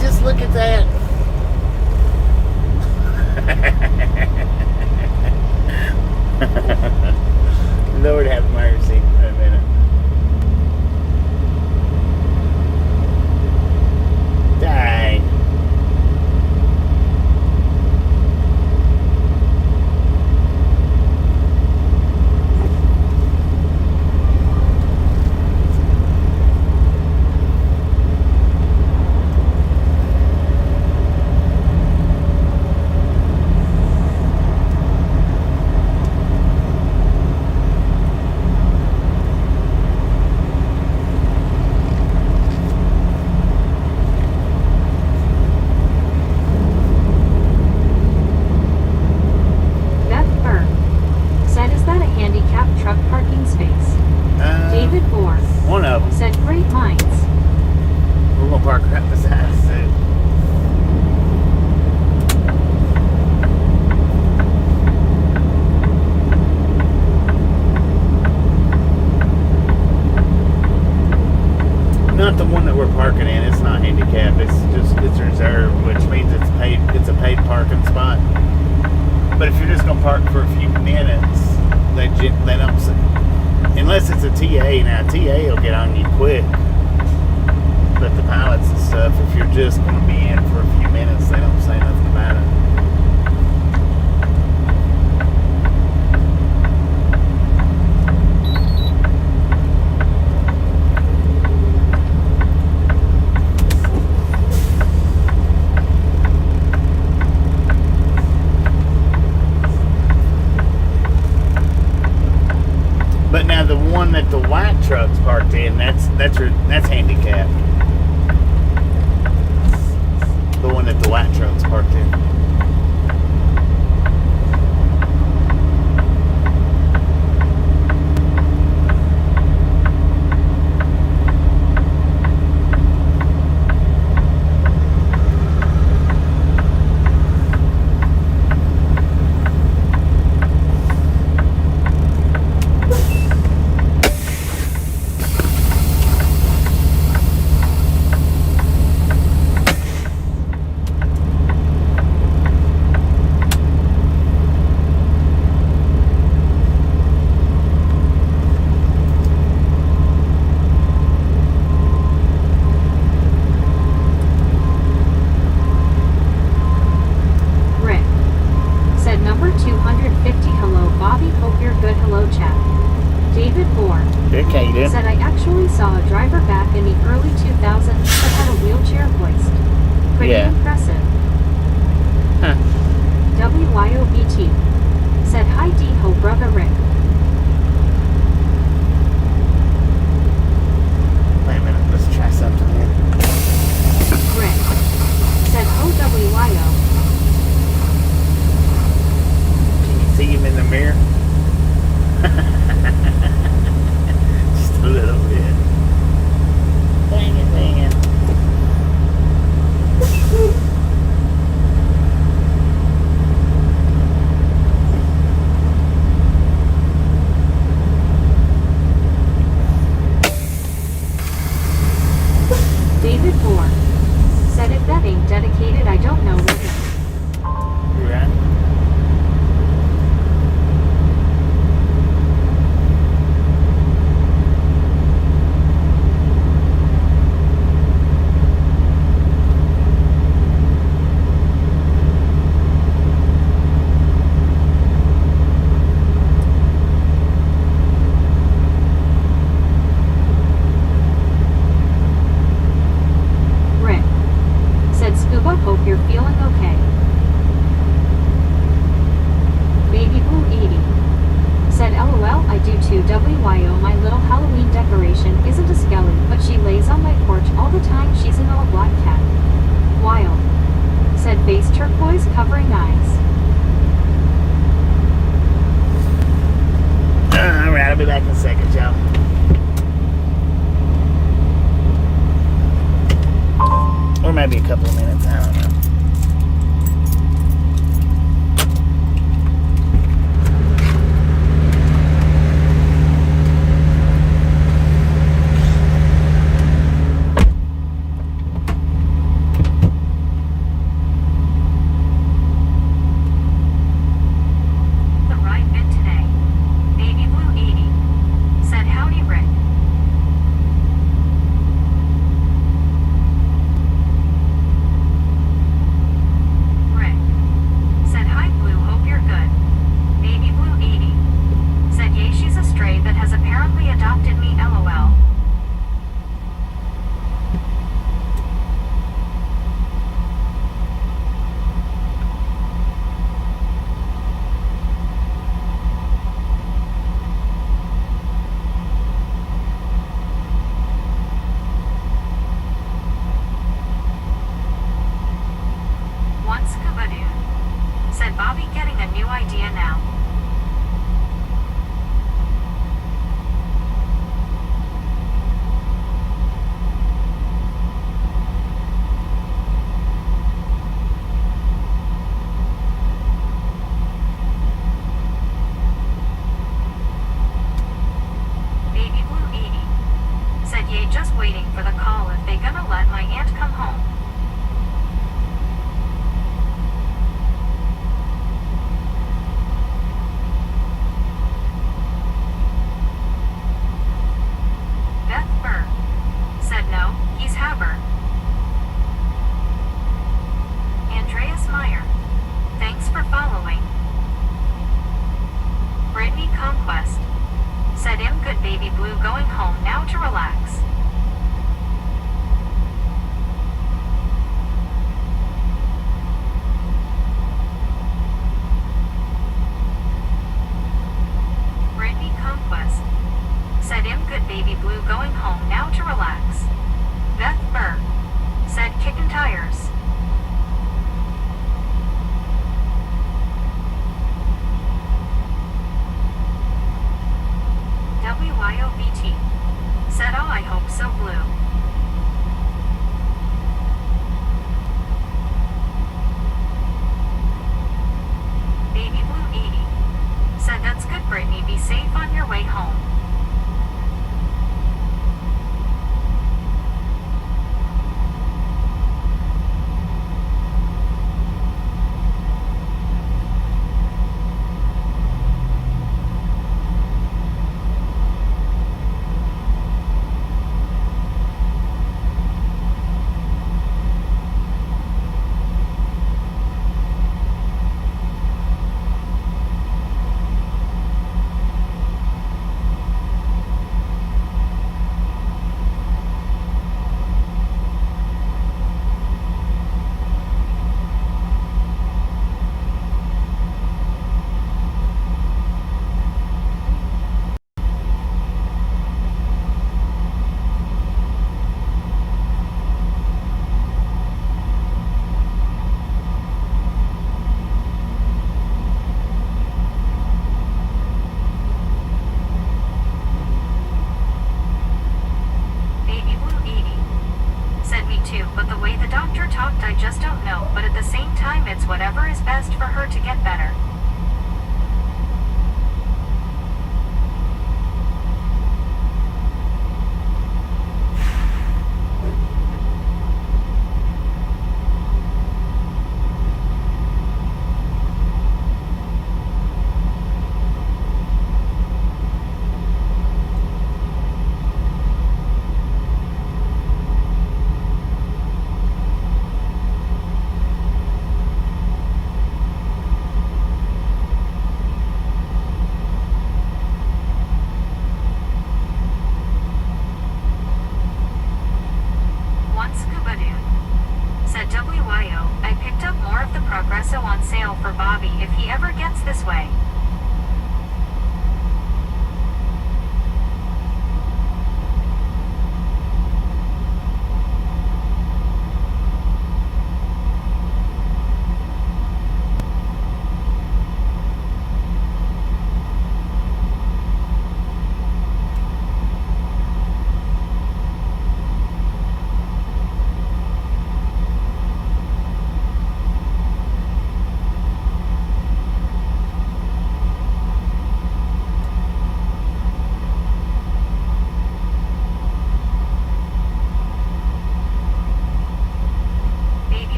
A: just look at that. Lord have mercy. A minute. Dang. One of them.
B: Said great minds.
A: We're gonna park right beside us soon. Not the one that we're parking in. It's not handicapped. It's reserved, which means it's paid. It's a paid parking spot. But if you're just gonna park for a few minutes, they don't say. Unless it's a TA. Now, TA will get on you quick. But the pilots and stuff, if you're just going to be in for a few minutes, they don't say nothing about it. But now the one that the white truck's parked in, that's handicapped. The one that the white truck's parked in.
B: Said I actually saw a driver back in the early 2000s that had a wheelchair hoist. Pretty impressive.
A: Huh.
B: WYOBT. Said hi D-ho brother Rick.
A: Wait a minute, let's try something here.
B: Rick. Said ho WYO.
A: Can you see him in the mirror? A little bit. Dang it, man.
B: David Moore. Said if that ain't dedicated, I don't know what is.
A: You right?
B: Hope you're feeling okay. Baby Blue 80. Said LOL I do too WYO my little Halloween decoration isn't a skelly but she lays on my porch all the time she's an all black cat. Wild. Said face turquoise covering eyes.
A: Alright, I'll be back in a second, y'all. Or maybe a couple of minutes, I don't know.
B: waiting for the call if they gonna let my aunt come home. Beth Burr said no, he's Haber. Andreas Meyer, thanks for following. Brittany Conquest said I'm good baby blue going home now to relax. Brittany Conquest said I'm good baby blue going home now to relax. Beth Burr said kicking tires. WYOBT said oh I hope so blue. Baby Blue 80 said that's good Brittany, be safe on your way home. But the way the doctor talked I just don't know, but at the same time it's whatever is best for her to get better. Progresso on sale for Bobby if he ever gets this way.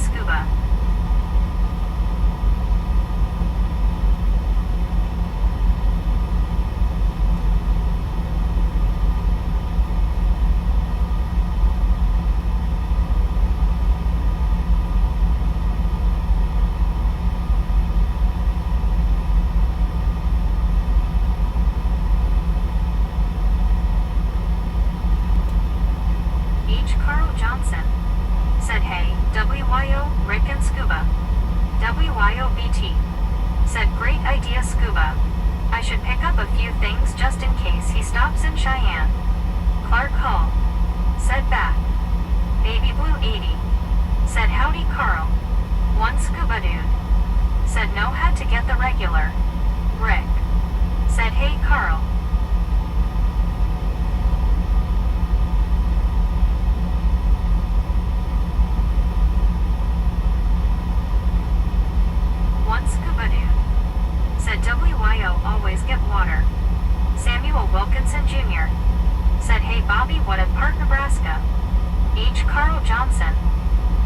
B: Scuba. Said hey, WYO, Rick and Scuba. WYOBT. Said great idea Scuba. I should pick up a few things just in case he stops in Cheyenne. Clark Hall. Said back. Baby Blue 80. Said howdy Carl. One Scuba dude. Said no had to get the regular. Rick. Said hey Carl. One Scuba dude. Said WYO always get water. Samuel Wilkinson Jr. said, "Hey Bobby, what at Park, Nebraska?" H. Carl Johnson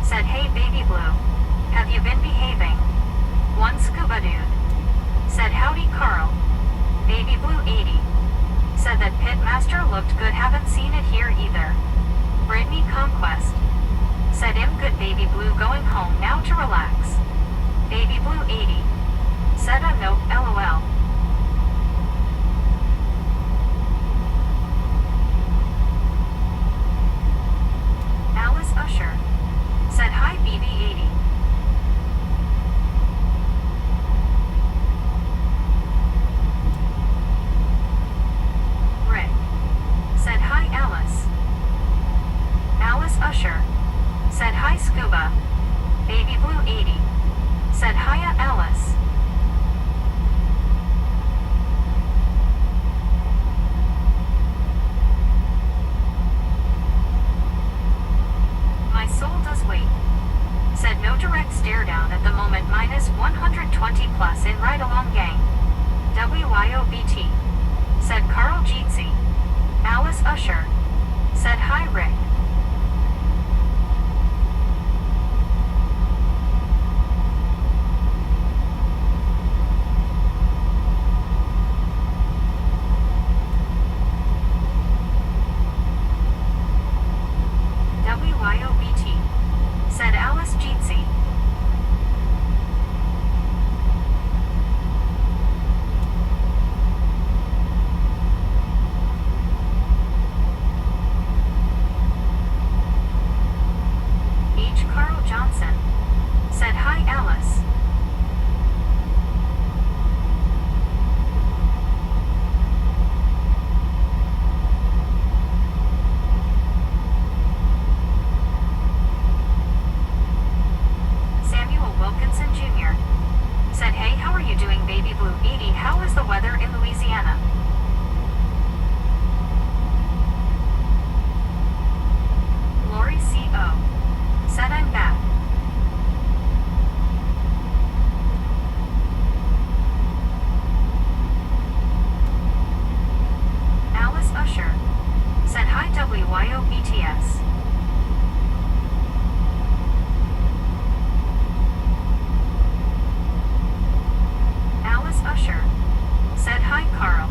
B: said, "Hey Baby Blue, have you been behaving?" One Scuba Dude said, "Howdy Carl." Baby Blue 80 said that Pitmaster looked good, haven't seen it here either. Brittany Conquest said, "I'm good Baby Blue, going home now to relax." Baby Blue 80 said, "Nope, LOL." Alice Usher said, "Hi BB80. Rick said, "Hi Alice." Alice Usher said, "Hi Scuba." Baby Blue 80 said, "Hiya Alice." My soul does wait said, "No direct stare down at the moment, minus 120 plus in ride along gang." WYOBT said Carl Jeetsy. Alice Usher said, "Hi Rick." WYOBT said Alice Jeetsy. H. Carl Johnson said, "Hi Alice." Samuel Wilkinson Jr. said, "Hey, how are you doing Baby Blue 80? How is the weather in Louisiana?" Lori C.O. said, "I'm back." Alice Usher said, "Hi WYOBTS." Alice Usher said, "Hi Carl."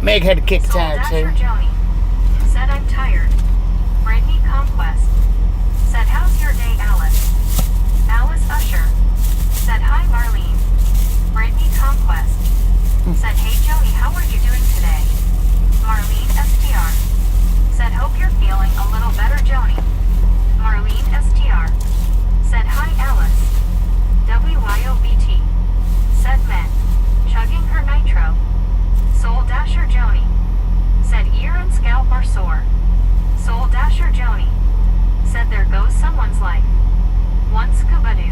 A: Meg had to kick the
B: Soul
A: tire
B: Dasher
A: too.
B: Joni said I'm tired. Brittany Conquest said how's your day, Alice? Alice Usher said hi, Marlene. Brittany Conquest said hey, Joni, how are you doing today? Marlene STR said hope you're feeling a little better, Joni. Marlene STR said hi, Alice. WYOBT said meh, chugging her nitro. Soul Dasher Joni said ear and scalp are sore. Soul Dasher Joni said there goes someone's life. One scuba dude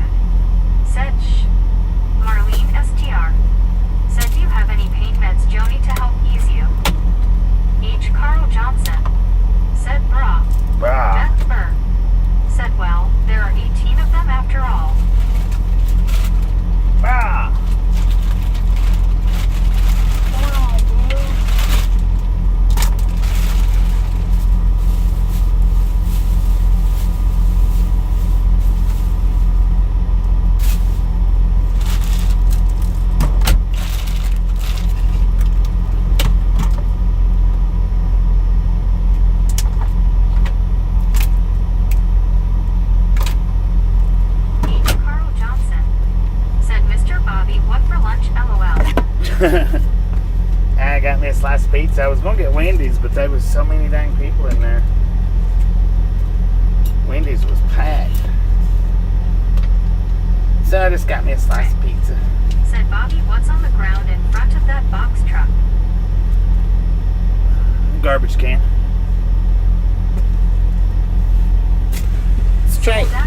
B: said shh. Marlene STR said do you have any pain meds, Joni, to help ease you? H. Carl Johnson said brah. Beth Burr said well, there are 18 of them after all.
A: I got me a slice of pizza. I was going to get Wendy's, but there was so many dang people in there. Wendy's was packed. So I just got me a slice of pizza.
B: Said Bobby, what's on the ground in front of that box truck?
A: Garbage can.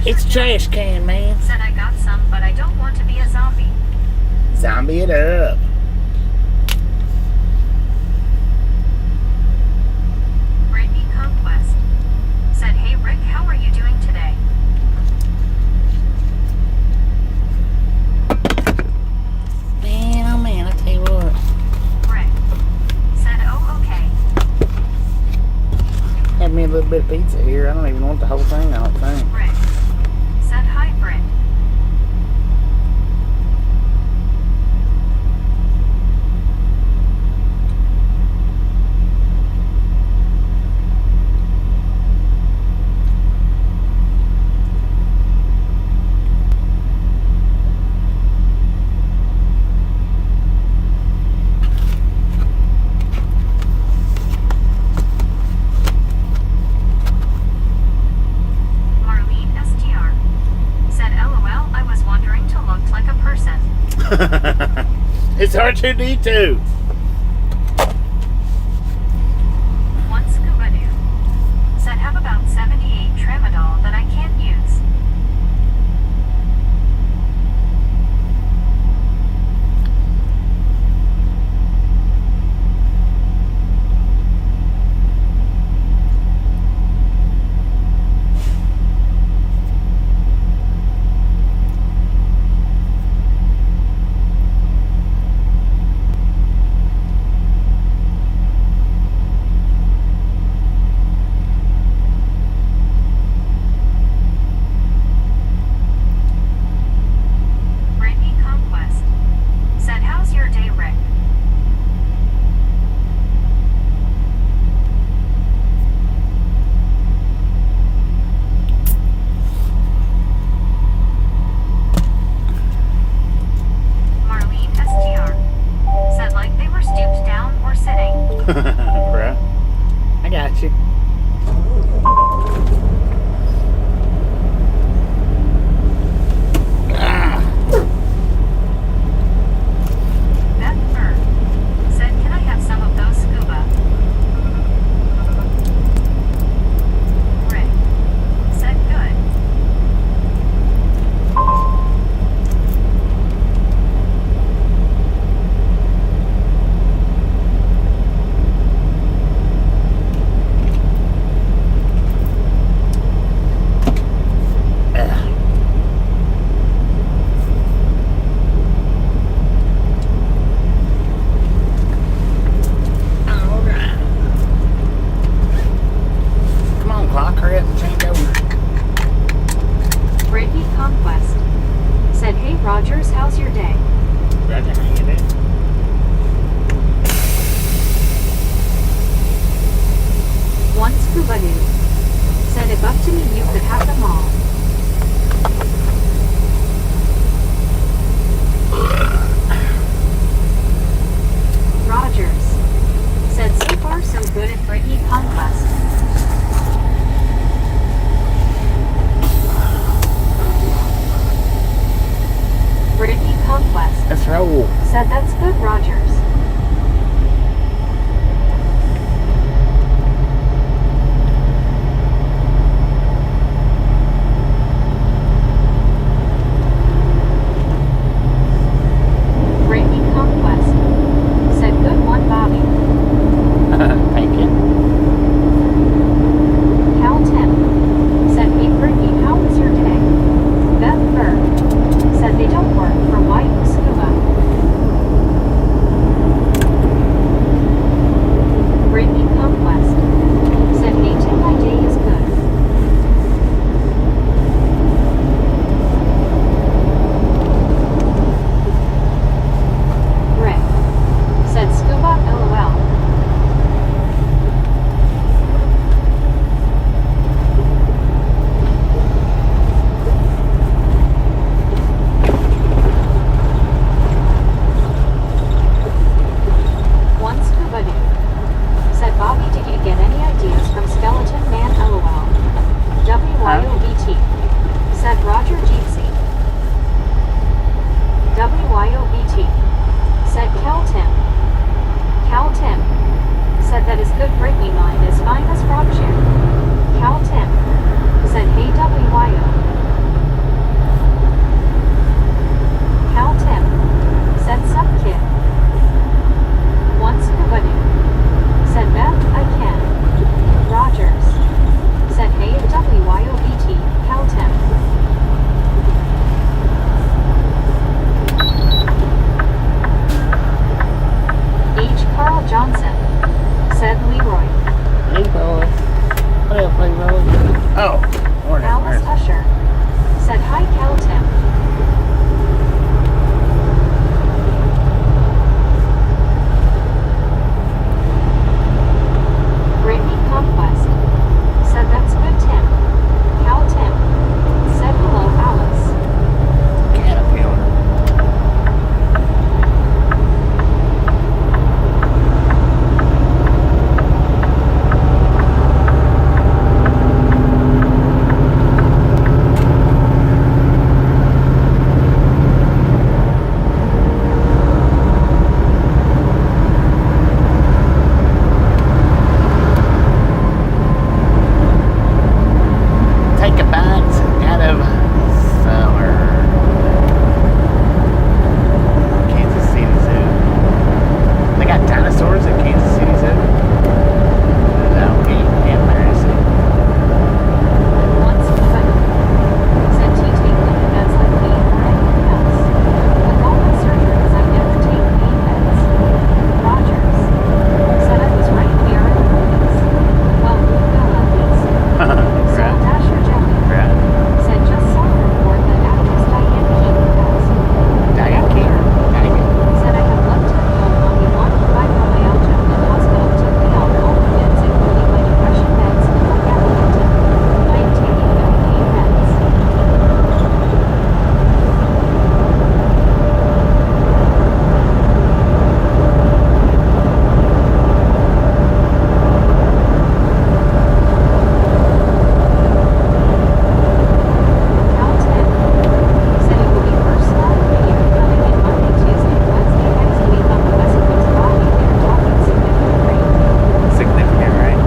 A: It's trash can, man.
B: Said I got some, but I don't want to be a zombie.
A: Zombie it up.
B: Brittany Conquest said, hey Rick, how are you doing today?
A: Man, oh man, I tell you what.
B: Rick said, oh okay.
A: Have me a little bit of pizza here. I don't even want the whole thing, I don't think.
B: Rick said, hi Britt.
A: It's R2D2.
B: One scuba dude said have about 78 tramadol that I can't use.
A: Bruh. I got you.
B: Beth Burr said, can I have some of those scuba? Rick said, good. Rogers, how's your day?
A: Roger, how you doing?
B: scuba dude. Said if up to me you could have them all. Rogers. Said so far so good at Brittany Conquest. Brittany Conquest.
A: Let's roll.
B: Said that's good, Rogers. Brittany Conquest. Said good one, Bobby.
A: Thank you.
B: Cal Tim. Said hey Brittany, how was your day? Beth Berg. Said they don't work for white scuba. Brittany Conquest. Said hey Tim, my day is good. Rick. Said scuba LOL. One scuba dude. Said Bobby, did you get any ideas from Skeleton Man LOL? WYOBT. Said Roger Jeepsy. WYOBT. Said Cal Tim. Cal Tim. Said that is good Brittany, mine is fine as frog share. Cal Tim. Said hey WYO. Cal Tim. Said sup kid. One scuba dude. Said Beth, I can. Rogers. Said hey WYOBT. Cal Tim. H. Carl Johnson. Said Leroy.
A: Leroy. What up, Leroy? Oh, morning.
B: Alice Usher. Said hi Cal Tim. Brittany Conquest. Said that's good Tim. Cal Tim. Said hello Alice.
A: Caterpillar. Take a bite out of summer. Kansas City Zoo. They got dinosaurs at Kansas City Zoo. That would be embarrassing.
B: One scuba dude. Said to take pain meds like me or anything else. With all my surgeries I've never taken pain meds. Rogers. Said I was right here in the movies. Well, blue pill at least. Soul Dasher Jelly.
A: Right.
B: Said just saw a report that actress Diane Keaton passed.
A: Diane Keaton.
B: Said I have left him home on the lawn with fibromyalgia and hospital took me out all the meds including my depression meds and my gabapentin. I am taking no pain meds. Cal Tim. Said it will be first live video coming in Monday, Tuesday, Wednesday next week on the West Coast. Bobby, they're talking significant rate.
A: Significant, right?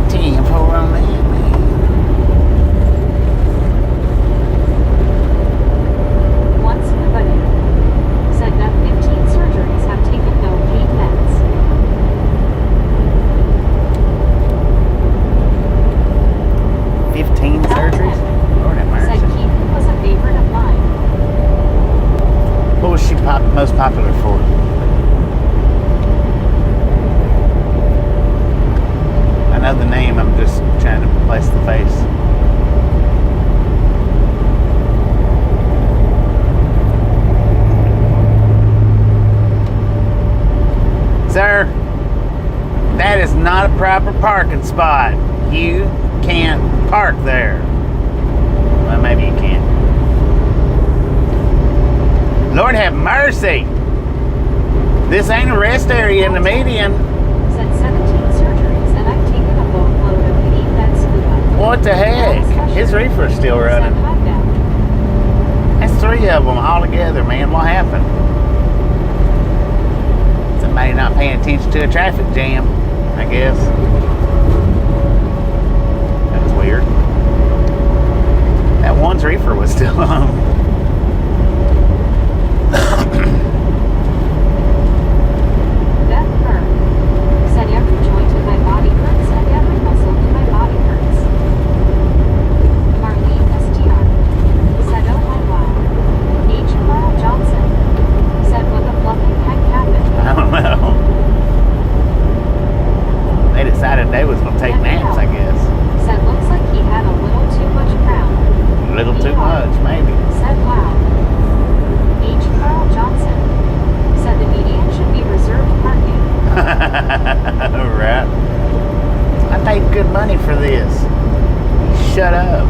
A: Tempo on that, man.
B: One scuba dude. Said that 15 surgeries have taken no pain meds.
A: 15 surgeries? Lord have
B: Said
A: mercy.
B: Keaton was a favorite of mine.
A: What was she most popular for? I know the name, I'm just trying to place the face. not a proper parking spot. You can't park there. Well, maybe you can. Lord have mercy. This ain't a rest area in the median.
B: Said 17 surgeries, and I've taken a boatload of the meds scuba.
A: What the heck? His reefer's still running. That's 3 of them all together, man. What happened? Somebody not paying attention to a traffic jam, I guess. That's weird. That one's reefer was still on.
B: Beth Burr said every joint in my body hurts and every muscle in my body hurts. Marlene STR said, oh my wow. H. Carl Johnson said, what the fluffing heck happened?
A: I don't know. They decided they was going to take naps, I guess.
B: Said, looks like he had a little too much crown.
A: A little too much, maybe.
B: Said, wow. H. Carl Johnson said the median should be reserved parking.
A: Right. I paid good money for this. Shut up.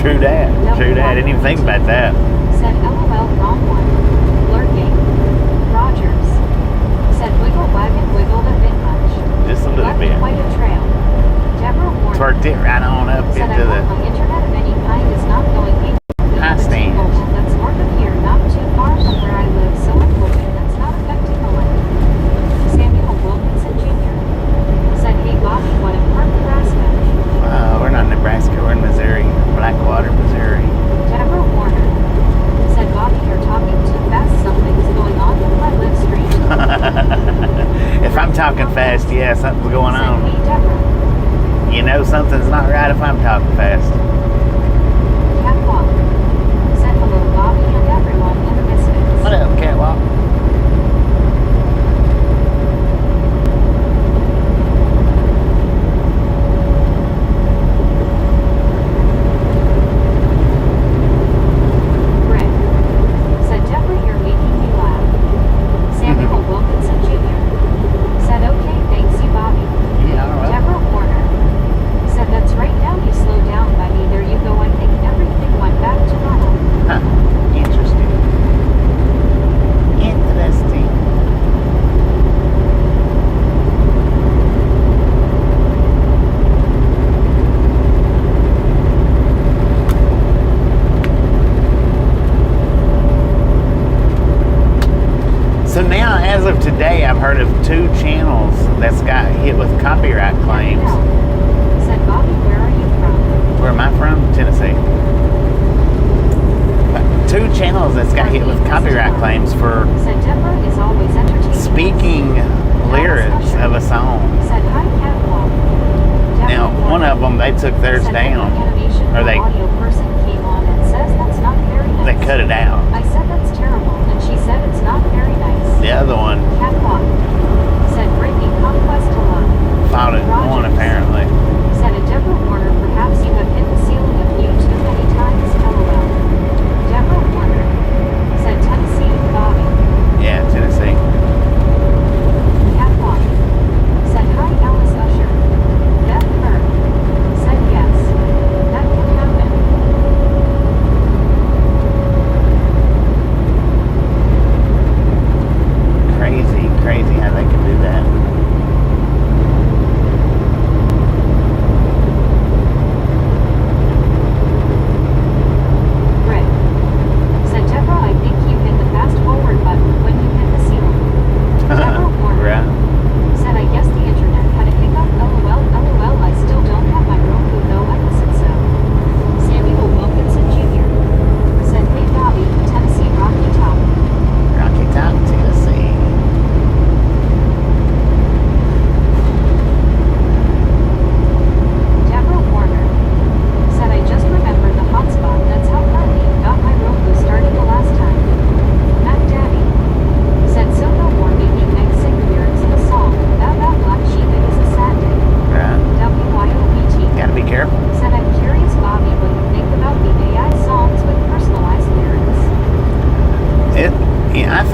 A: True that. I didn't even think about that.
B: Said LOL, wrong one. Lurking. Rogers. Said wiggle wagon wiggled a bit much.
A: Just a little
B: Left
A: bit.
B: quite a trail. Deborah Warner.
A: Twerked it right on up
B: said
A: into the
B: my internet of any kind is not going
A: high stand.
B: That's north of here, not too far from where I live, so I'm hoping that's not affecting the light. Samuel Wilkinson Jr. said, hey Bobby, what in Park, Nebraska?
A: We're not in Nebraska, we're in Missouri. Blackwater, Missouri.
B: Deborah Warner said, Bobby, you're talking too fast. Something's going on with my live stream.
A: If I'm talking fast, yeah, something's going on.
B: Said, hey Deborah.
A: You know something's not right if I'm talking fast.
B: Catwalk said hello, Bobby, and everyone in the Misfits.
A: What up, Catwalk?
B: Greg said, Deborah, you're making me laugh. Samuel Wilkinson Jr. said, okay, thanks you, Bobby.
A: Yeah, all right.
B: Deborah Warner said, that's right, now you slow down by me. There you go. I think everything went back to normal.
A: Huh. Interesting. Interesting. So now, as of today, I've heard of 2 channels that's got hit with copyright claims.
B: Said, Bobby, where are you from?
A: Where am I from? Tennessee. 2 channels that's got hit with copyright claims for
B: Said, Deborah is always entertaining.
A: speaking lyrics of a song.
B: Said, hi, Catwalk.
A: Now, one of them, they took theirs
B: said,
A: down.
B: Animation
A: Or they
B: audio person came on and says that's not very nice.
A: they cut it out.
B: I said that's terrible, and she said it's not very nice.
A: The other one,
B: Catwalk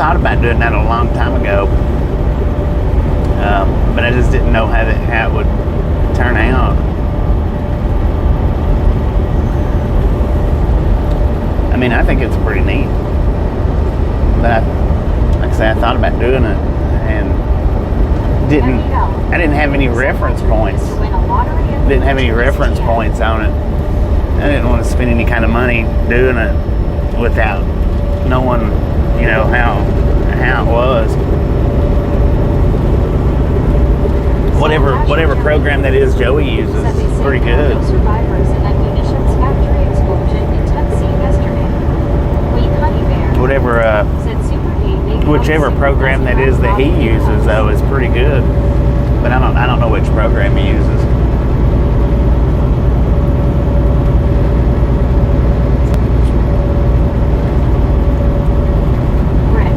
A: thought about doing that a long time ago, but I just didn't know how it would turn out. I mean, I think it's pretty neat, but like I say, I thought about doing it and I didn't have any reference points. Didn't have any reference points on it. I didn't want to spend any kind of money doing it without knowing, you know, how it was. Whatever program that is Joey uses is pretty good. Whichever program that is that he uses though is pretty good. But I don't know which program he uses.
B: Rick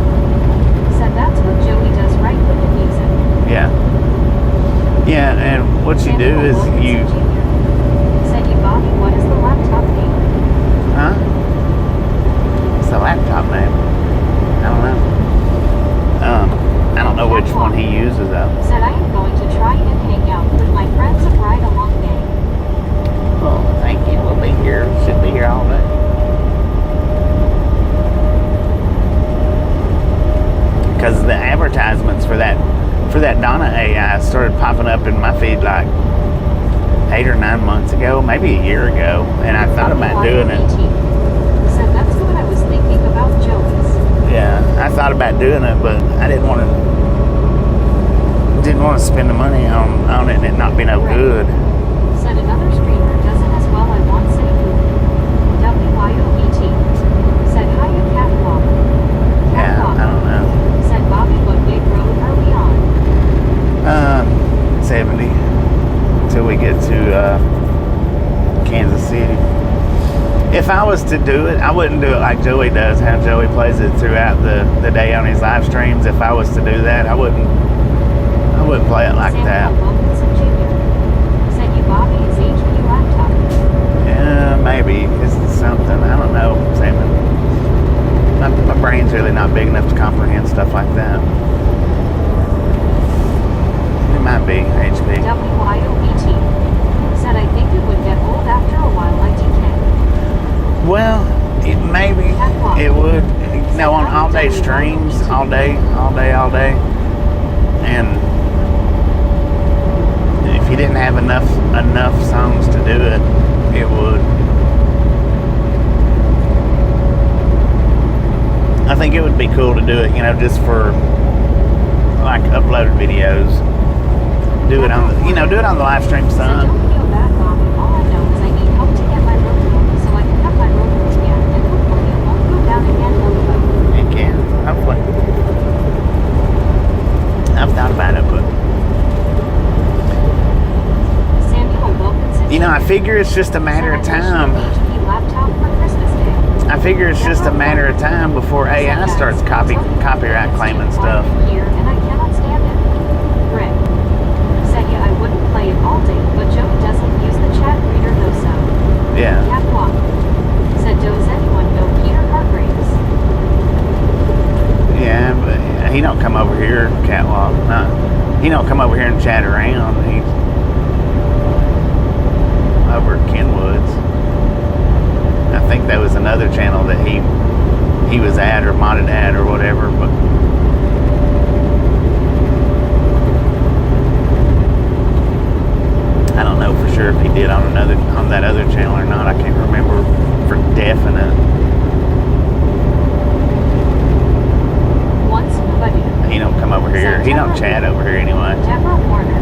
B: said that's what Joey does right with the music.
A: Yeah. Yeah, and what you do is you
B: said you Bobby, what is the laptop name?
A: Huh? What's the laptop name? I don't know. I don't know which one he uses though.
B: Said I am going to try and hang out with my friends and ride along gang.
A: Well, thank you. We'll be here. Should be here all day. Because the advertisements for that Donna AI started popping up in my feed like 8 or 9 months ago, maybe a year ago, and I thought about doing it.
B: Said that's what I was thinking about Joey's.
A: Yeah, I thought about doing it, but I didn't want to spend the money on it and it not be no good.
B: Said another streamer does it as well. I want say WYOBT. Said hiya catwalk.
A: Yeah, I don't know.
B: Said Bobby, what big road are we on?
A: 70 until we get to Kansas City. If I was to do it, I wouldn't do it like Joey does, how Joey plays it throughout the day on his live streams. If I was to do that, I wouldn't play it like that.
B: Said you Bobby is HP laptop.
A: Yeah, maybe. It's something. I don't know, Simon. My brain's really not big enough to comprehend stuff like that. It might be HP.
B: WYOBT. Said I think it would get old after a while like TK.
A: Well, maybe it would. You know, on all day streams, all day. And if you didn't have enough songs to do it, it would. I think it would be cool to do it, you know, just for like uploaded videos. Do it on the live stream some.
B: Don't feel bad, Bobby. All I know is I need help to get my road book so I can have my road book again and hopefully it won't go down again.
A: It can, hopefully. I've thought about it, but you know, I figure it's just a matter of time. I figure it's just a matter of time before AI starts copyright claiming stuff.
B: Here and I cannot stand it. Rick said, yeah, I wouldn't play it all day, but Joey doesn't use the chat reader though, so.
A: Yeah.
B: Catwalk said, does anyone know Peter Hargraves?
A: Yeah, but he don't come over here, Catwalk. He don't come over here and chat around. He's over at Kenwood's. I think that was another channel that he was at or modded at or whatever, but I don't know for sure if he did on that other channel or not. I can't remember for definite. He don't come over here. He don't chat over here anyway.
B: Deborah Warner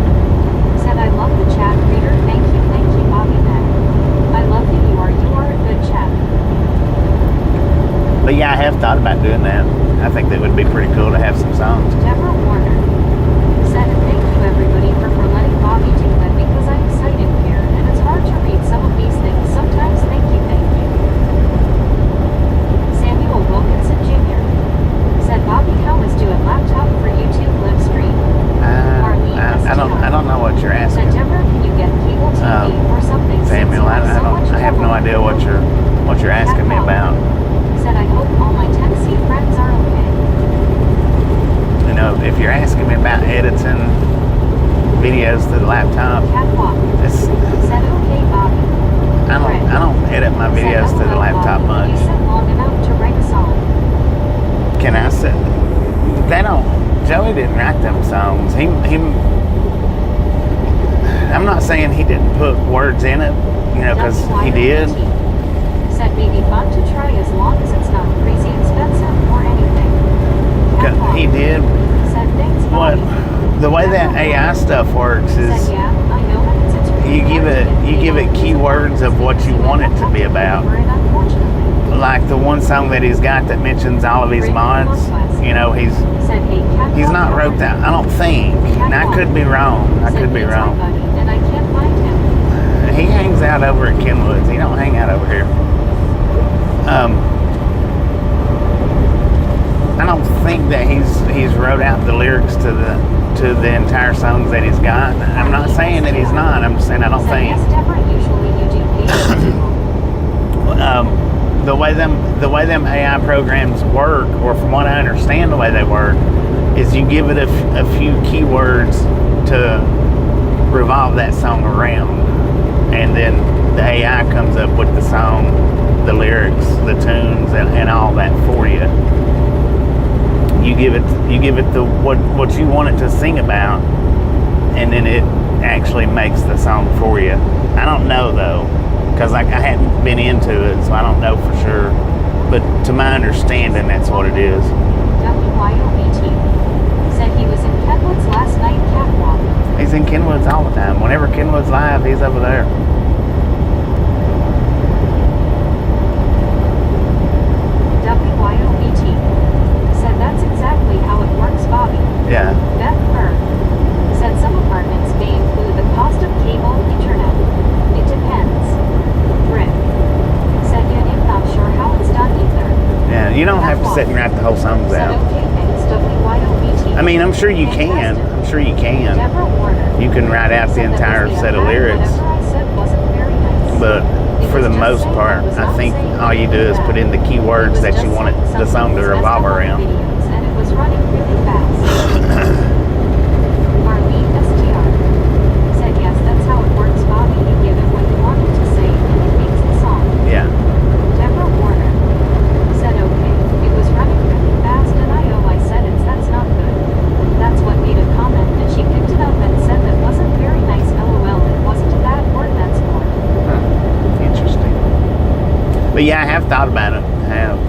B: said, I love the chat reader. Thank you, Bobby Beck. I love who you are. You are a good chat.
A: But yeah, I have thought about doing that. I think that would be pretty cool to have some songs.
B: Deborah Warner said, thank you everybody for letting Bobby do that because I'm excited here and it's hard to read some of these things sometimes. Thank you. Samuel Wilkinson Jr. said, Bobby, how is doing laptop for YouTube live stream?
A: I don't know what you're asking.
B: Said, Deborah, can you get cable TV or something?
A: Samuel, I have no idea what you're asking me about.
B: Said, I hope all my Tennessee friends are okay.
A: laptop.
B: Catwalk.
A: It's,
B: Said okay, Bobby.
A: I don't edit my videos to the laptop much.
B: You said long enough to write a song.
A: Can I say? They don't. Joey didn't write them songs. He I'm not saying he didn't put words in it, you know, because he did.
B: Said maybe fun to try as long as it's not crazy expensive or anything. Catwalk.
A: He did.
B: Said thanks,
A: What?
B: Bobby.
A: The way that AI stuff works is
B: Said yeah, I know that it's
A: you give it keywords of what you want it to be about. Like the one song that he's got that mentions all of his mods, you know, he's not wrote that. I don't think. And I could be wrong. I could be wrong.
B: And I can't find him.
A: He hangs out over at Kenwood's. He don't hang out over here. I don't think that he's wrote out the lyrics to the entire songs that he's got. I'm not saying that he's not. I'm just saying I don't think. The way them AI programs work, or from what I understand, the way they work, is you give it a few keywords to revolve that song around, and then the AI comes up with the song, the lyrics, the tunes, and all that for you. You give it the what you want it to sing about, and then it actually makes the song for you. I don't know though, because I hadn't been into it, so I don't know for sure. But to my understanding, that's what it is.
B: WYOBT said he was in Kenwood's last night catwalk.
A: He's in Kenwood's all the time. Whenever Kenwood's live, he's over there.
B: WYOBT said that's exactly how it works, Bobby.
A: Yeah.
B: Beth Bird said some apartments may include the cost of cable internet. It depends. Rick said yeah, I'm not sure how it's done either.
A: Yeah, you don't have to sit and write the whole songs
B: said
A: out.
B: okay, thanks, WYOBT.
A: I mean, I'm sure you can. I'm sure you can.
B: Deborah Warner
A: You can write out the
B: said that
A: entire
B: was
A: set of
B: bad,
A: lyrics.
B: whatever I said wasn't very nice.
A: But
B: It
A: for
B: was
A: the
B: just
A: most
B: saying
A: part,
B: I was
A: I
B: not
A: think
B: saying
A: all you do is
B: anything
A: put in the
B: bad.
A: keywords
B: It was
A: that
B: just
A: you want it,
B: saying
A: the song to
B: something was
A: revolve
B: messed up on the
A: around.
B: videos, and it was running really fast. Marlene STR said yes, that's how it works, Bobby. You give it what you want it to say, and it makes the song.
A: Yeah.
B: Deborah Warner said okay, it was running really fast, and I said that's not good. That's what made a comment, and she picked it up and said that wasn't very nice. LOL, it wasn't a bad word, that's more.
A: Interesting. But yeah, I have thought about it. I have.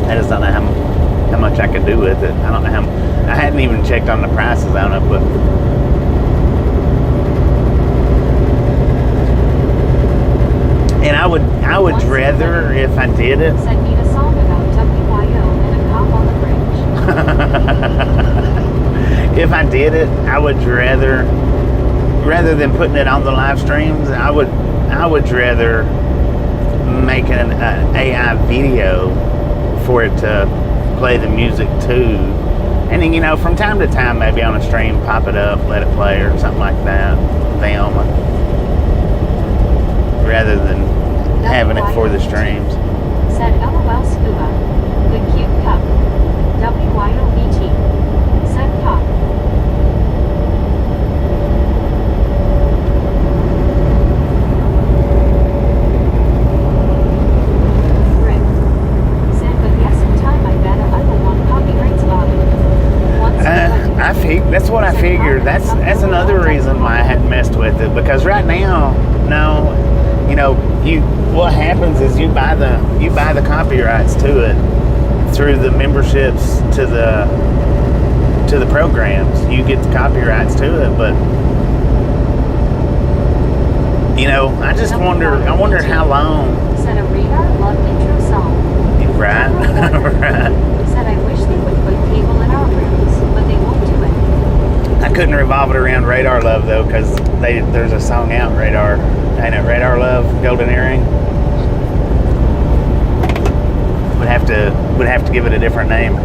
A: I just don't know how much I could do with it. I don't know I hadn't even checked on the prices on it, but and I would rather if I did it.
B: Said need a song about WYO and a cop on the bridge.
A: If I did it, I would rather than putting it on the live streams, I would rather make an AI video for it to play the music to, and then, you know, from time to time, maybe on a stream, pop it up, let it play, or something like that, film, rather than having it for the streams.
B: Said LOL Scuba. The cute cup. WYOBT. Said cop. Rick said, but yes, in time I bet I will want copyrights, Bobby.
A: That's what I figured. That's another reason why I hadn't messed with it, because right now, no, you know, what happens is you buy the copyrights to it through the memberships to the programs. You get the copyrights to it, but you know, I wonder how long.
B: Said a radar love intro song.
A: Right. Right.
B: Said I wish they would put cable in our rooms, but they won't do it.
A: I couldn't revolve it around Radar Love though, because there's a song out, Radar, ain't it? Radar Love, Golden Earring. Would have to give it a different name.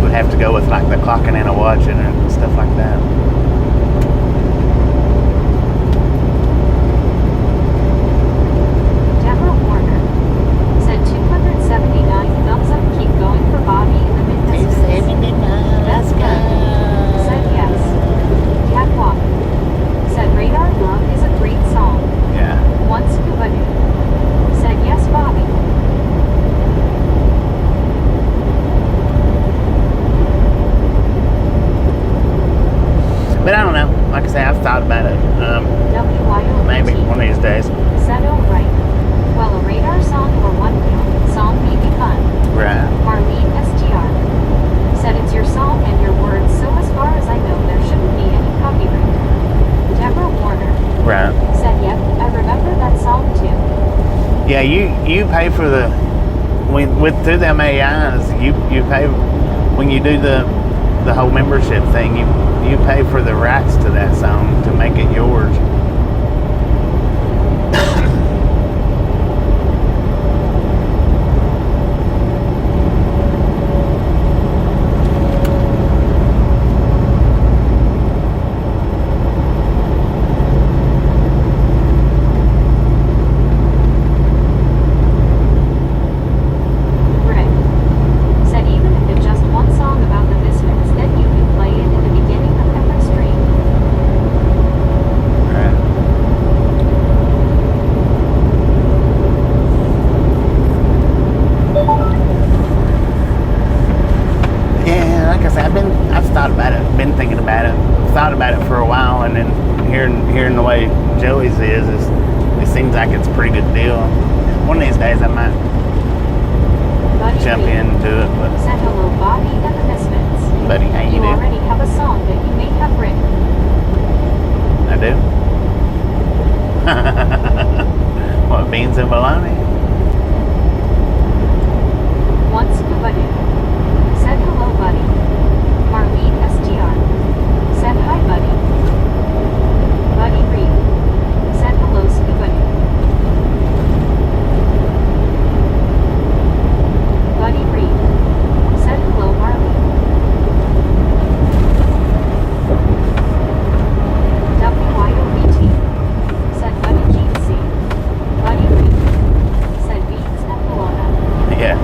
A: Would have to go with like the clocking and a watching and stuff like that.
B: Deborah Warner said 279 thumbs up. Keep going for Bobby in the mid-distance. That's good.
A: Yeah, you pay for the through them AIs. You pay when you do the whole membership thing. You pay for the rights to that song to make it yours. For a while, and then hearing the way Joey's is it seems like it's a pretty good deal. One of these days I might jump in and do it. But
B: said hello, Bobby and the Misfits.
A: Buddy, how you doing?
B: Already have a song that you may have written.
A: I do. What, beans and bologna?
B: Once Scuba Doo said hello, buddy. Marlene SGR said hi, buddy. Buddy Reed said hello, Scuba Doo. Buddy Reed said hello, Marlene. WYOBT said Buddy GC. Buddy Reed said beans and bologna.
A: Yeah.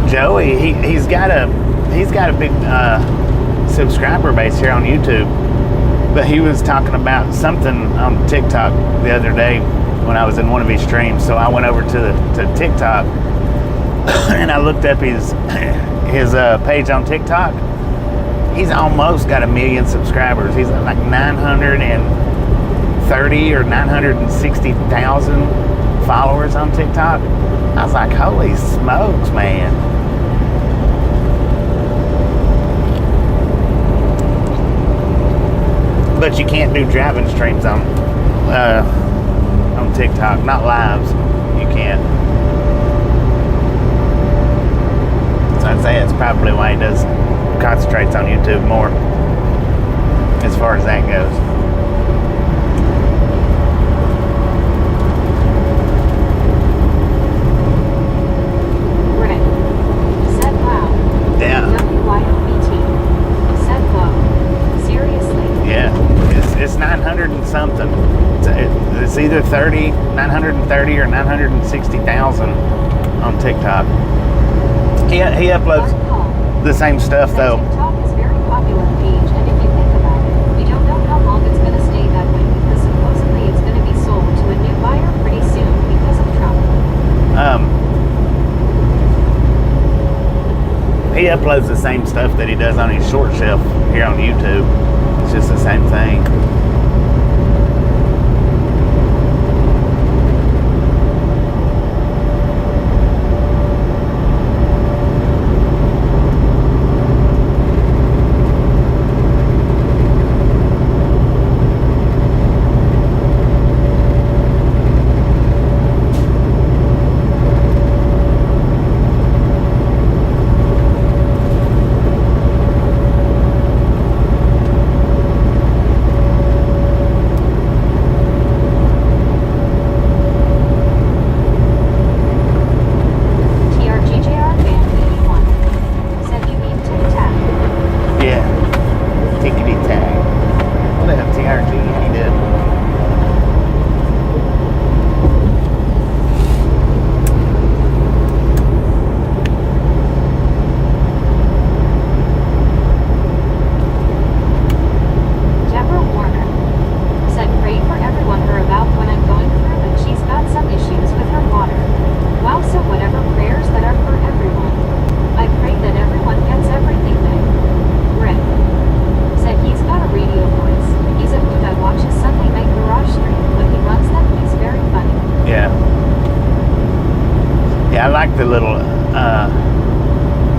A: Joey, he's got a big subscriber base here on YouTube, but he was talking about something on TikTok the other day when I was in one of his streams. So I went over to TikTok and I looked up his page on TikTok. He's almost got 1 million subscribers. He's like 930 or 960,000 followers on TikTok. I was like, holy smokes, man. But you can't do driving streams on TikTok, not lives. You can't. So I'd say that's probably why he concentrates on YouTube more, as far as that goes.
B: Rick said loud.
A: Yeah.
B: WYOBT said low. Seriously.
A: Yeah. It's 900 and something. It's either 930 or 960,000 on TikTok. He uploads the same stuff though.
B: TikTok is a very popular page, and if you think about it, we don't know how long it's going to stay that way because supposedly it's going to be sold to a new buyer pretty soon because of Trump.
A: He uploads the same stuff that he does on his short shelf here on YouTube. It's just the same thing.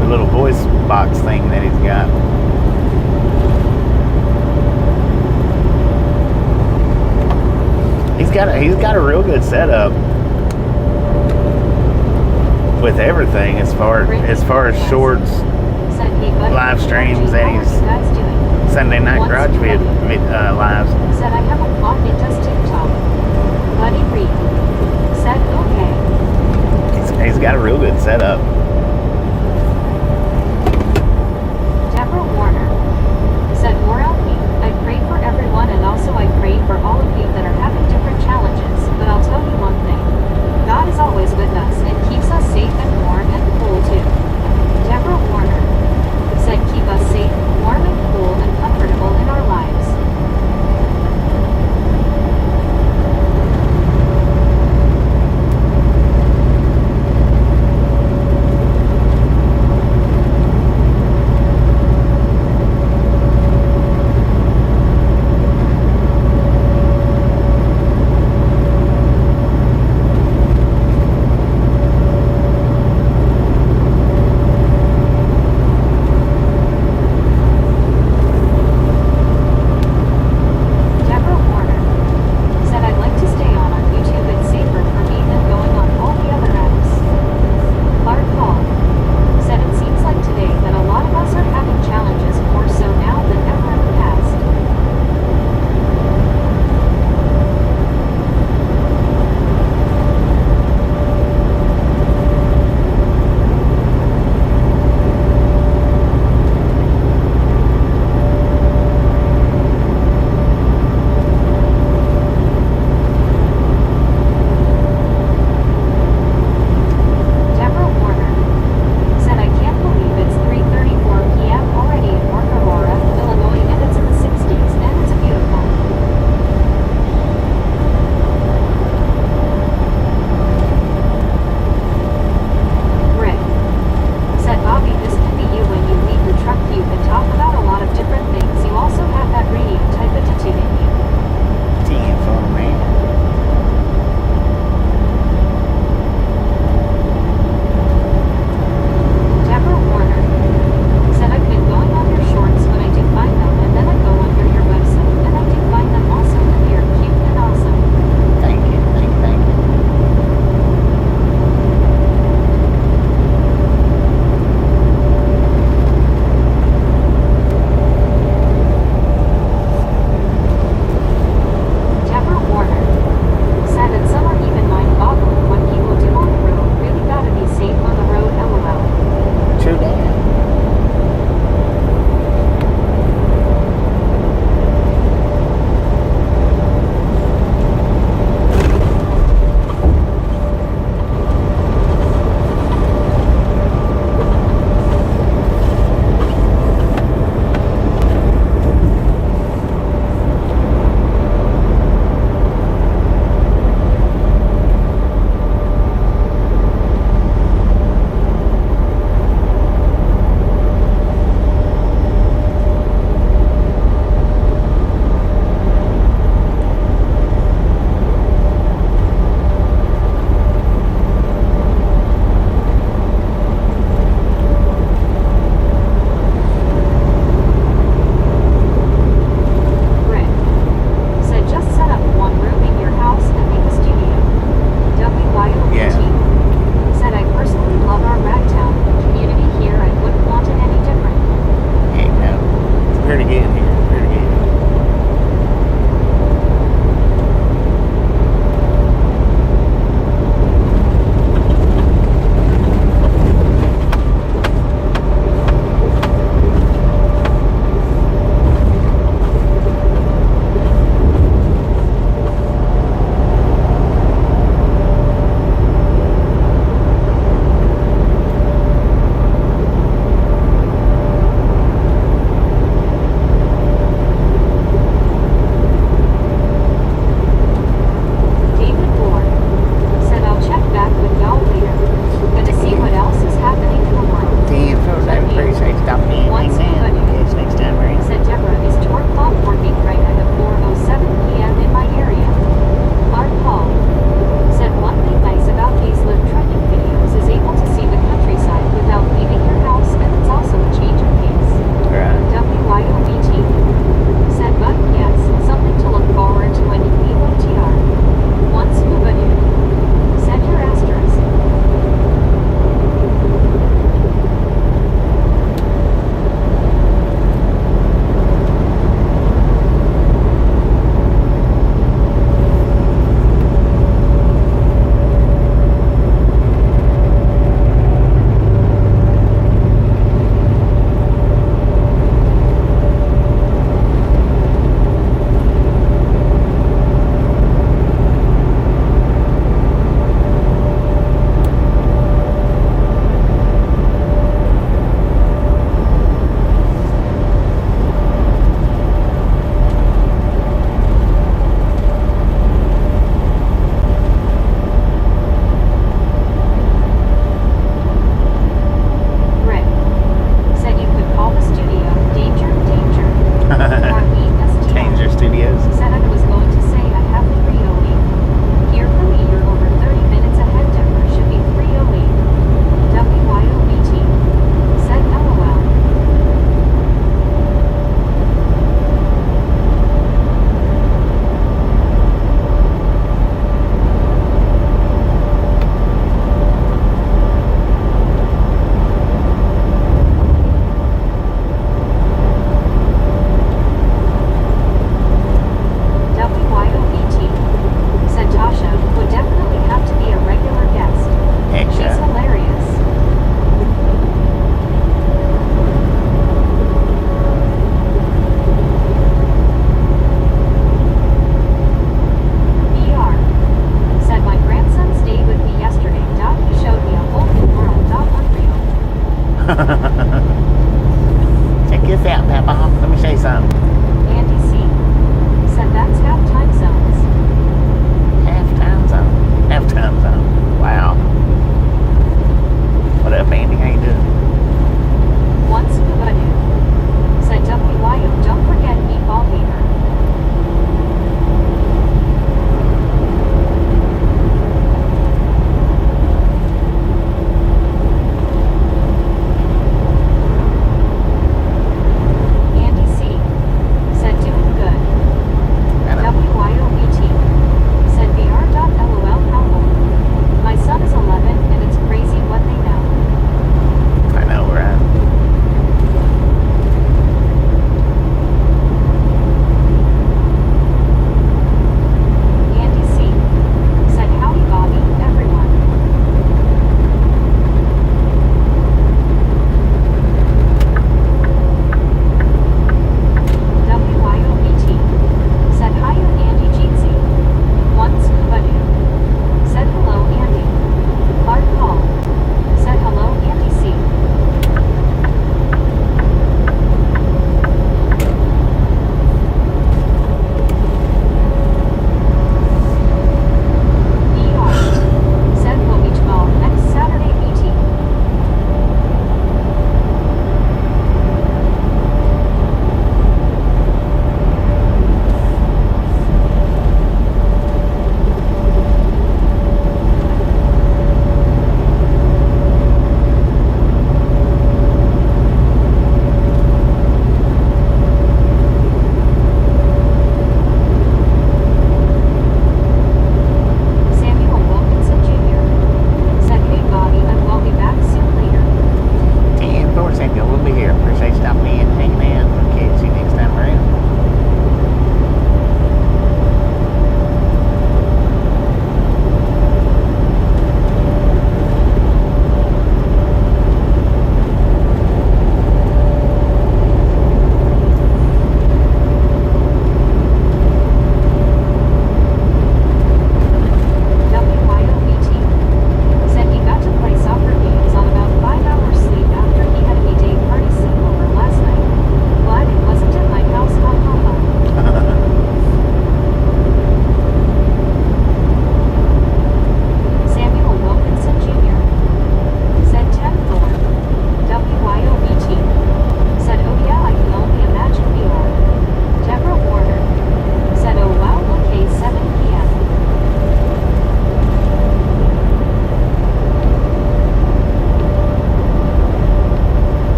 A: The little voice box thing that he's got. He's got a real good setup with everything as far as shorts, live streams, and his Sunday night garage lives.
B: Said I have a plot, it does TikTok. Buddy Reed said okay.
A: He's got a real good setup.
B: Deborah Warner said more help me. I pray for everyone, and also I pray for all of you that are having different challenges. But I'll tell you one thing. God is always with us and keeps us safe and warm and cool too. Deborah Warner said keep us safe, warm and cool and comfortable in our lives.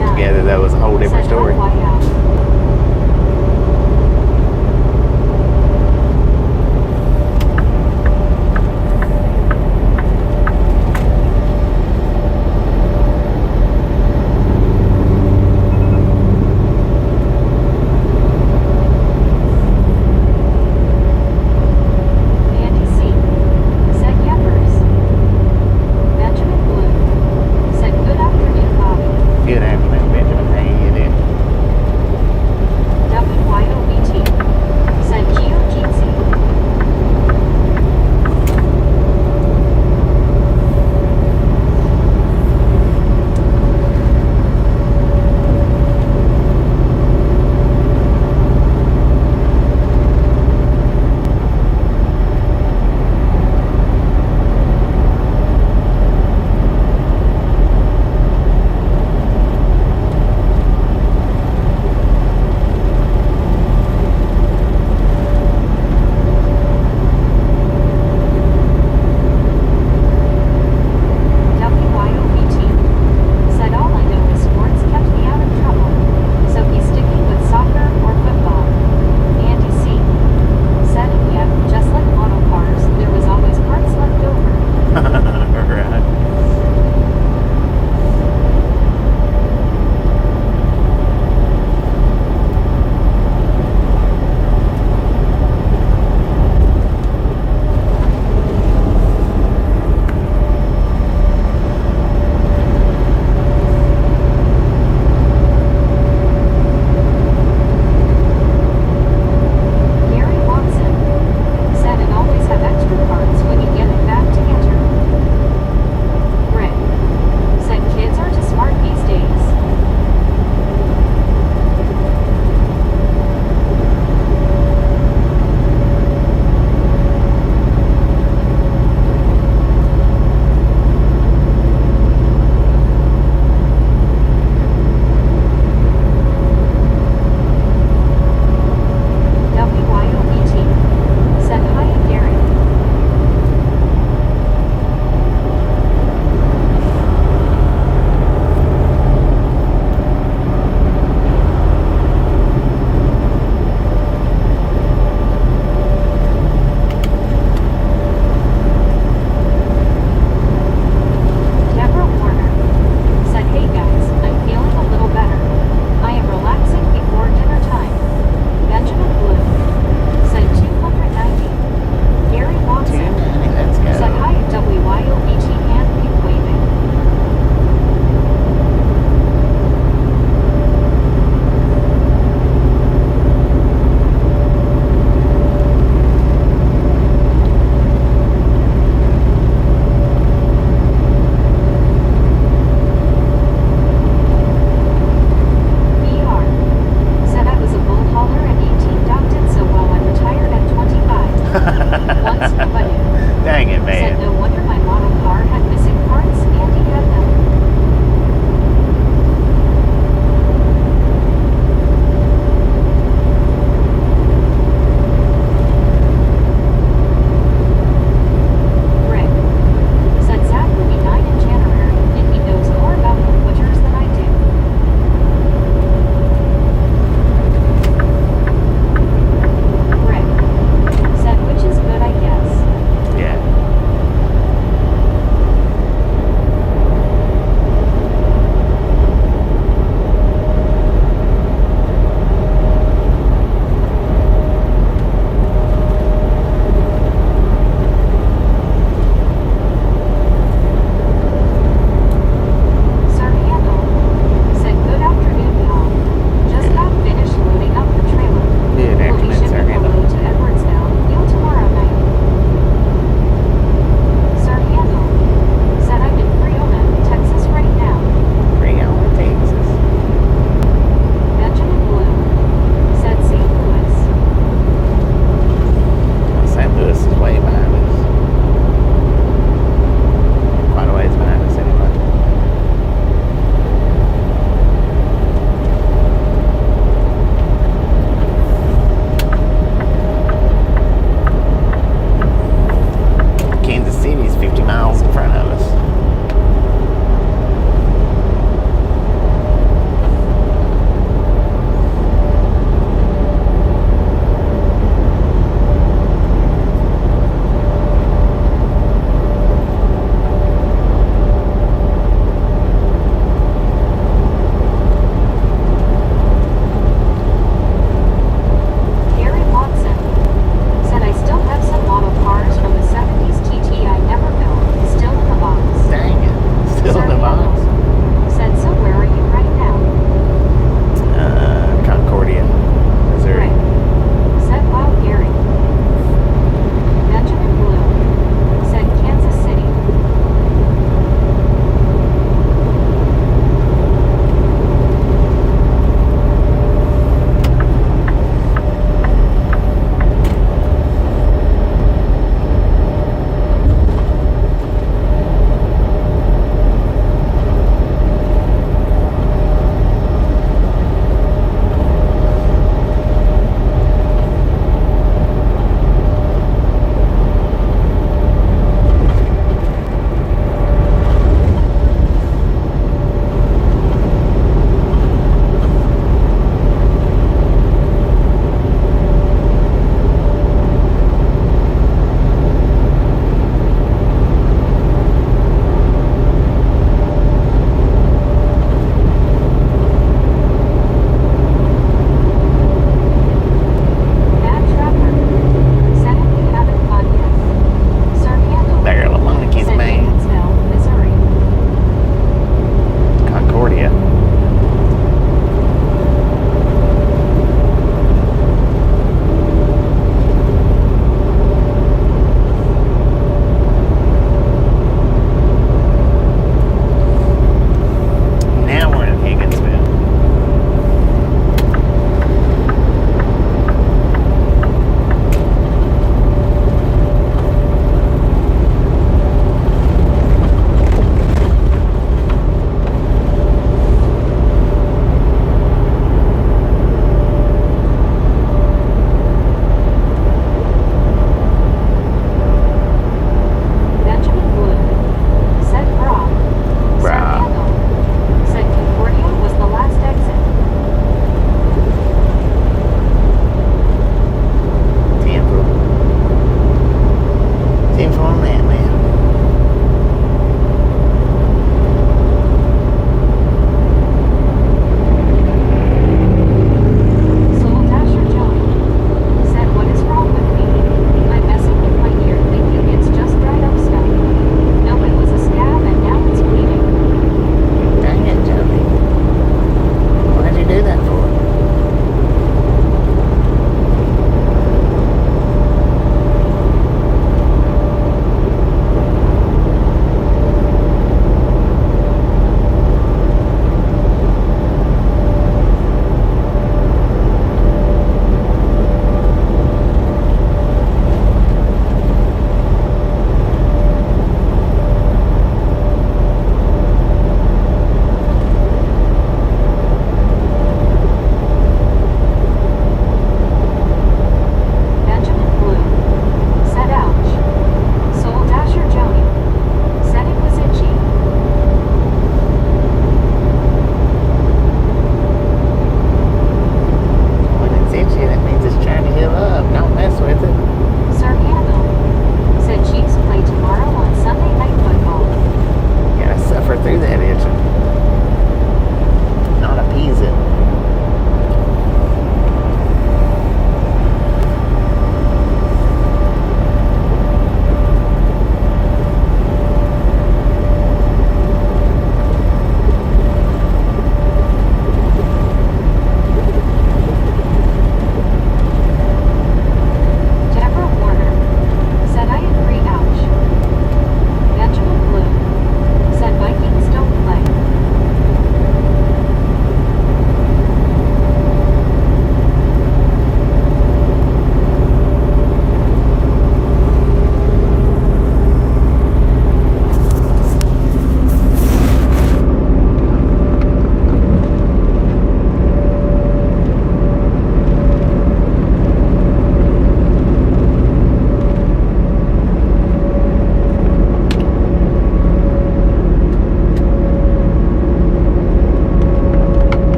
A: back together, though, is a whole different
B: Said
A: story.
B: runway out. Andy C. said yuppers. Benjamin Blue said good afternoon, Bobby.
A: Good afternoon, Benjamin. How you doing?
B: WYOBT said Geo-Jitsi.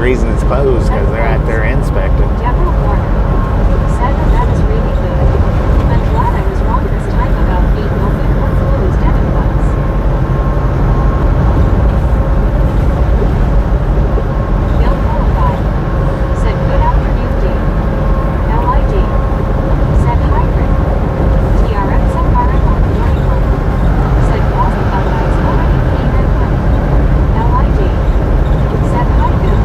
A: reason it's closed because they're out there inspecting.
B: General Warner said that is really good. I'm glad I was wrong this time about being open or closed, and it was. Bill qualified. Said good afternoon, Dave. LID. Said hybrid. TRX FRM on 41. Said classified guys already came in money. LID. Said hi, Bill.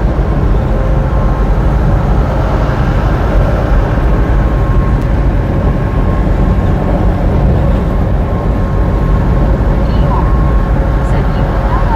B: Said you LID.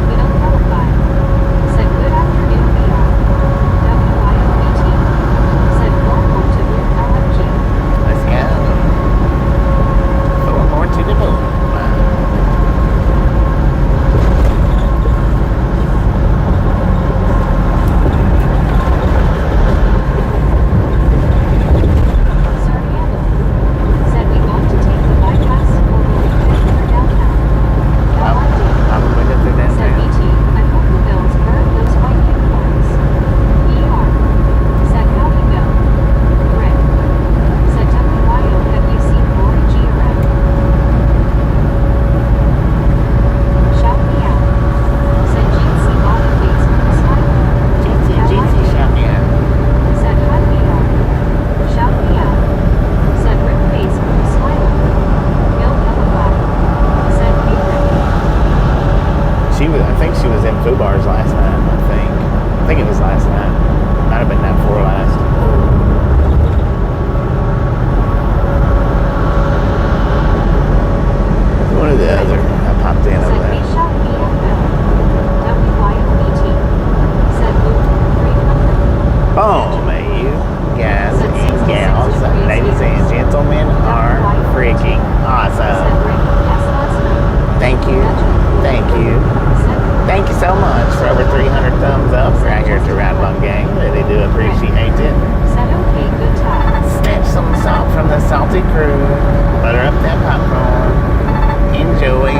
B: Bill qualified. Said good afternoon, VR. WIOBT. Said welcome to Room LMG.
A: Let's go. 4 more to the moon.
B: Sir Handel. Said we want to take the bypass or will we head for downtown? LID.
A: Probably go through
B: Said
A: downtown.
B: BT, I hope the Bills burn those white uniforms. ER. Said how you go? Rick. Said WIO, have you seen Lori G around? Shout me out. Said Jeezy Bobby Face with a smile.
A: Jeezy, shout me out.
B: Said hi VR. Shout me out. Said Rick Face with a smile. Bill qualified. Said hey Rick.
A: I think she was in Foo Bars last night, I think it was last night. Might have been night before last. One or the other. I popped in over
B: Said we
A: there.
B: shout me out Bill. WIOBT. Said Luke 300.
A: Boom, you guys and gals, ladies and gentlemen, are freaking
B: Said
A: awesome.
B: Rick, yes last night.
A: Thank you. Thank you.
B: Said
A: Thank you so much for over 300 thumbs up right here at the Ride Bum Gang. Really do appreciate it.
B: Said okay, good time.
A: Snatch some salt from the salty crew. Butter up that popcorn. Enjoy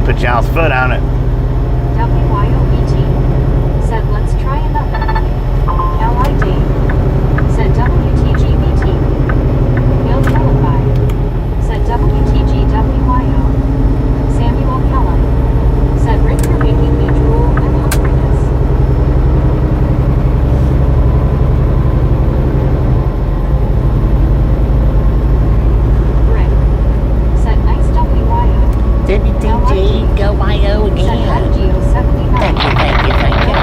A: Put y'all's foot on it.
B: WYOBT said let's try another. LID said WTGBT. Bill Philippi said WTGWYO. Samuel Kellum said Rick, you're making me drool and hungriness. Rick said nice WYO.
A: WTG, go YO
B: Said hi
A: again.
B: Geo 79.
A: Thank you, thank you, thank you.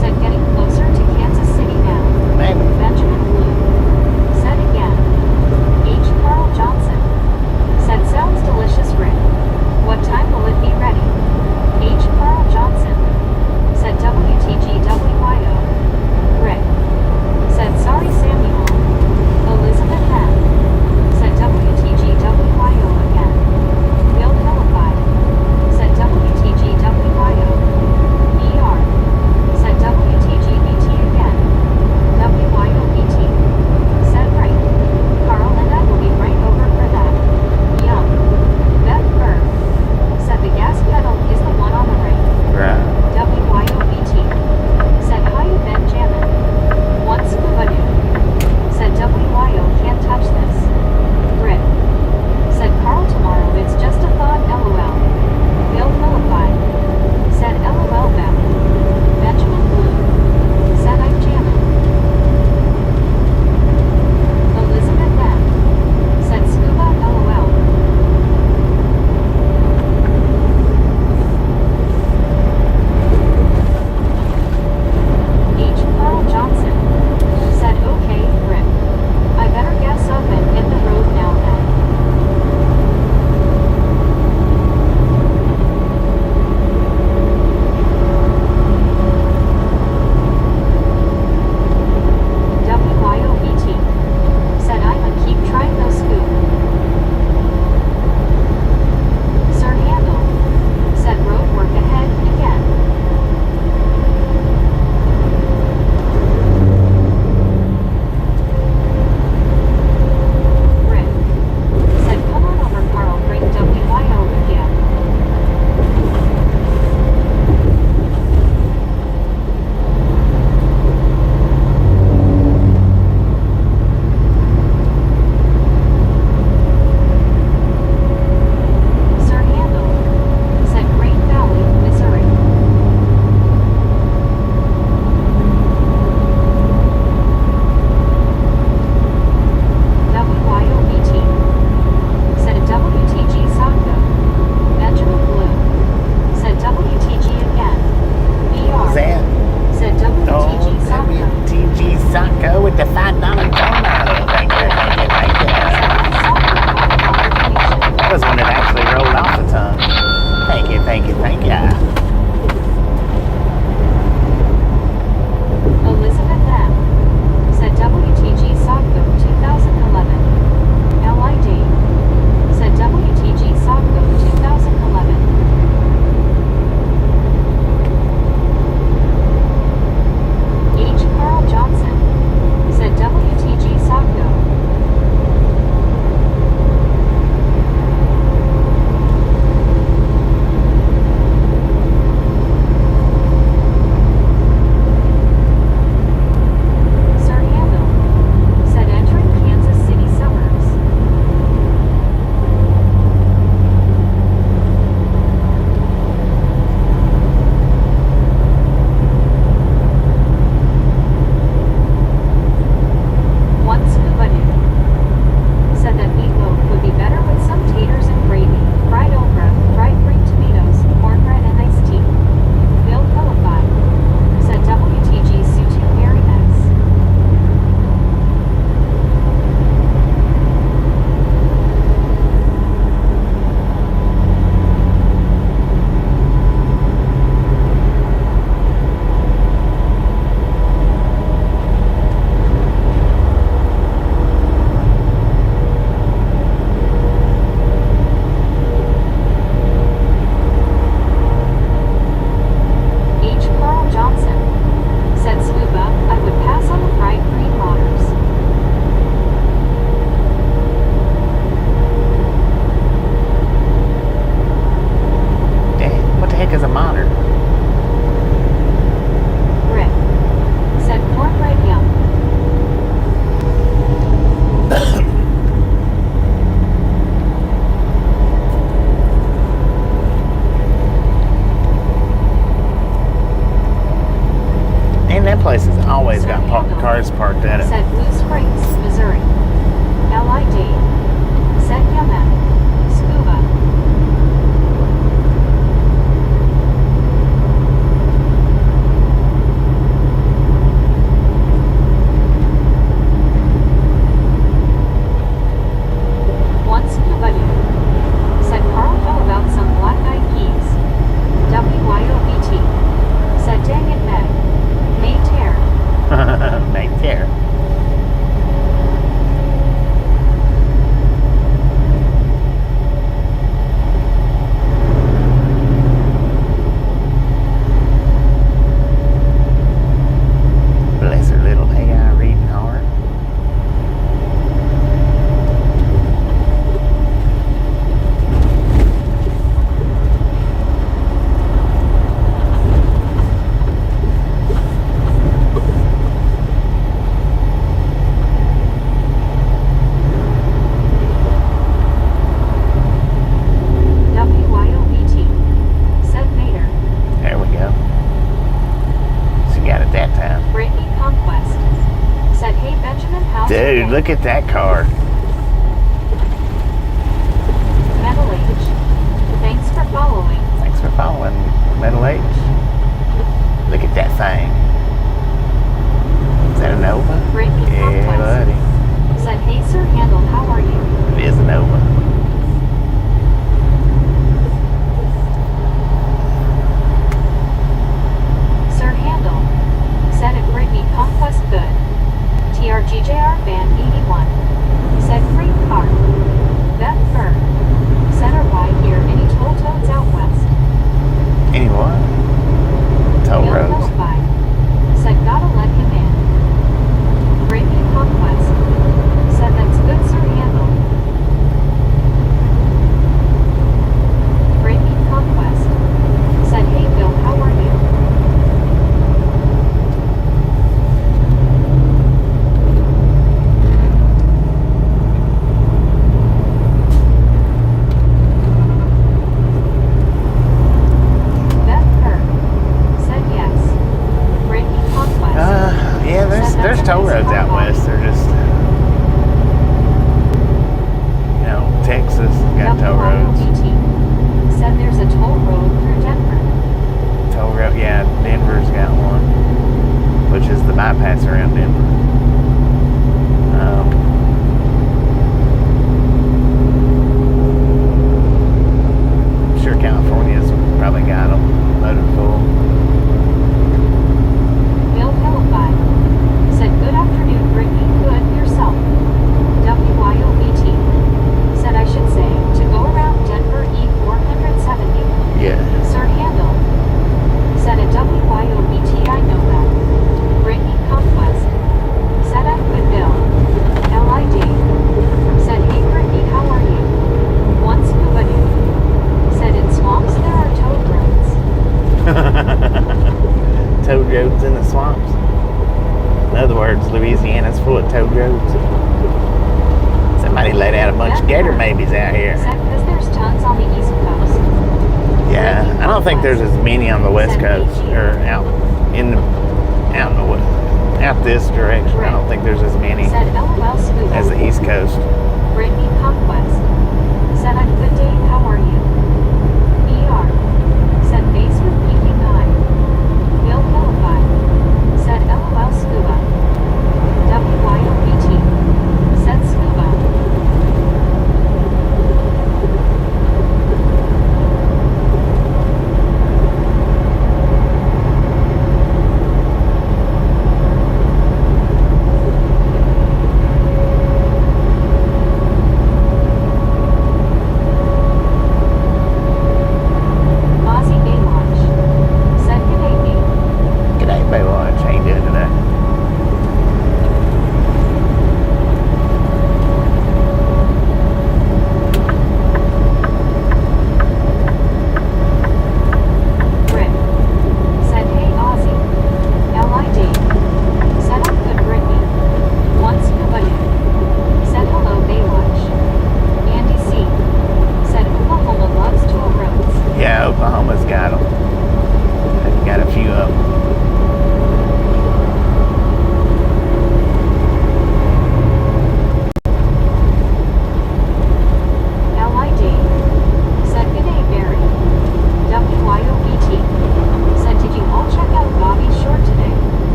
B: Said getting closer to Kansas City now.
A: Baby.
B: Benjamin Blue said again. H. Carl Johnson said sounds delicious, Rick. What time will it be ready? H. Carl Johnson said WTGWYO. Rick said sorry Samuel. Elizabeth M said WTGWYO again. Bill
A: Look at that car.
B: Metal H. Thanks for following.
A: Thanks for following, Metal H. Look at that thing. Is that a Nova?
B: Breaking
A: Yeah,
B: Conquest.
A: buddy.
B: Said, hey Sir Handel, how are you?
A: It is a Nova.
B: Sir Handel. Said it Brittany Conquest good. TRGJR Van 81. Said great car. Beth Bird. Said a ride here any toll toads out west.
A: Any what? Toll
B: Bill
A: roads.
B: Philippi. Said gotta let him in. Brittany Conquest. Said that's good Sir Handel. Brittany Conquest. Said hey Bill, how are you? Beth Kerr. Said yes. Brittany Conquest.
A: Yeah, there's toll roads out west. They're just, Texas got toll roads.
B: WYOBT. Said there's a toll road through Denver.
A: Toll road, yeah, Denver's got one, which is the bypass around Denver. I'm sure California's probably got them loaded full.
B: Bill Philippi. Said good afternoon Brittany, good yourself. WYOBT. Said I should say, to go around Denver E470.
A: Yeah.
B: Sir Handel. Said a WYOBT, I know that. Brittany Conquest. Said I'm good Bill. LID. Said hey Brittany, how are you? One scuba dude. Said in swamps there are toad roads.
A: Toad roads in the swamps. In other words, Louisiana's full of toad roads. Somebody laid out a bunch of gator babies out here.
B: Said because there's tons on the East Coast.
A: Yeah, I don't think there's as many on the West Coast or out this direction. I don't think there's as many
B: Said LOL scuba.
A: as the East Coast.
B: Brittany Conquest. Said I'm good Dave, how are you? ER. Said face with peeking eye. Bill Philippi. Said LOL scuba. WYOBT. Said scuba.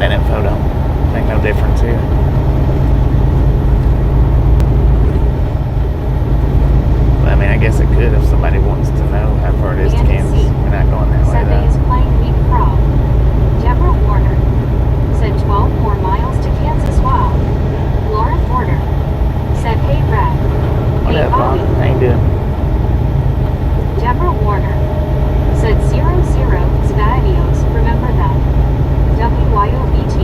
A: That info don't make no difference here. Well, I mean, I guess it could if somebody wants to know how far it is to Kansas. We're not going that way
B: Sunday
A: though.
B: is playing Big Frog. Deborah Warner said 12 more miles to Kansas. Wow. Lauren Porter said, hey, Brad.
A: What
B: Hey,
A: up, Bob?
B: Bobby.
A: How you doing?
B: Deborah Warner said 00 Spadios. Remember that. WYOBT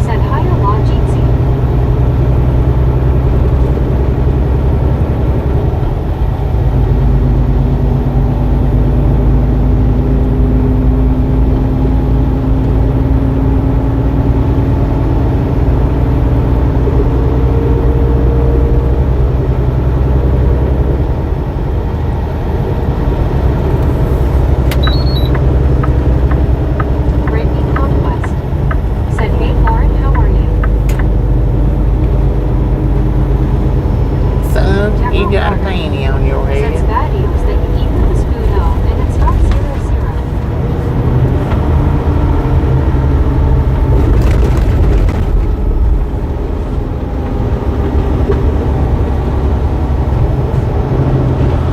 B: said higher law Jeetsy. Brittany Conquest said, hey Lauren, how are you?
A: Son, you got a panty on your
B: Said
A: head.
B: Spadios that you eat with a spoon though, and it's not 00.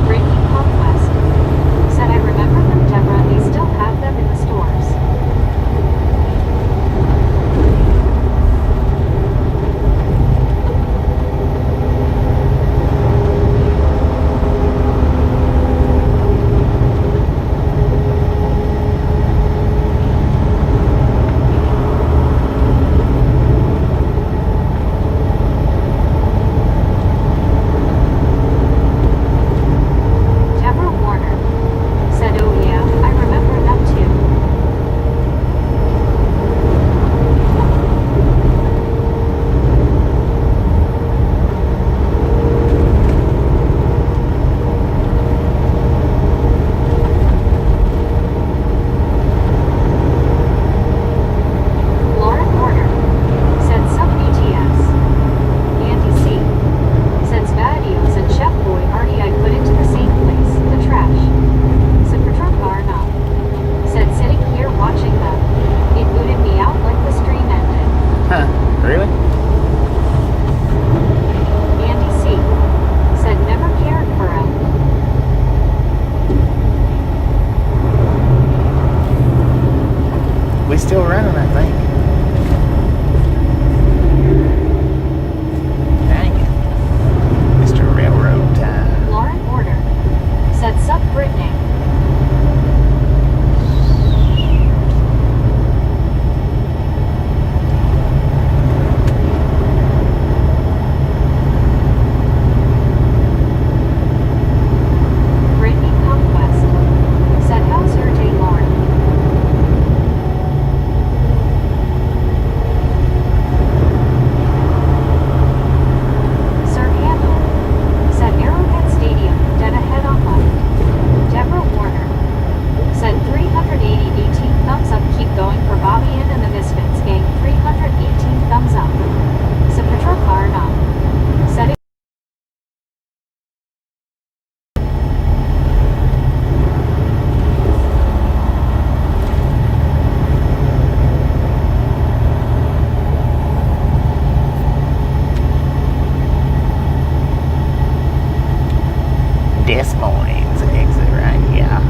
B: Brittany Conquest said, I remember them, Deborah. They still have them in the stores. Deborah Warner said, oh yeah, I remember that too. Lauren Porter said sub BTS. Andy C. said Spadios and Chef Boy Artie I put into the same place, the trash. Supertruck Barna said sitting here watching them. It booted me out like the stream ended.
A: Huh, really?
B: Andy C. said never cared for him.
A: We still running, I think. Dang it. Mr. Railroad Time.
B: Lauren Porter said sub Brittany. Brittany Conquest said how's your day, Lauren? Sir Handel said Arrowhead Stadium, dead ahead on left. Deborah Warner said 318 thumbs up. Keep going for Bobby Ann and the Misfits gang. 318 thumbs up. Supertruck Barna said it.
A: Des Moines exit right here.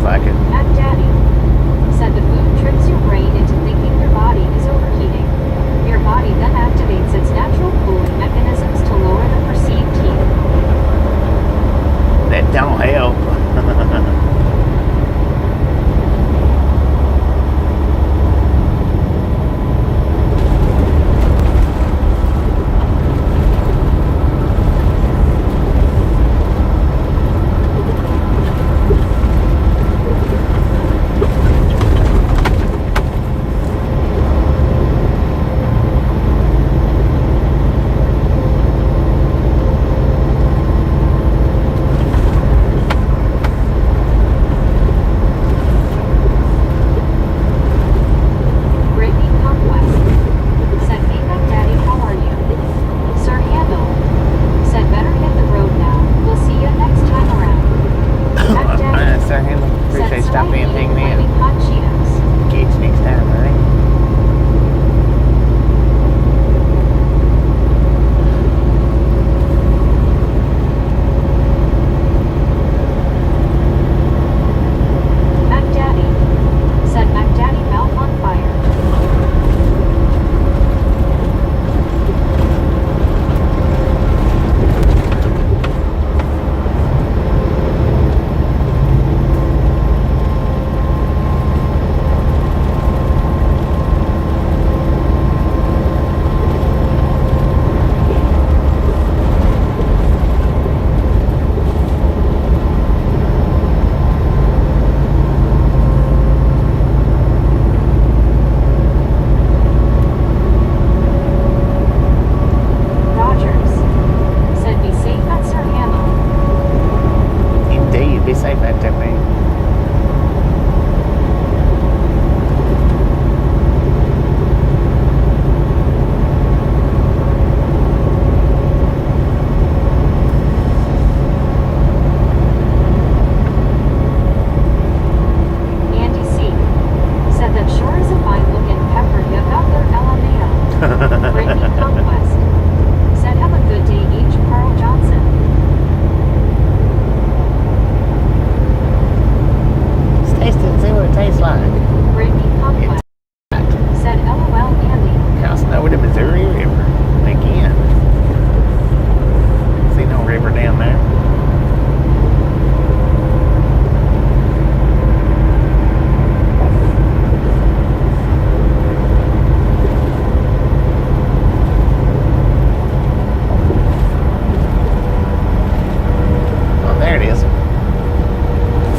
A: like it.
B: Mac Daddy said the food tricks your brain into thinking your body is overheating. Your body then activates its natural cooling mechanisms to lower the perceived heat.
A: That don't help.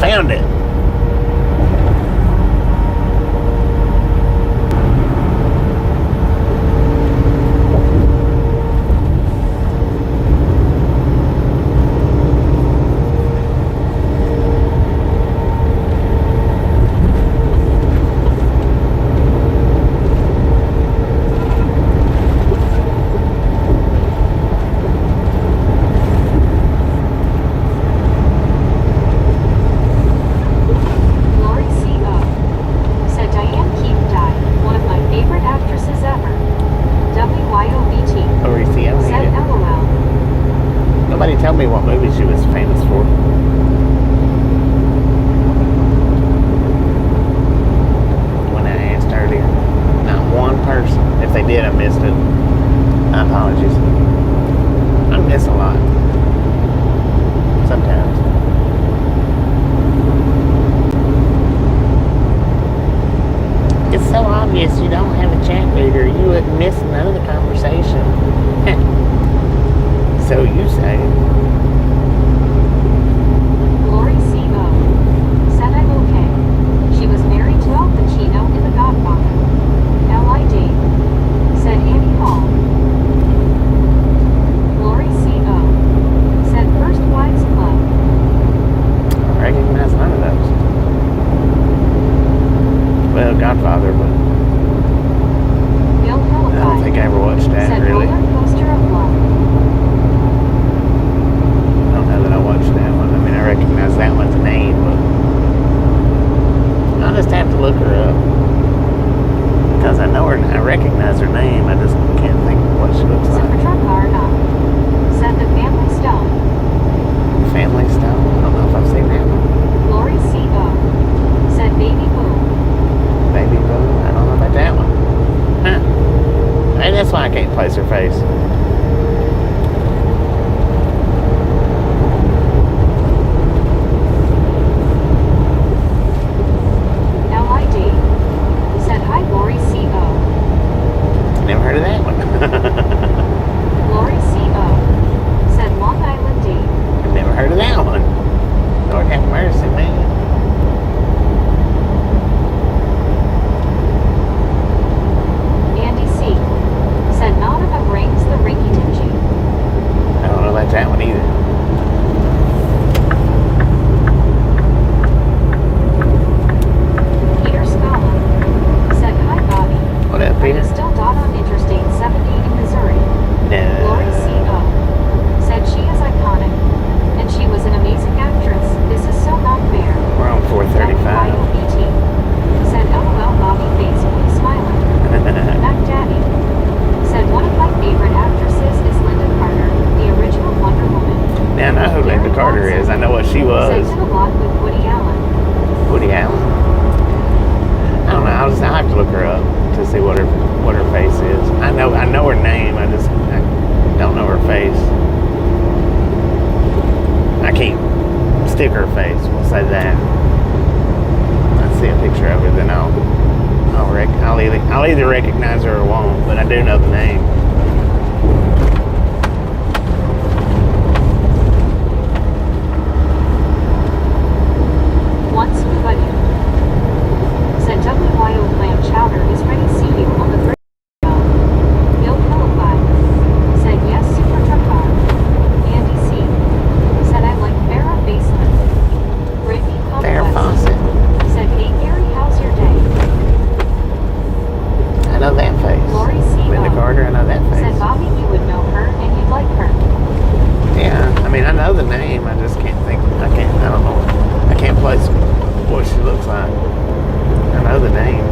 A: Found it. Tell me what movie she was famous for. When I asked earlier, not one person. If they did, I missed it. My apologies. I miss a lot. Sometimes. It's so obvious you don't have a chat reader. You would miss none of the conversation. So you say.
B: Lori C.O. said I'm okay. She was married to Al Pacino in The Godfather. L.I.D. said Annie Hall. Lori C.O. said First Wives Club.
A: I recognize none of those. Well, Godfather, but
B: Bill Philippi
A: I don't think I ever watched that,
B: said
A: really.
B: Roller Coaster of Love.
A: sister is. I know what she
B: Said
A: was.
B: did a lot with Woody Allen.
A: Woody Allen. I don't know. I'll have to look her up to see what her face is. I know her name. I don't know her face. I can't stick her face. We'll say that. Let's see a picture of her, then I'll either recognize her or won't. But I do know the name.
B: Once invited. Said WYO clam chowder is ready. See you on the bridge. Bill Philippi. Said yes, super truck car. Andy C. Said I like Farrah Basement. Brittany
A: Farrah
B: Conquest.
A: Fawcett.
B: Said hey Gary, how's your day?
A: I know that face.
B: Lori C.
A: Linda Carter, I know that face.
B: Said Bobby, you would know her and you'd like her.
A: Yeah, I mean, I know the name. I just can't think. I don't know. I can't place what she looks like. I know the name.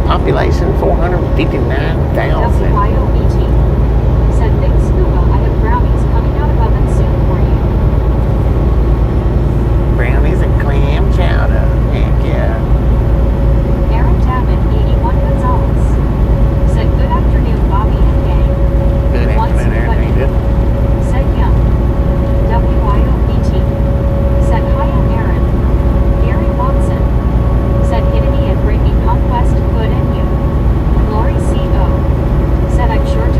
A: Population 459,000.
B: WYOBT. Said Big Scuba, I have brownies coming out of oven soon for you.
A: Brownies and clam chowder. Heck yeah.
B: Aaron Tappan, 81 Gonzalez. Said good afternoon, Bobby and gang.
A: Good
B: Once
A: afternoon, Aaron. How you doing?
B: Said Yum. WYOBT. Said hi, I'm Aaron. Gary Watson. Said Hidden at Brittany Conquest, good and you. Lori C.O. Said I'm sure to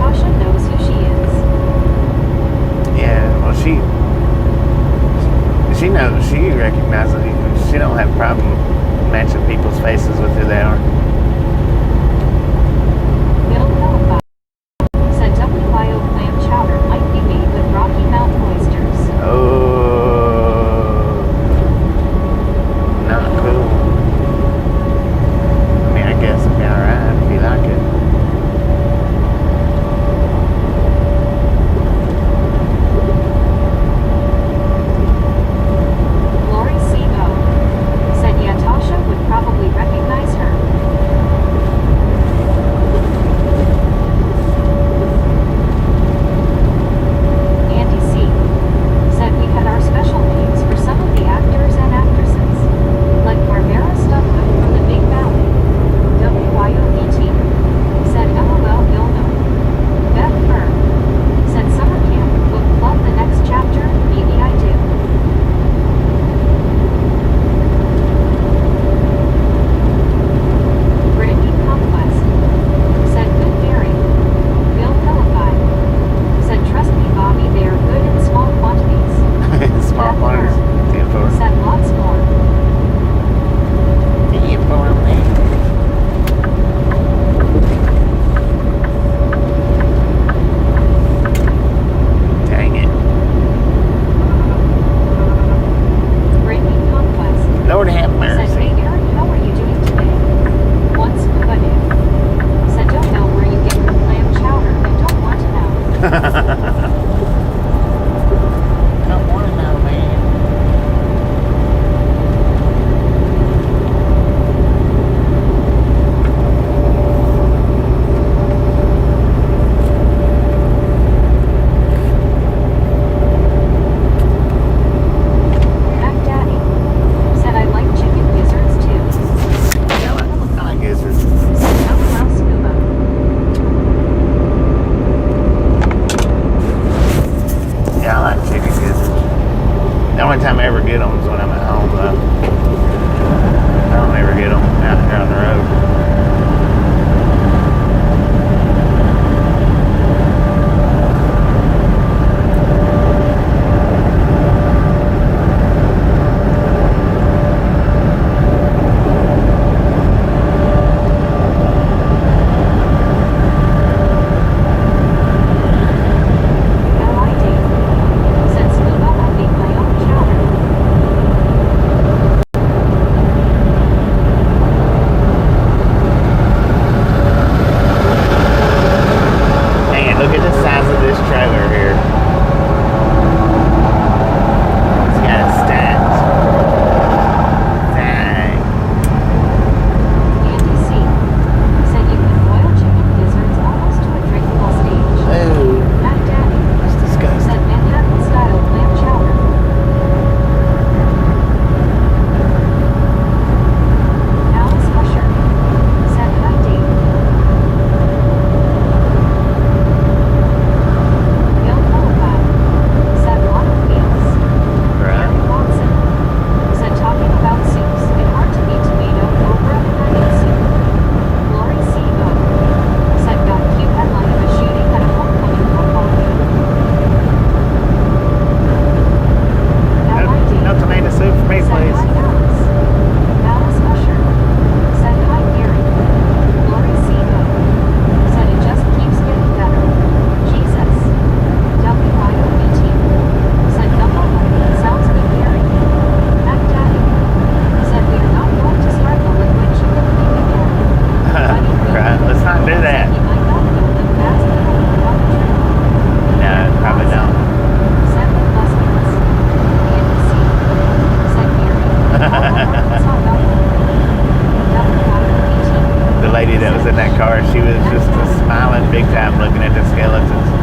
A: that was in that car. She was just smiling big time looking at the skeletons.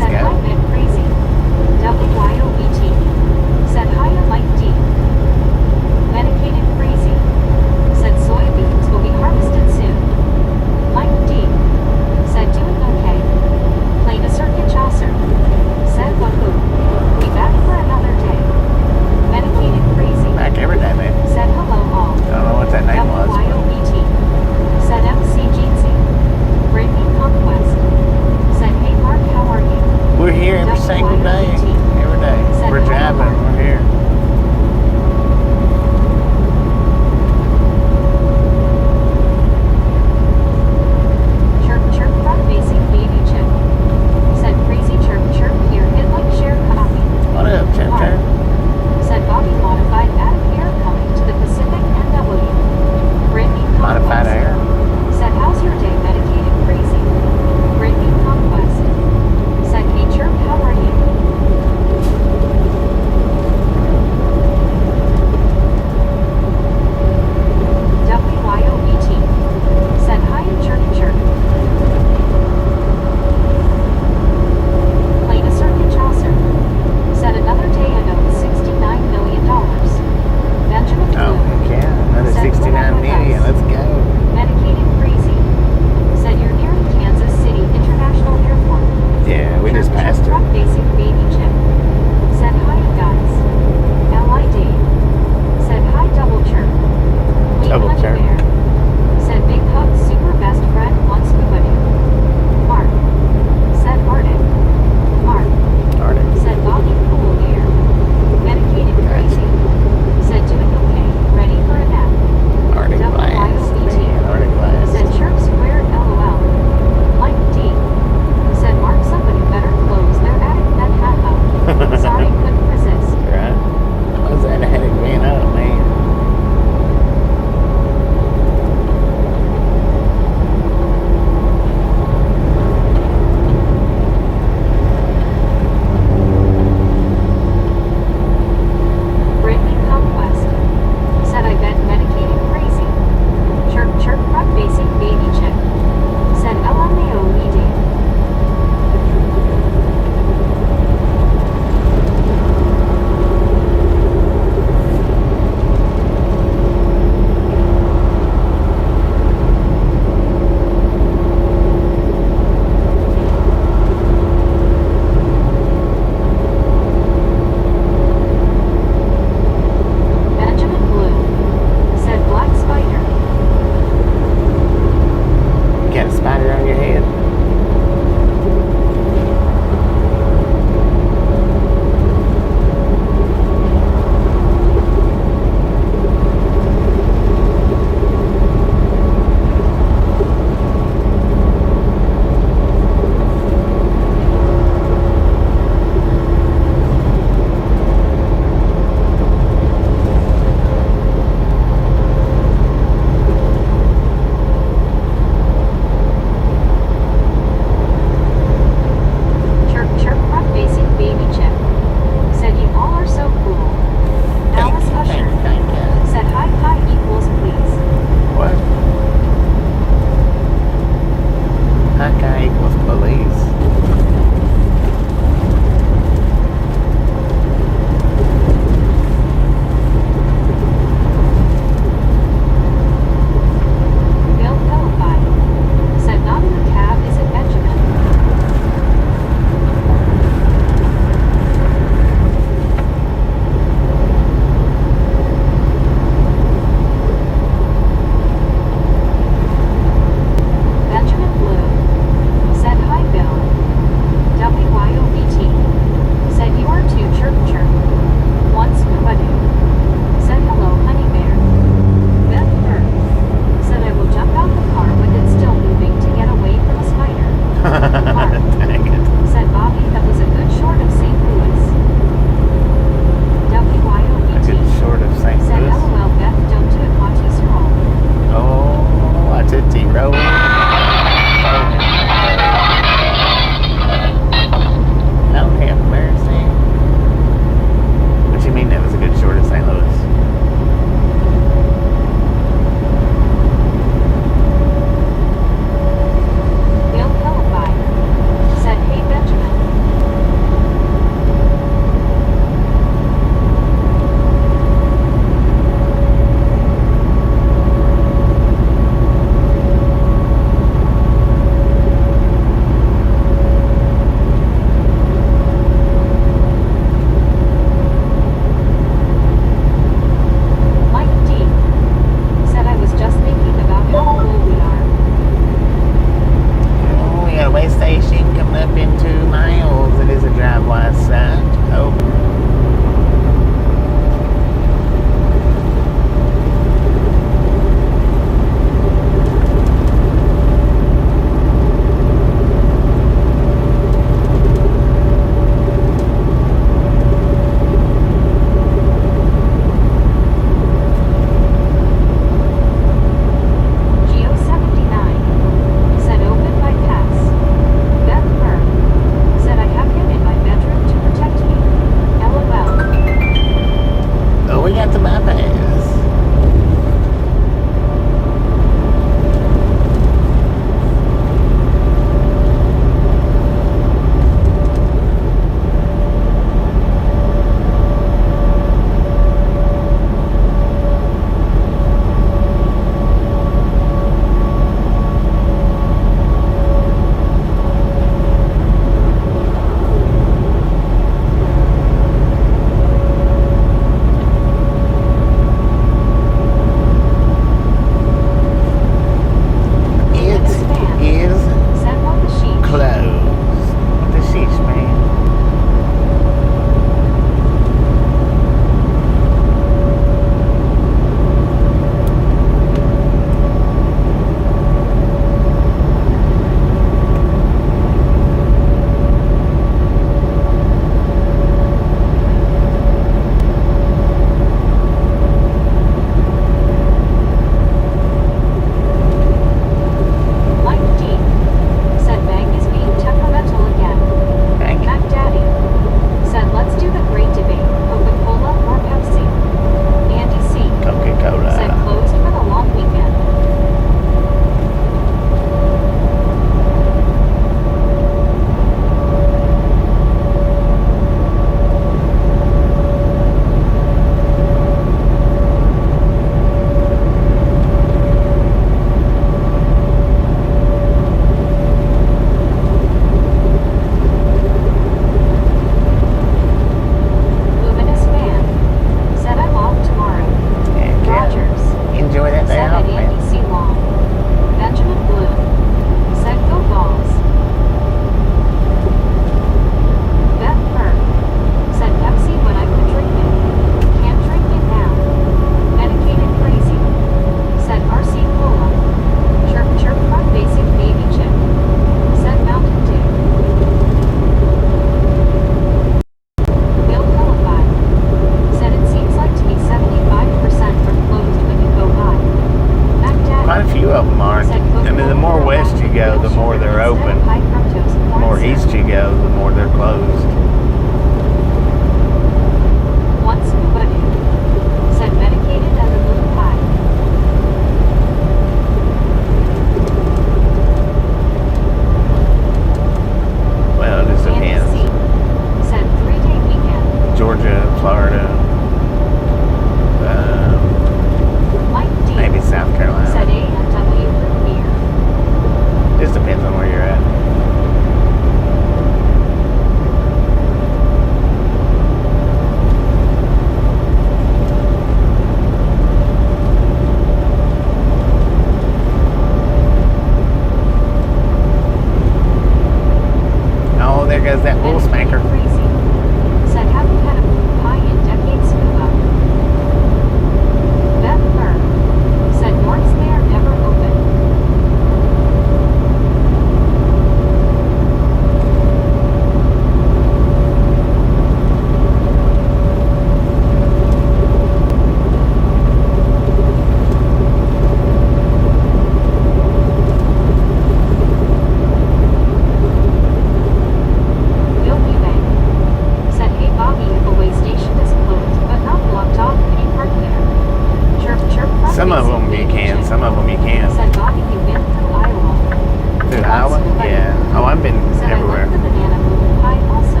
A: Some of them you can, some of them you can't.
B: Said Bobby, you been through Iowa.
A: Through Iowa? Yeah. Oh, I've been
B: Said
A: everywhere.
B: I love the banana food pie also.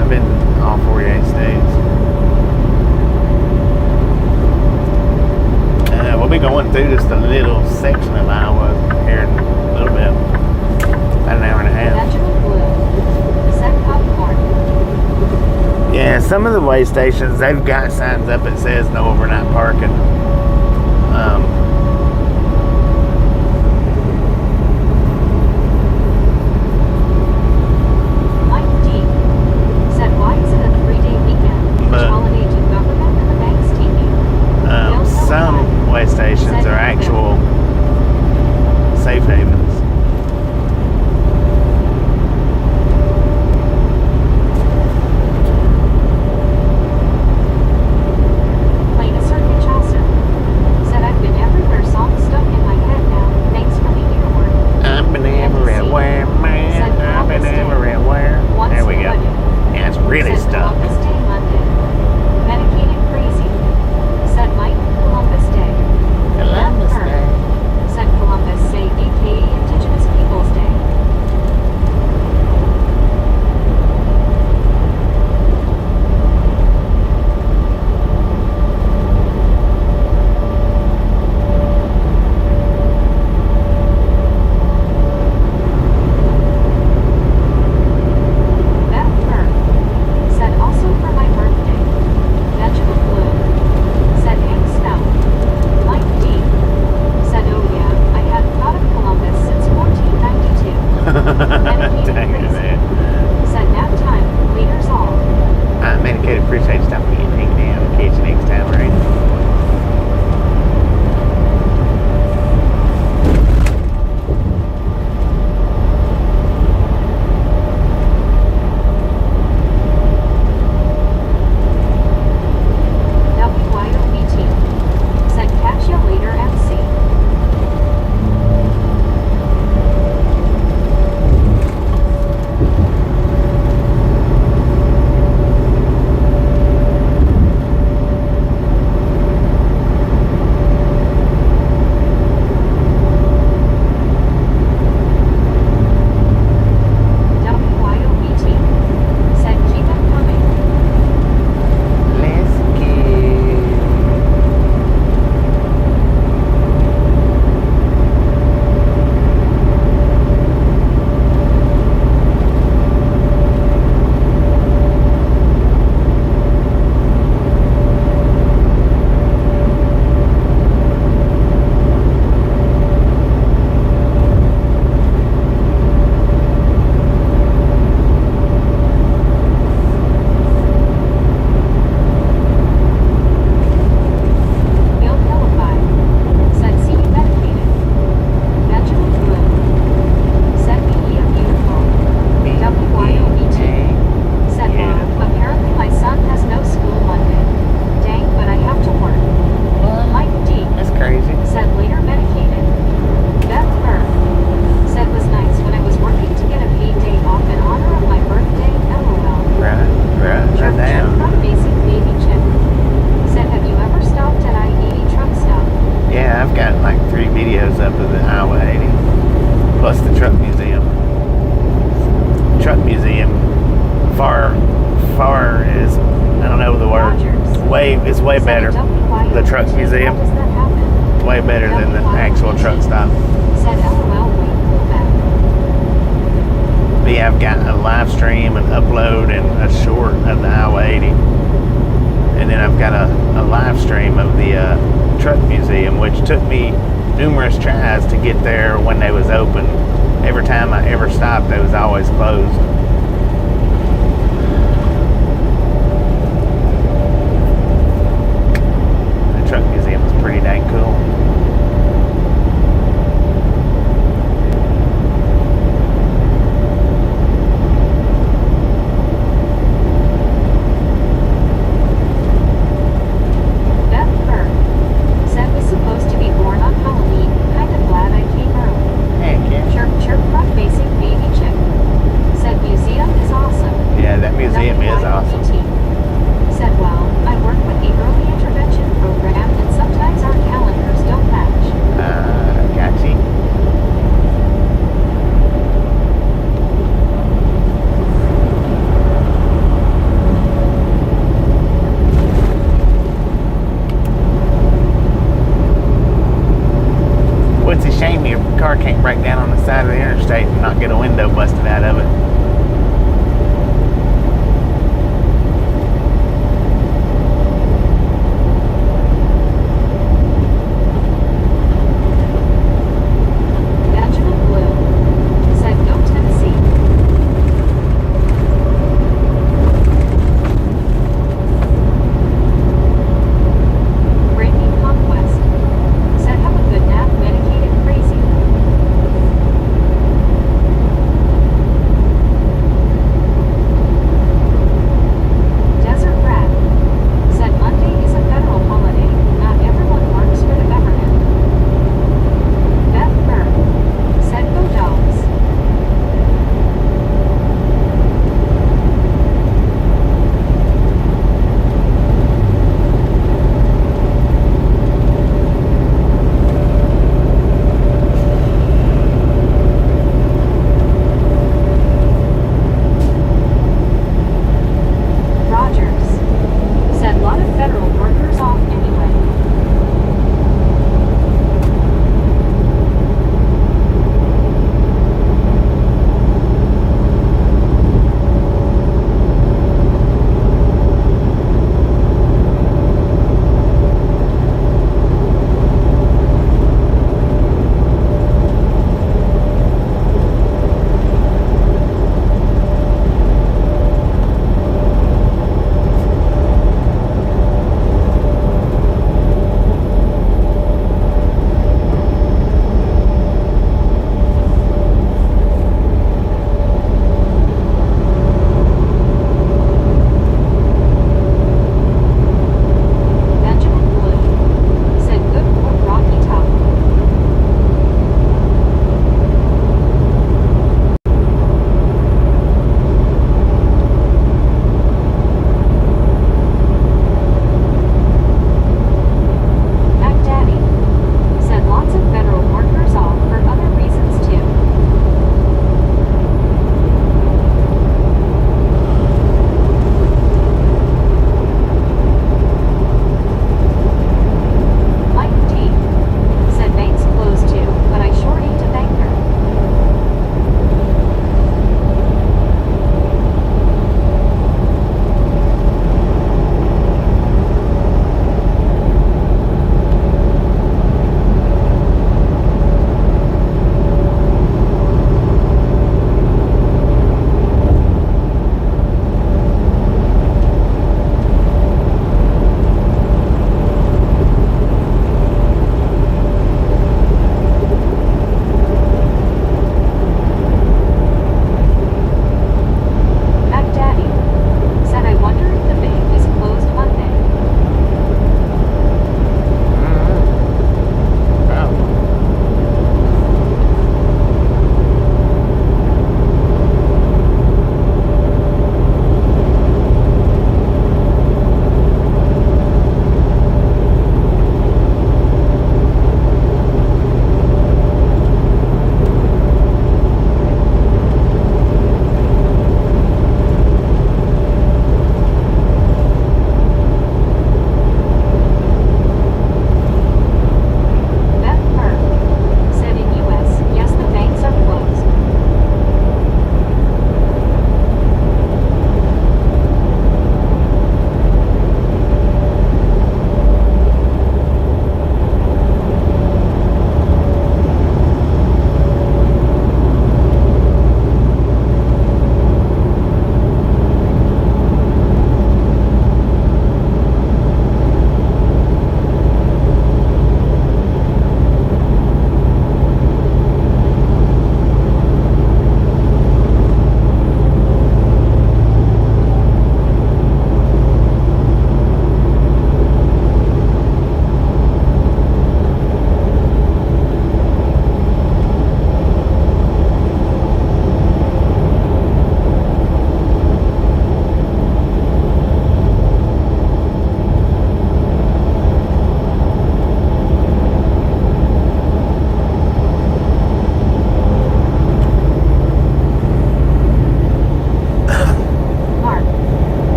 A: I've been all 48 states. We'll be going through just a little section of Iowa here in a little bit. About an hour and a half.
B: Benjamin Blue. Said popcorn.
A: Yeah, some of the way stations, they've got signs up that says no overnight parking.
B: Mike D. Said, why is it a 3-day weekend? Which holiday do government and the banks taking?
A: Some way stations are actual safe havens. Really stuck.
B: Columbus Day Monday. Medicated crazy. Said Mike, Columbus Day.
A: Columbus Day.
B: Said Columbus Day, aka Indigenous Peoples Day.
A: It's way better. The truck museum, way better than the actual truck stop. But yeah, I've got a live stream, an upload, and a short of the Iowa 80. And then I've got a live stream of the truck museum, which took me numerous tries to get there when they was open. Every time I ever stopped, they was always closed. Truck museum is pretty dang cool.
B: Beth Burke said was supposed to be born on Halloween. Kind of glad I came early.
A: Heck yeah.
B: Chirp chirp front facing baby chick. Said music
A: shame your car can't break down on the side of the interstate and not get a window busted out of it.
B: Benjamin Blue said, "Go Tennessee." Brainy Conquest said, "Have a good nap, medicated crazy."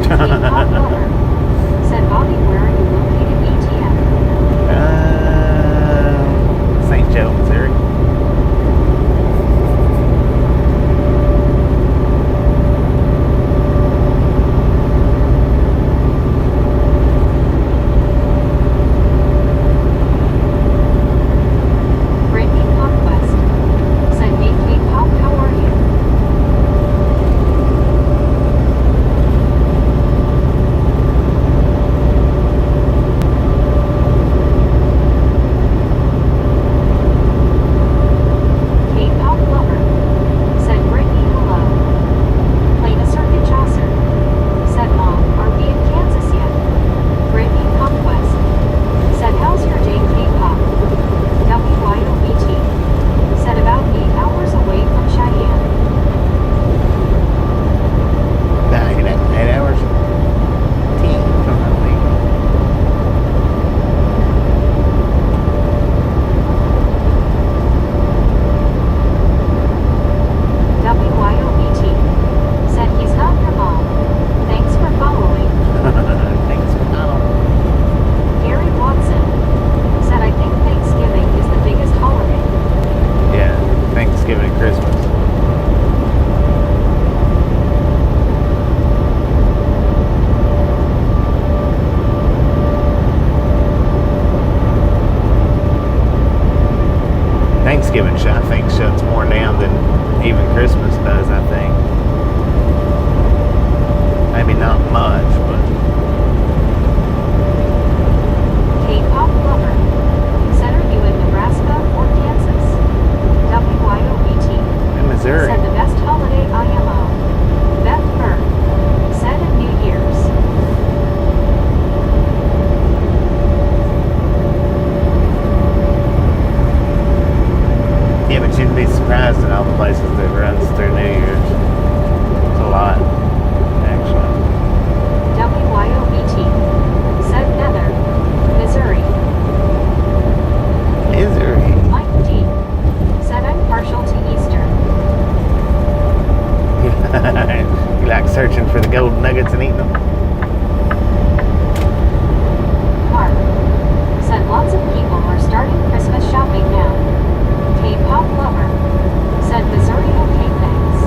B: K-pop lover. Said Bobby, where are you located, ETM?
A: St. Joe, Missouri.
B: Brittany Conquest. Said, hey K-pop, how are you? K-pop lover. Said Brittany, hello. Played a circuit Chaucer. Said Mom, are we in Kansas yet? Brittany Conquest. Said, how's your day, K-pop? WYOBT. Said, about 8 hours away from Cheyenne.
A: 8 hours. 10.
B: WYOBT. Said he's not your mom. Thanks for following.
A: Thanks for calling.
B: Gary Watson. Said, I think Thanksgiving is the biggest holiday.
A: Yeah, Thanksgiving and Christmas. Thanksgiving, I think, shuts more down than even Christmas does, I think. Maybe not much, but
B: K-pop lover. Said, are you in Nebraska or Kansas? WYOBT.
A: in Missouri.
B: Said the best holiday IMO. Beth Burr. Said at New Year's.
A: Yeah, but you'd be surprised at all the places that runs through New Year's. It's a lot, actually.
B: WYOBT. Said Heather. Missouri.
A: Missouri.
B: Mike D. Said I'm partial to Easter.
A: You like searching for the gold nuggets and eating them?
B: Mark. Said lots of people are starting Christmas shopping now. K-pop lover. Said Missouri, okay, thanks.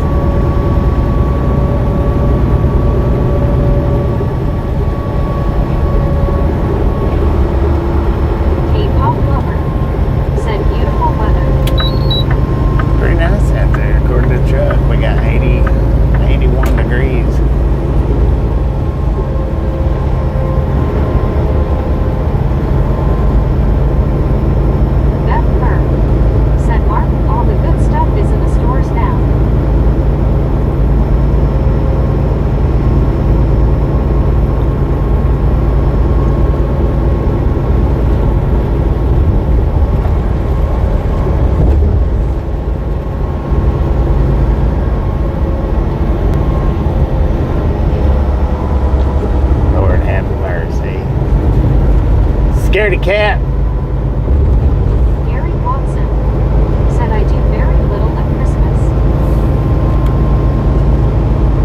B: K-pop lover. Said beautiful weather.
A: Pretty nice out there, according to the truck. We got 81 degrees.
B: Beth Burr. Said Mark, all the good stuff is in the stores now.
A: Lord have mercy. Scaredy cat.
B: Gary Watson. Said I do very little at Christmas.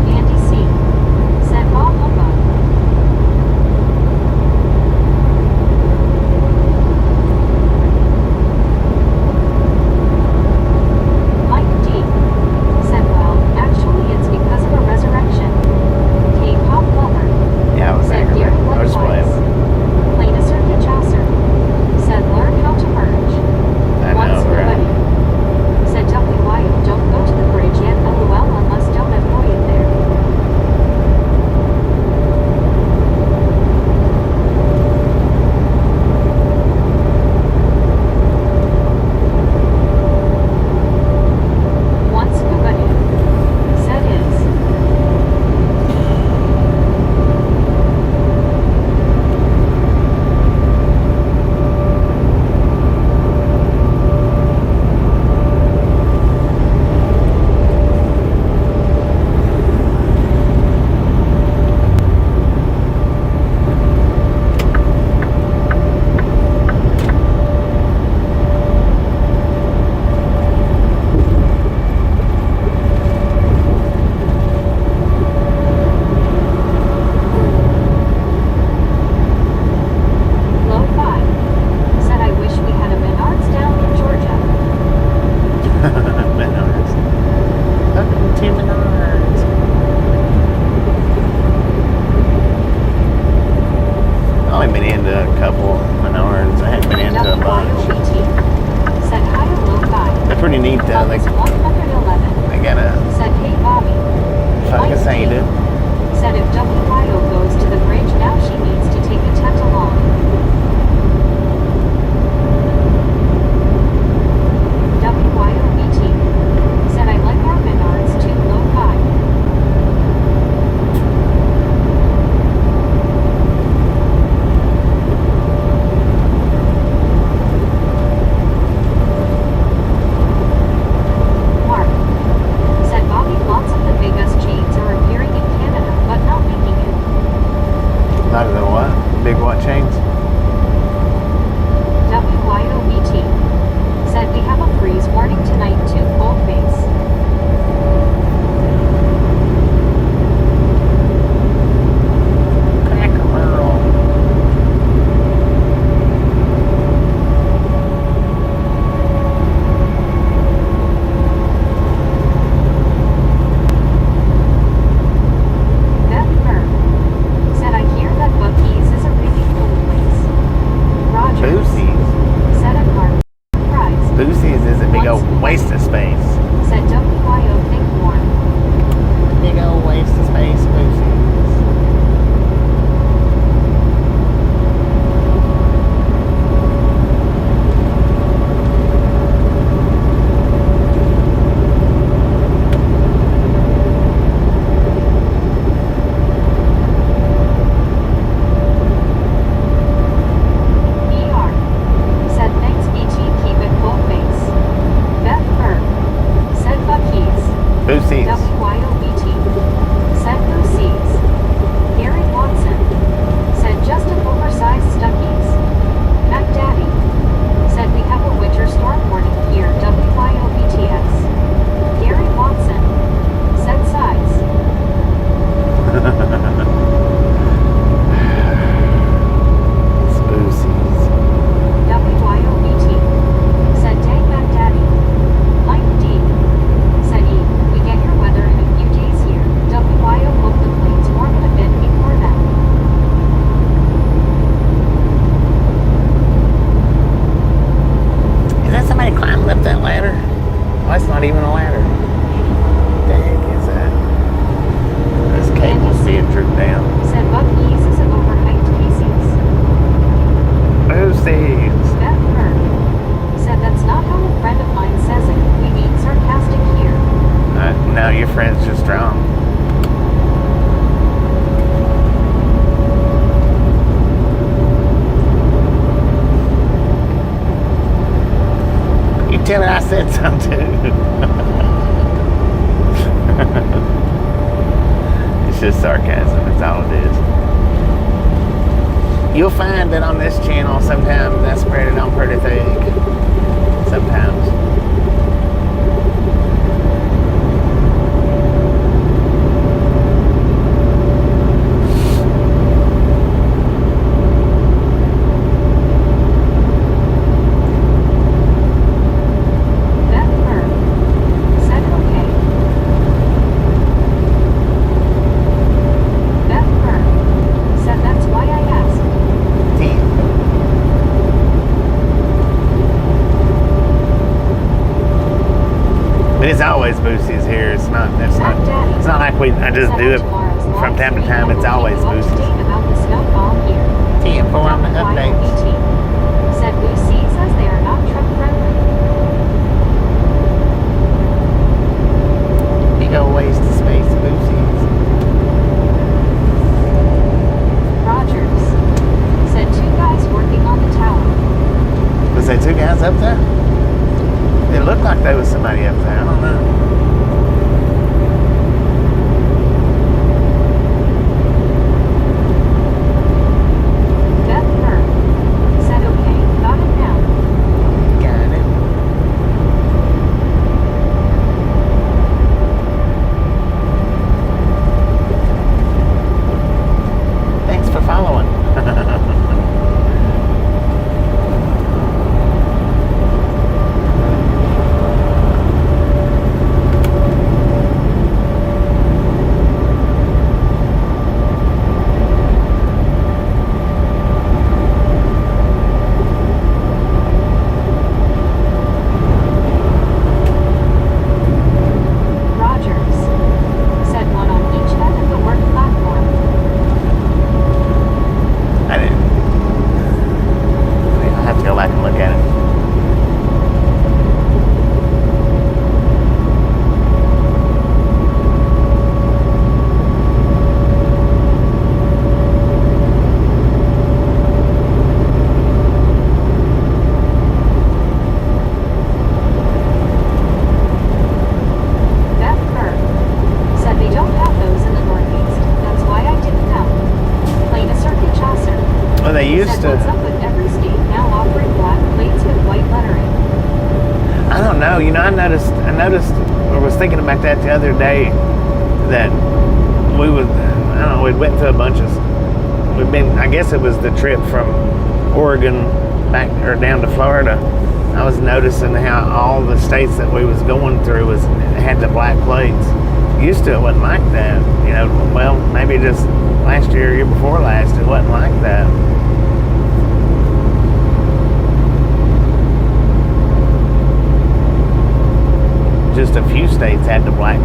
B: Andy C. Said Bob humbug. Mike D. Said, well, actually it's because of a resurrection. K-pop lover.
A: Yeah, I was
B: Said
A: angry.
B: Gary
A: I was
B: likewise.
A: playing.
B: Played a circuit Chaucer.
A: couple Menards. I haven't been into a bunch.
B: Said hi and low 5.
A: They're pretty neat though. They
B: 111.
A: got a
B: Said hey Bobby.
A: focus aided.
B: Said if WYO goes to the bridge now she needs to take a tent along. WYOBT. Said I like our Menards too, low 5. Mark. Said Bobby, lots of the biggest chains are appearing in Canada, but not making it.
A: Not the what? Big what chains?
B: WYOBT. Said we have a freeze warning tonight too, cold face. Beth Burr. Said I hear that Buc-ee's is a really cool place. Roger.
A: Boosie's.
B: Said at Mark. Prize.
A: Boosie's is a big old waste of space.
B: Said WYO think more.
A: Big old waste of space, Boosie's.
B: ER. Said thanks BT, keep it cold face. Beth Burr. Said Buc-ee's.
A: Boosie's.
B: WYOBT. Said Lucy's. Gary Watson. Said just an oversized Stuckies. Mac Daddy. Said we have a winter storm warning here, WYOBTS. Gary Watson. Said size.
A: It's Boosie's.
B: WYOBT. Said dang Mac Daddy. Mike D. Said E. We get your weather in a few days here. WYO hope the planes warm it a bit before that.
A: Is that somebody climbing up that ladder? Oh, it's not even a ladder. What the heck is that? This cable's being drooped down.
B: Said Buc-ee's is an overhyped Casey's.
A: Boosie's.
B: Beth Burr. Said that's not how a friend of mine says it. We mean sarcastic here.
A: No, your friend's just drunk. You tell her I said something too. It's just sarcasm, that's all it is. You'll find that on this channel sometimes I spread it on pretty thick. Sometimes.
B: Beth Burr. Said okay. Beth Burr. Said that's why I asked.
A: But it's always Boosie's here. It's not like I just do it from time to time. It's always Boosie's.
B: About the snowfall here.
A: 10 for on the updates.
B: WYOBT. Said Lucy says they are not truck friendly.
A: Big old waste of space, Boosie's.
B: Rogers. Said 2 guys working on the tower.
A: Was there 2 guys up there? It looked like there was somebody up there. I don't know. Well, they used
B: Said,
A: to.
B: what's up with every state now offering black plates with white lettering?
A: I don't know. I noticed, or was thinking about that the other day, that we would, I don't know, we went to a bunch of, I guess it was the trip from Oregon back, or down to Florida. I was noticing how all the states that we was going through had the black plates. Used to, it wasn't like that. Well, maybe just last year before last, it wasn't like that. Just a few states had the black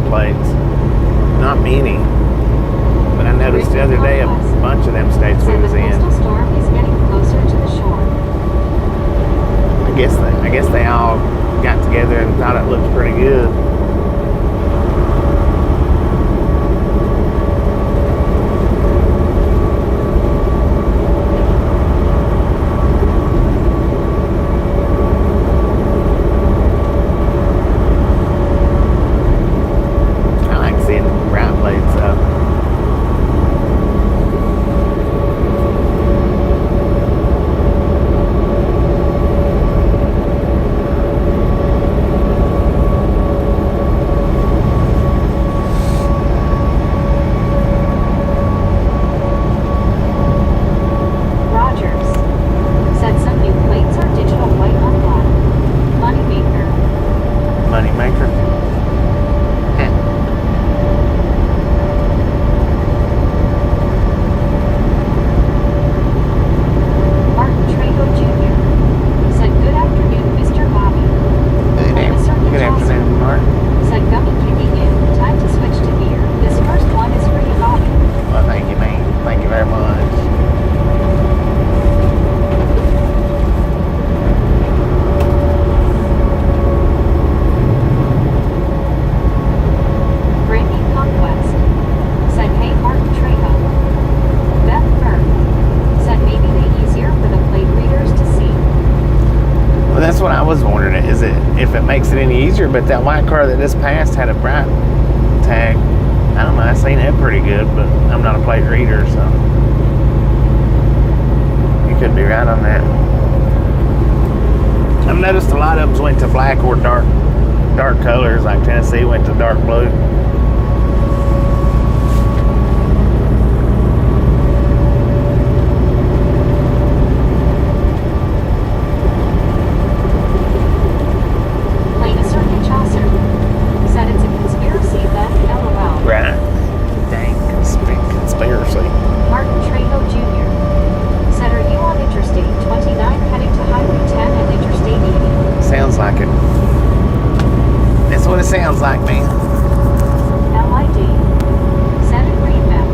A: plates. Not many. But I noticed the other day a bunch of them states we was in.
B: The coastal storm is getting closer to the shore.
A: I guess they all got together and thought it looked pretty good. But that white car that just passed had a bright tag. I don't know, I seen it pretty good, but I'm not a plate reader, so you could be right on that. I've noticed a lot of them went to black or dark colors, like Tennessee went to dark blue. Sounds like me.
B: LID. Set and read map.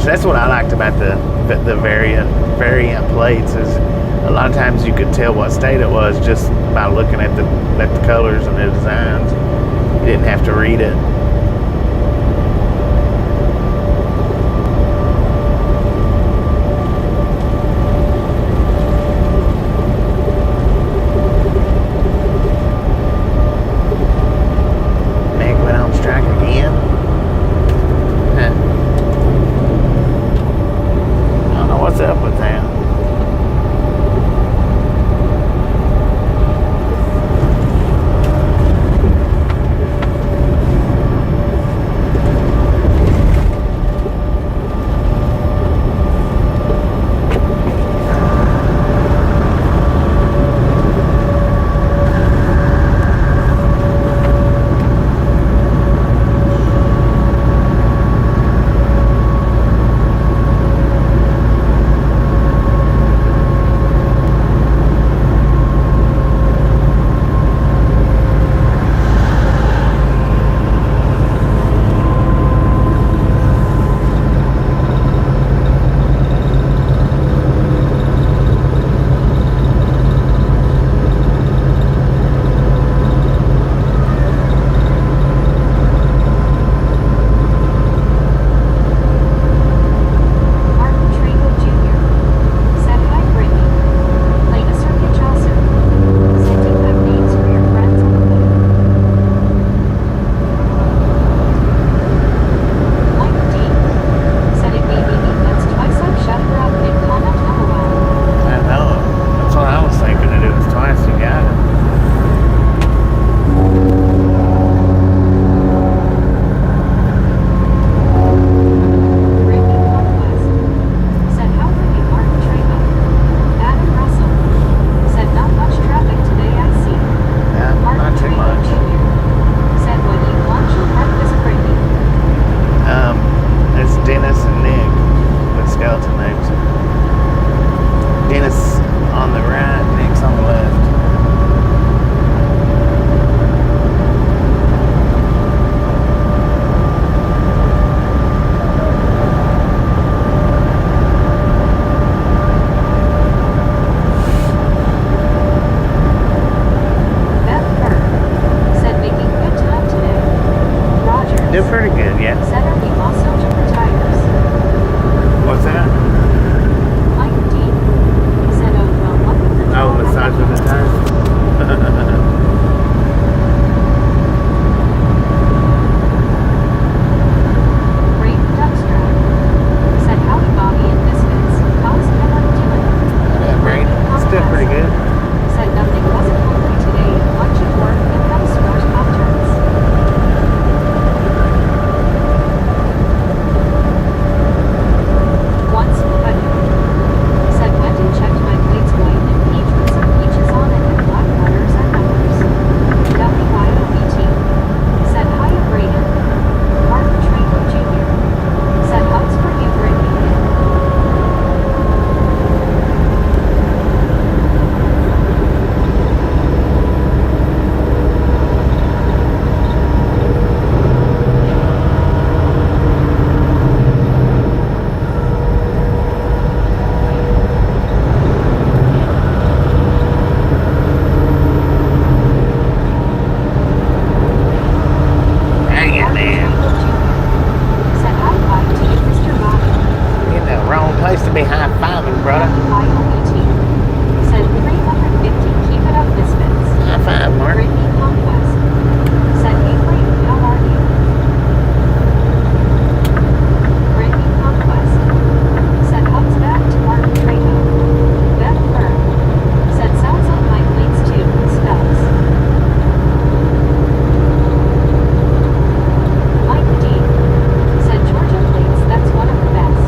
B: That's what I liked about the variant plates, is a lot of times you could tell what state it was just by looking at the colors and the designs. You didn't have to read it.
A: do pretty good, yeah.
B: Said are we also took the tires.
A: What's that?
B: Mike D. Said, oh, well, look at the
A: Oh, massage with the tires.
B: Great Duckstra. Said, howdy, Bobby and Misfits. How's everyone doing?
A: Great. Still pretty good.
B: Said nothing wasn't hungry today. Lunch at work and have s'mores Pop-Tarts. Once, but said went and checked my plates white and peach with some peaches on it and black letters and numbers. WYOBT. Said hiya Braden. Martin Trago Jr. Said hugs for you Brittany.
A: Dang it, man.
B: Said high five to you, Mr. Bobby.
A: You're in the wrong place to be high-fiving, brother.
B: WYOBT. Said 350. Keep it up, Misfits.
A: High five, Mark.
B: Brittany Conquest. Said hey Brayden, how are you? Brittany Conquest. Said hugs back to Martin Trago. Beth Burr. Said sounds like my plates too. Stubbs. Mike D. Said Georgia plates, that's one of the best.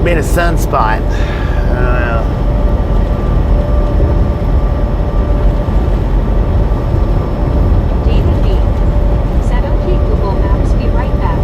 A: been a sunspot.
B: David B. Said okay Google Maps, be right back.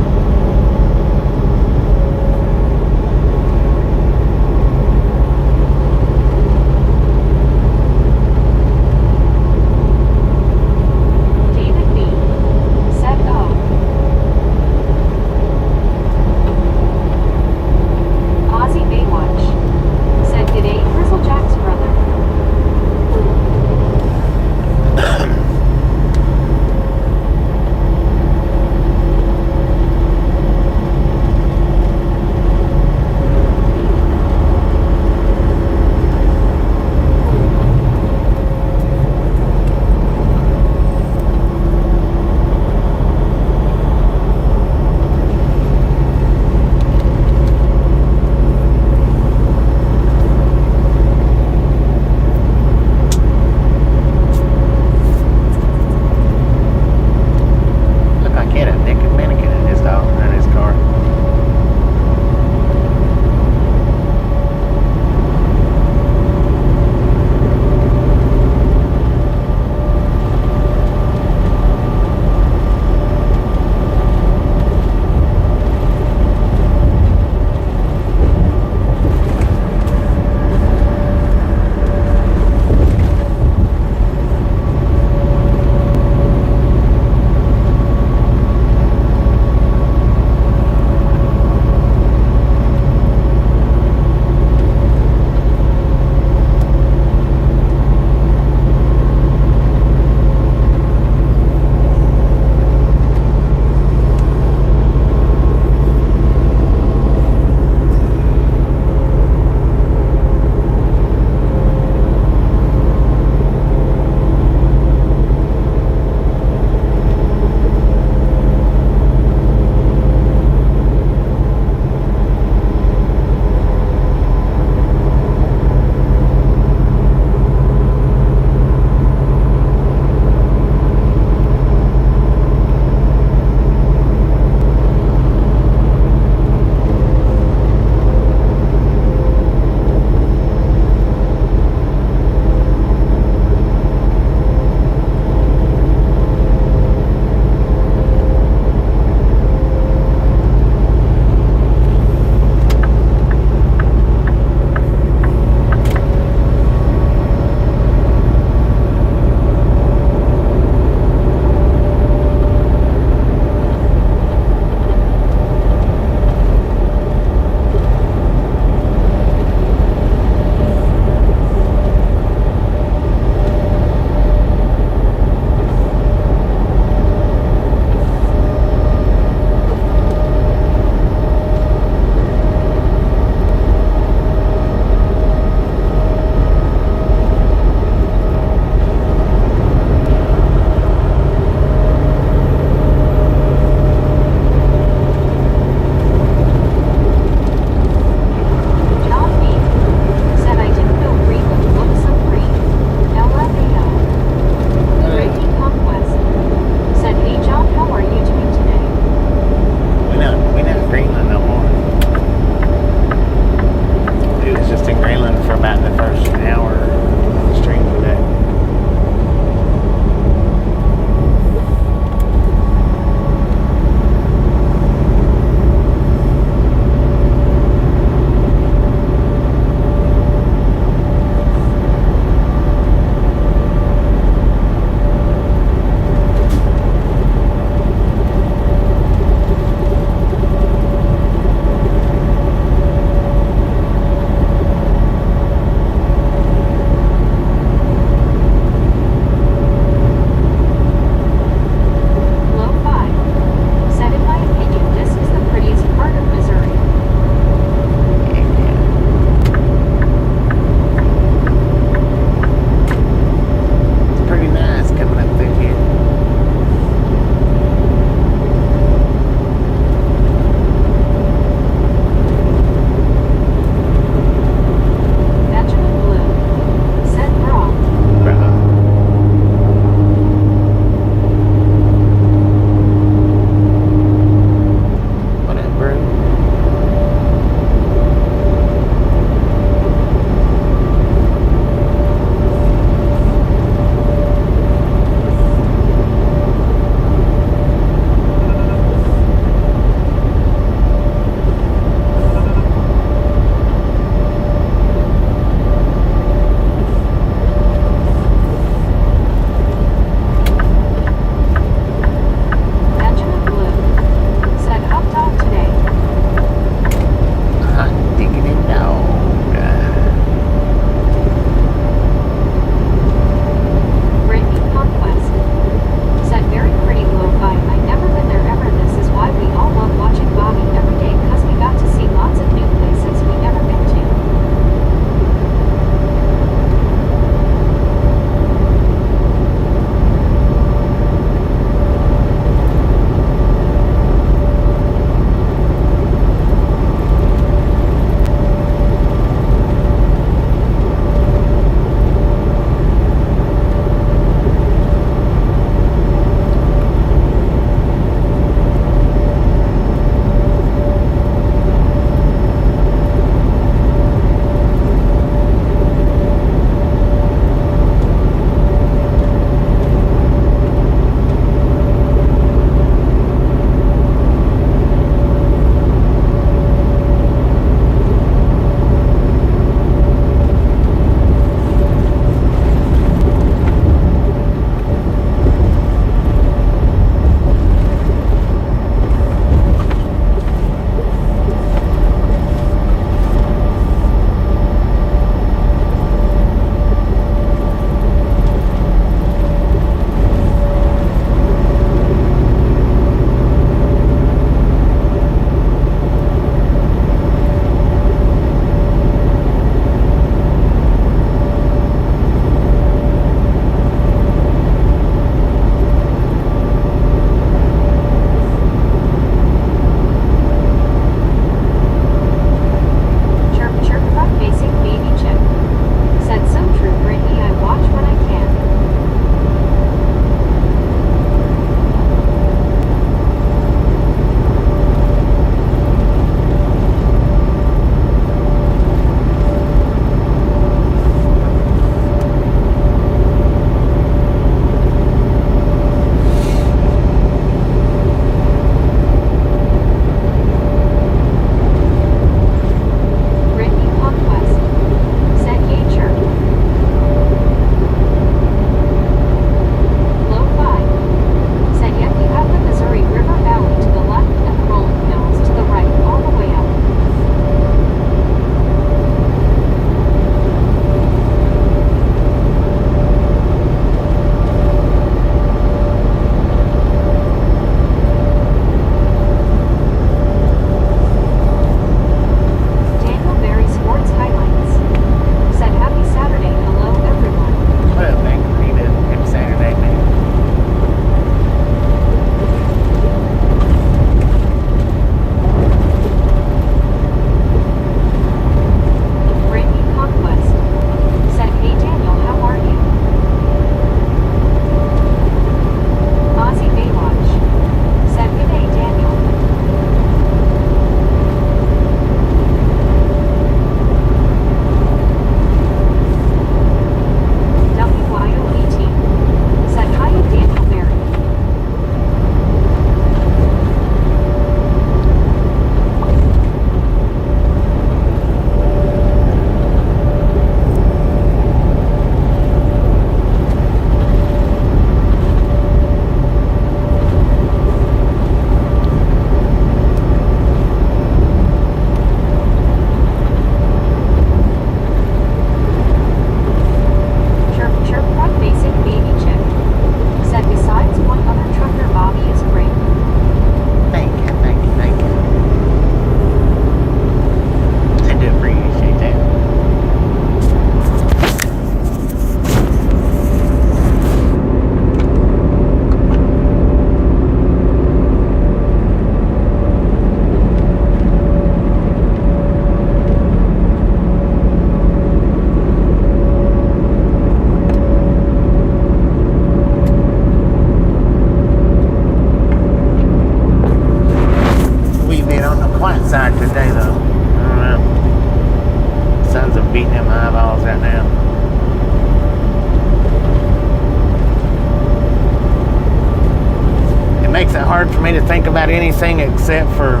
A: hard for me to think about anything except for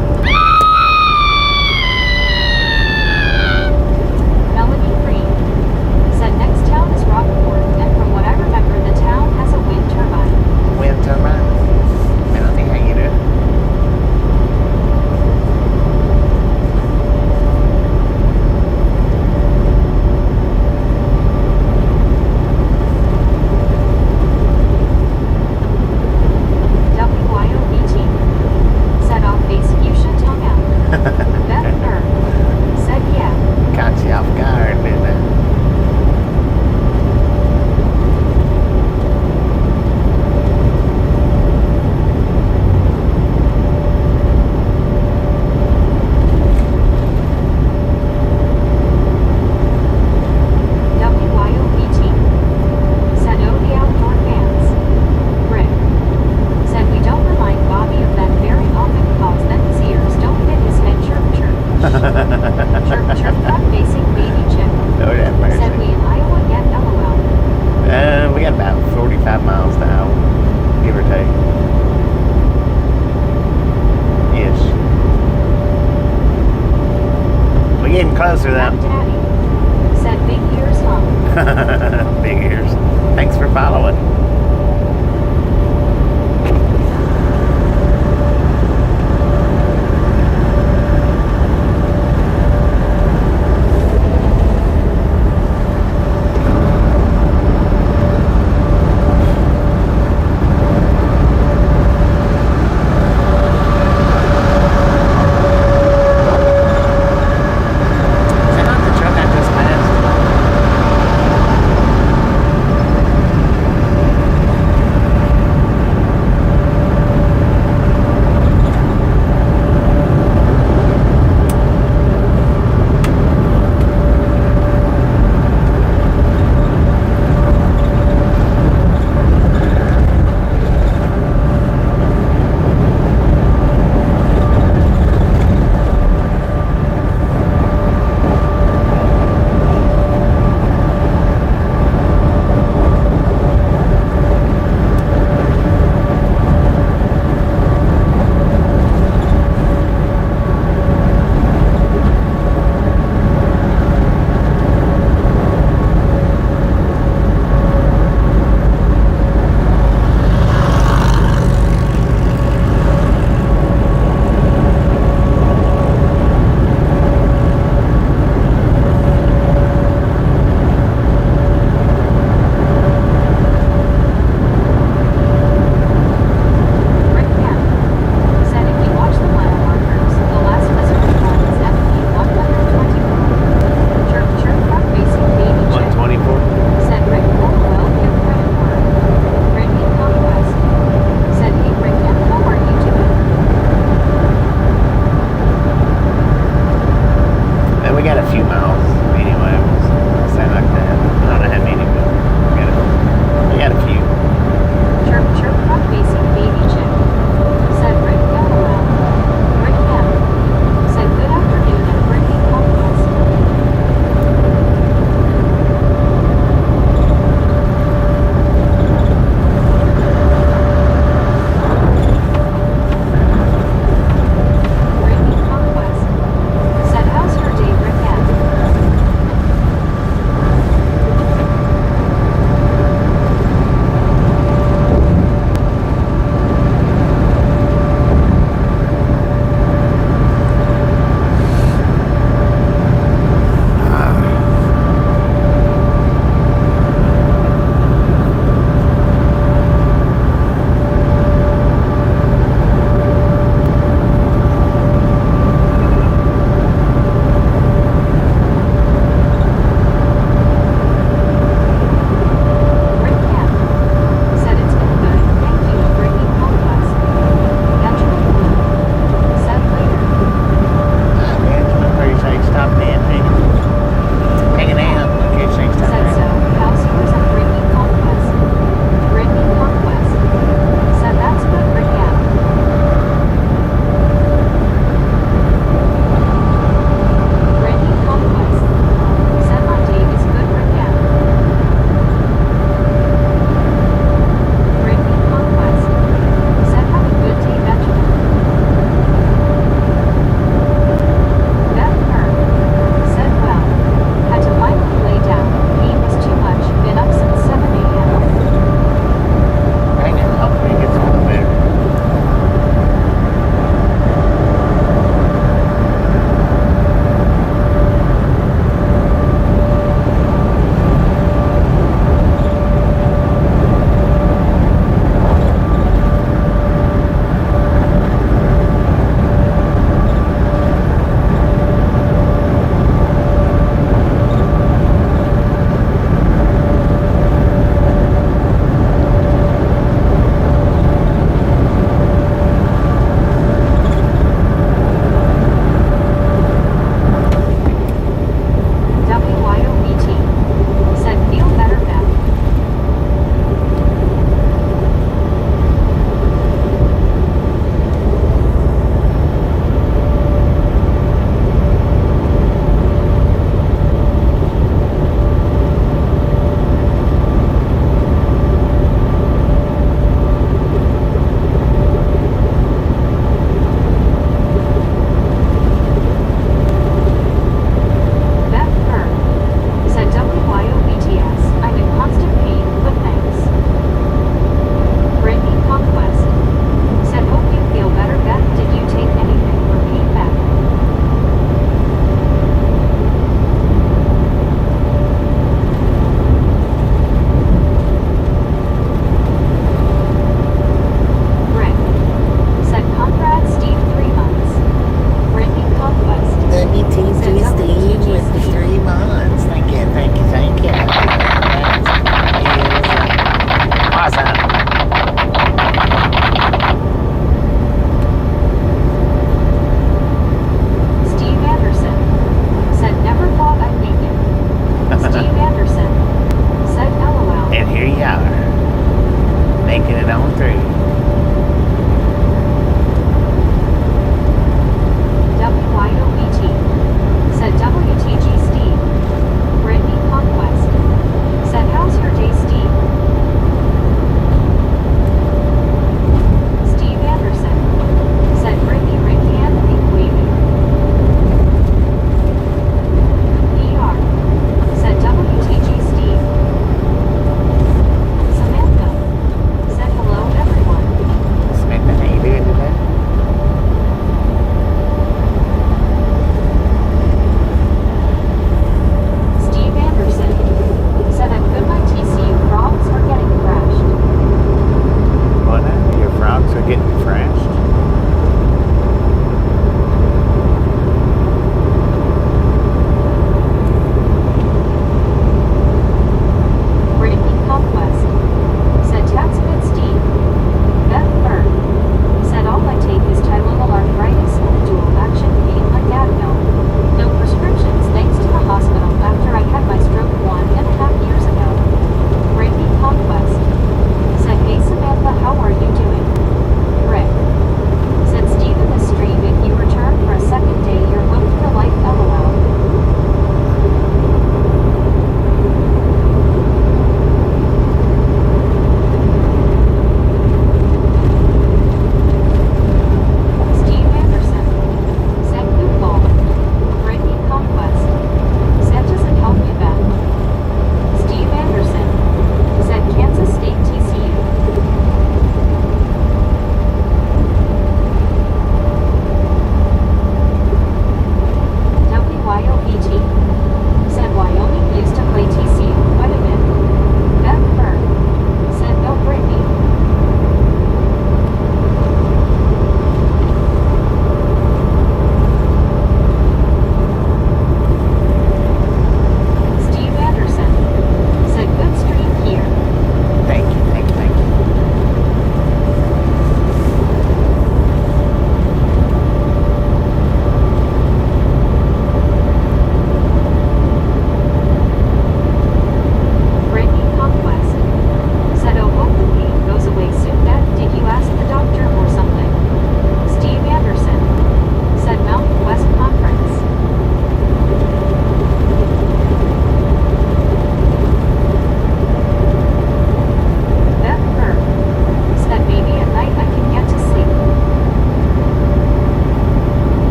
B: Melanie Green said next town is Rockport, and from what I remember, the town has a wind turbine.
A: wind turbine. Melanie, how you doing?
B: WYOBT said off base, you should tongue out. Beth said yeah.
A: Caught you off guard, didn't it?
B: WYOBT said oh the outdoor fans. Rick said we don't remind Bobby of that very often cause that his ears don't hit his head chirp chirp. Chirp chirp front facing baby chip.
A: Lord have
B: Said we
A: mercy.
B: in Iowa yet LOL.
A: We got about 45 miles an hour, give or take. Yes. We're getting closer
B: Matt
A: though.
B: Daddy said big ears huh?
A: Big ears. Thanks for following. Is that not the truck I just passed?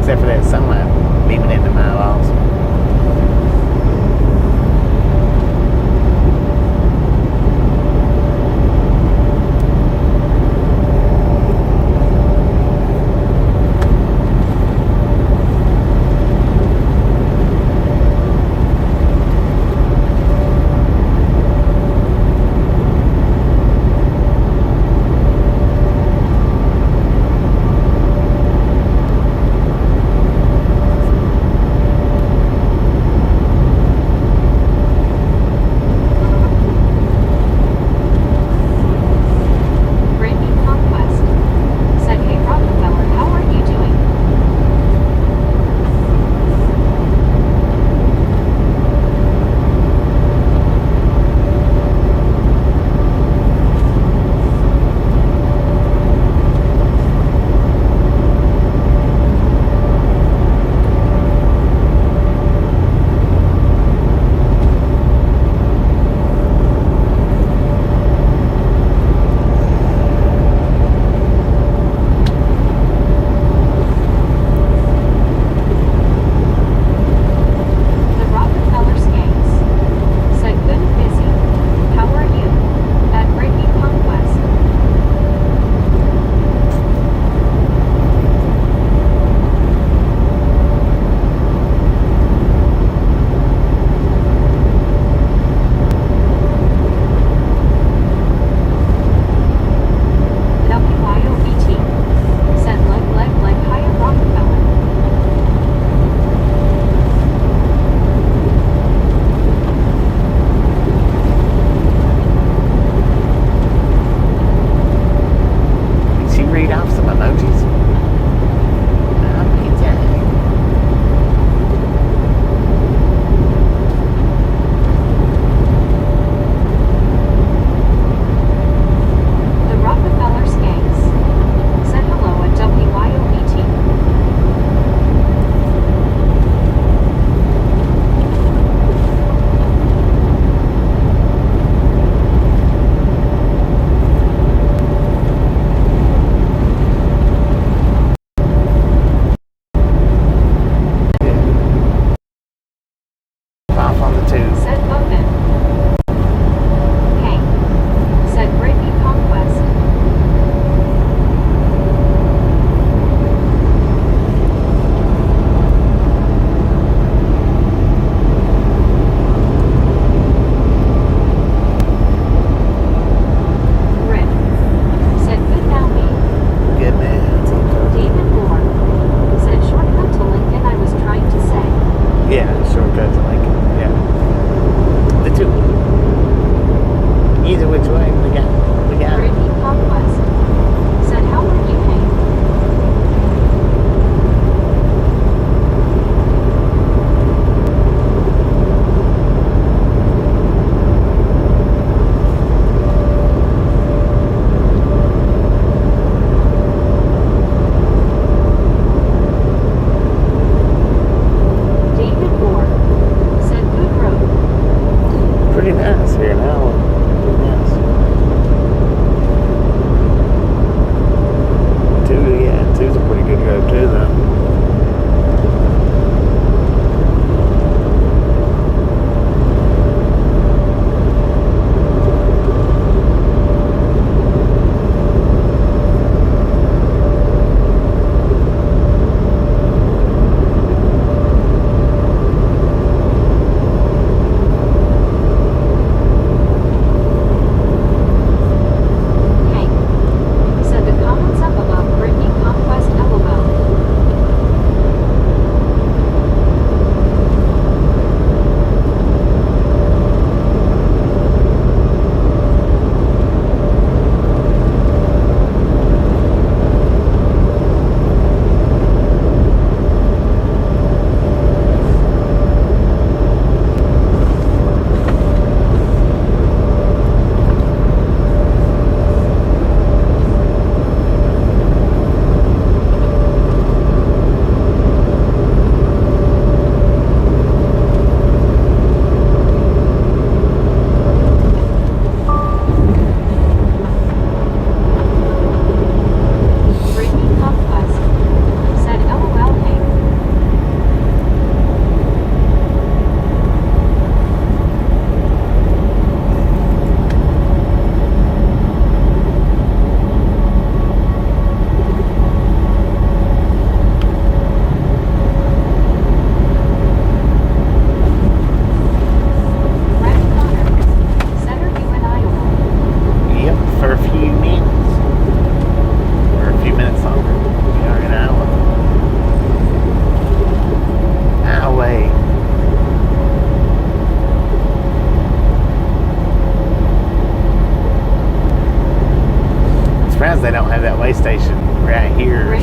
A: except for that sunlight beaming into my eyeballs.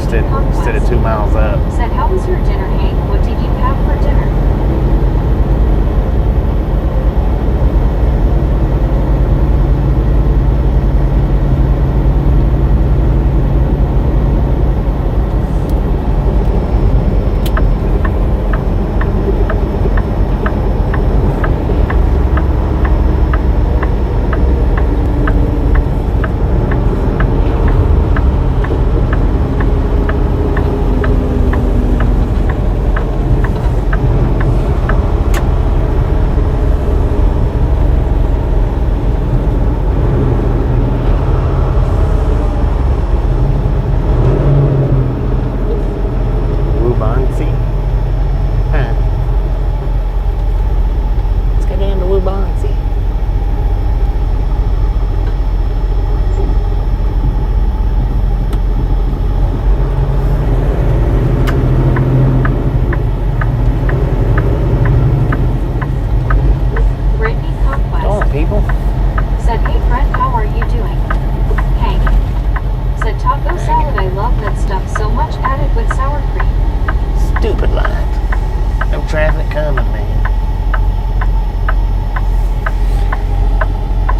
A: instead of 2 miles up.
B: Said, how was your dinner, Hank? What did you have for dinner?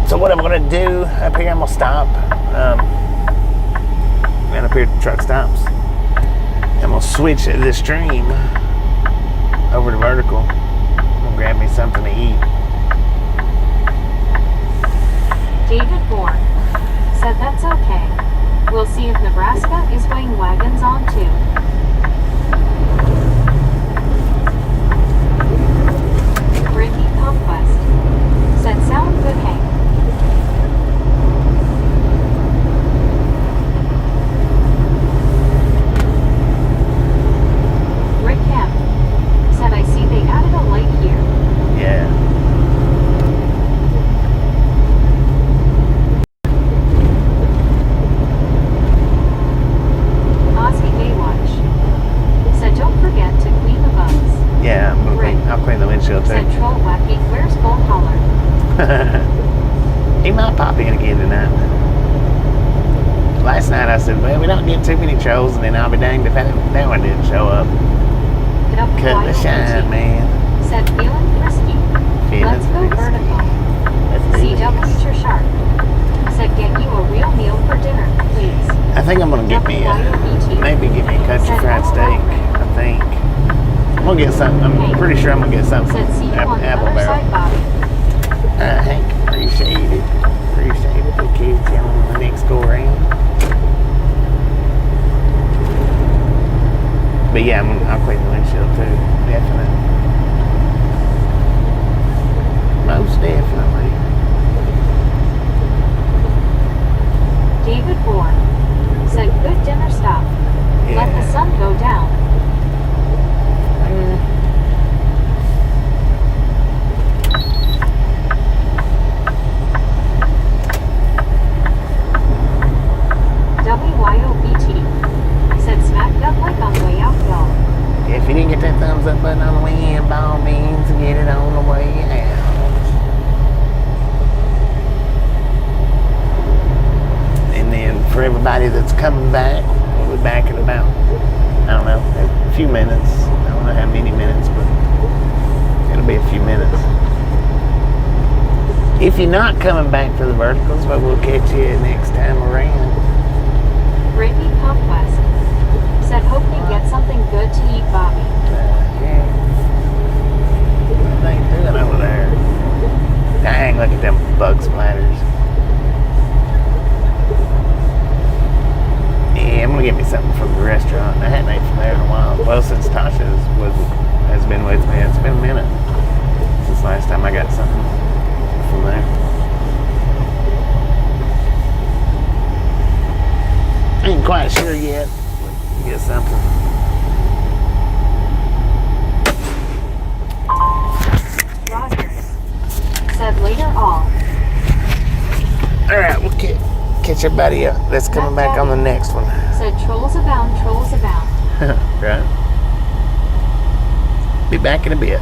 A: So what I'm going to do up here, I'm going to stop and up here at the truck stops. I'm going to switch this stream over to vertical. I'm going to grab me something to eat.
B: David Bourne said that's okay. We'll see if Nebraska is weighing wagons on too. Brittany Conquest said sound good, Hank. Rick Kemp said I see they added a light here.
A: Yeah.
B: Ozzy Baywatch said don't forget to clean the bugs.
A: Yeah, I'll clean the windshield too.
B: Said Troll Wacky, where's Bull Holler?
A: He might pop in again tonight. Last night I said, well, we don't get too many trolls, and then I'll be danged if that one didn't show up. Cut the shine, man.
B: Said feeling frisky. Let's go vertical. CW Sharp said get you a real meal for dinner, please.
A: I think I'm gonna get me maybe get me a country fried steak. I think I'm gonna get something. I'm pretty sure I'm gonna get something from Apple Barrel. Hank, appreciate it. Appreciate it. We'll keep you on the next go around. But yeah, I'll clean the windshield too. Definitely. Most definitely.
B: David Bourne said good dinner stop.
A: Yeah.
B: Let the sun go down. WYOBT said smacked up like on the way out, y'all.
A: If you didn't get that thumbs up button on the way in, by all means, get it on the way out. And then for everybody that's coming back, we'll be back in about, I don't know, a few minutes. I don't know how many minutes, but it'll be a few minutes. If you're not coming back for the verticals, but we'll catch you next time around.
B: Brittany Conquest said hope you get something good to eat, Bobby.
A: Yeah. What are they doing over there? Dang, look at them bug splatters. Yeah, I'm gonna get me something from the restaurant. I hadn't ate from there in a while. Well, since Tasha has been with me, it's been a minute since last time I got something from there. I ain't quite sure yet. Get something.
B: Rogers said later all.
A: Alright, we'll catch everybody up. That's coming back on the next one.
B: Said trolls abound, trolls abound.
A: Right. Be back in a bit.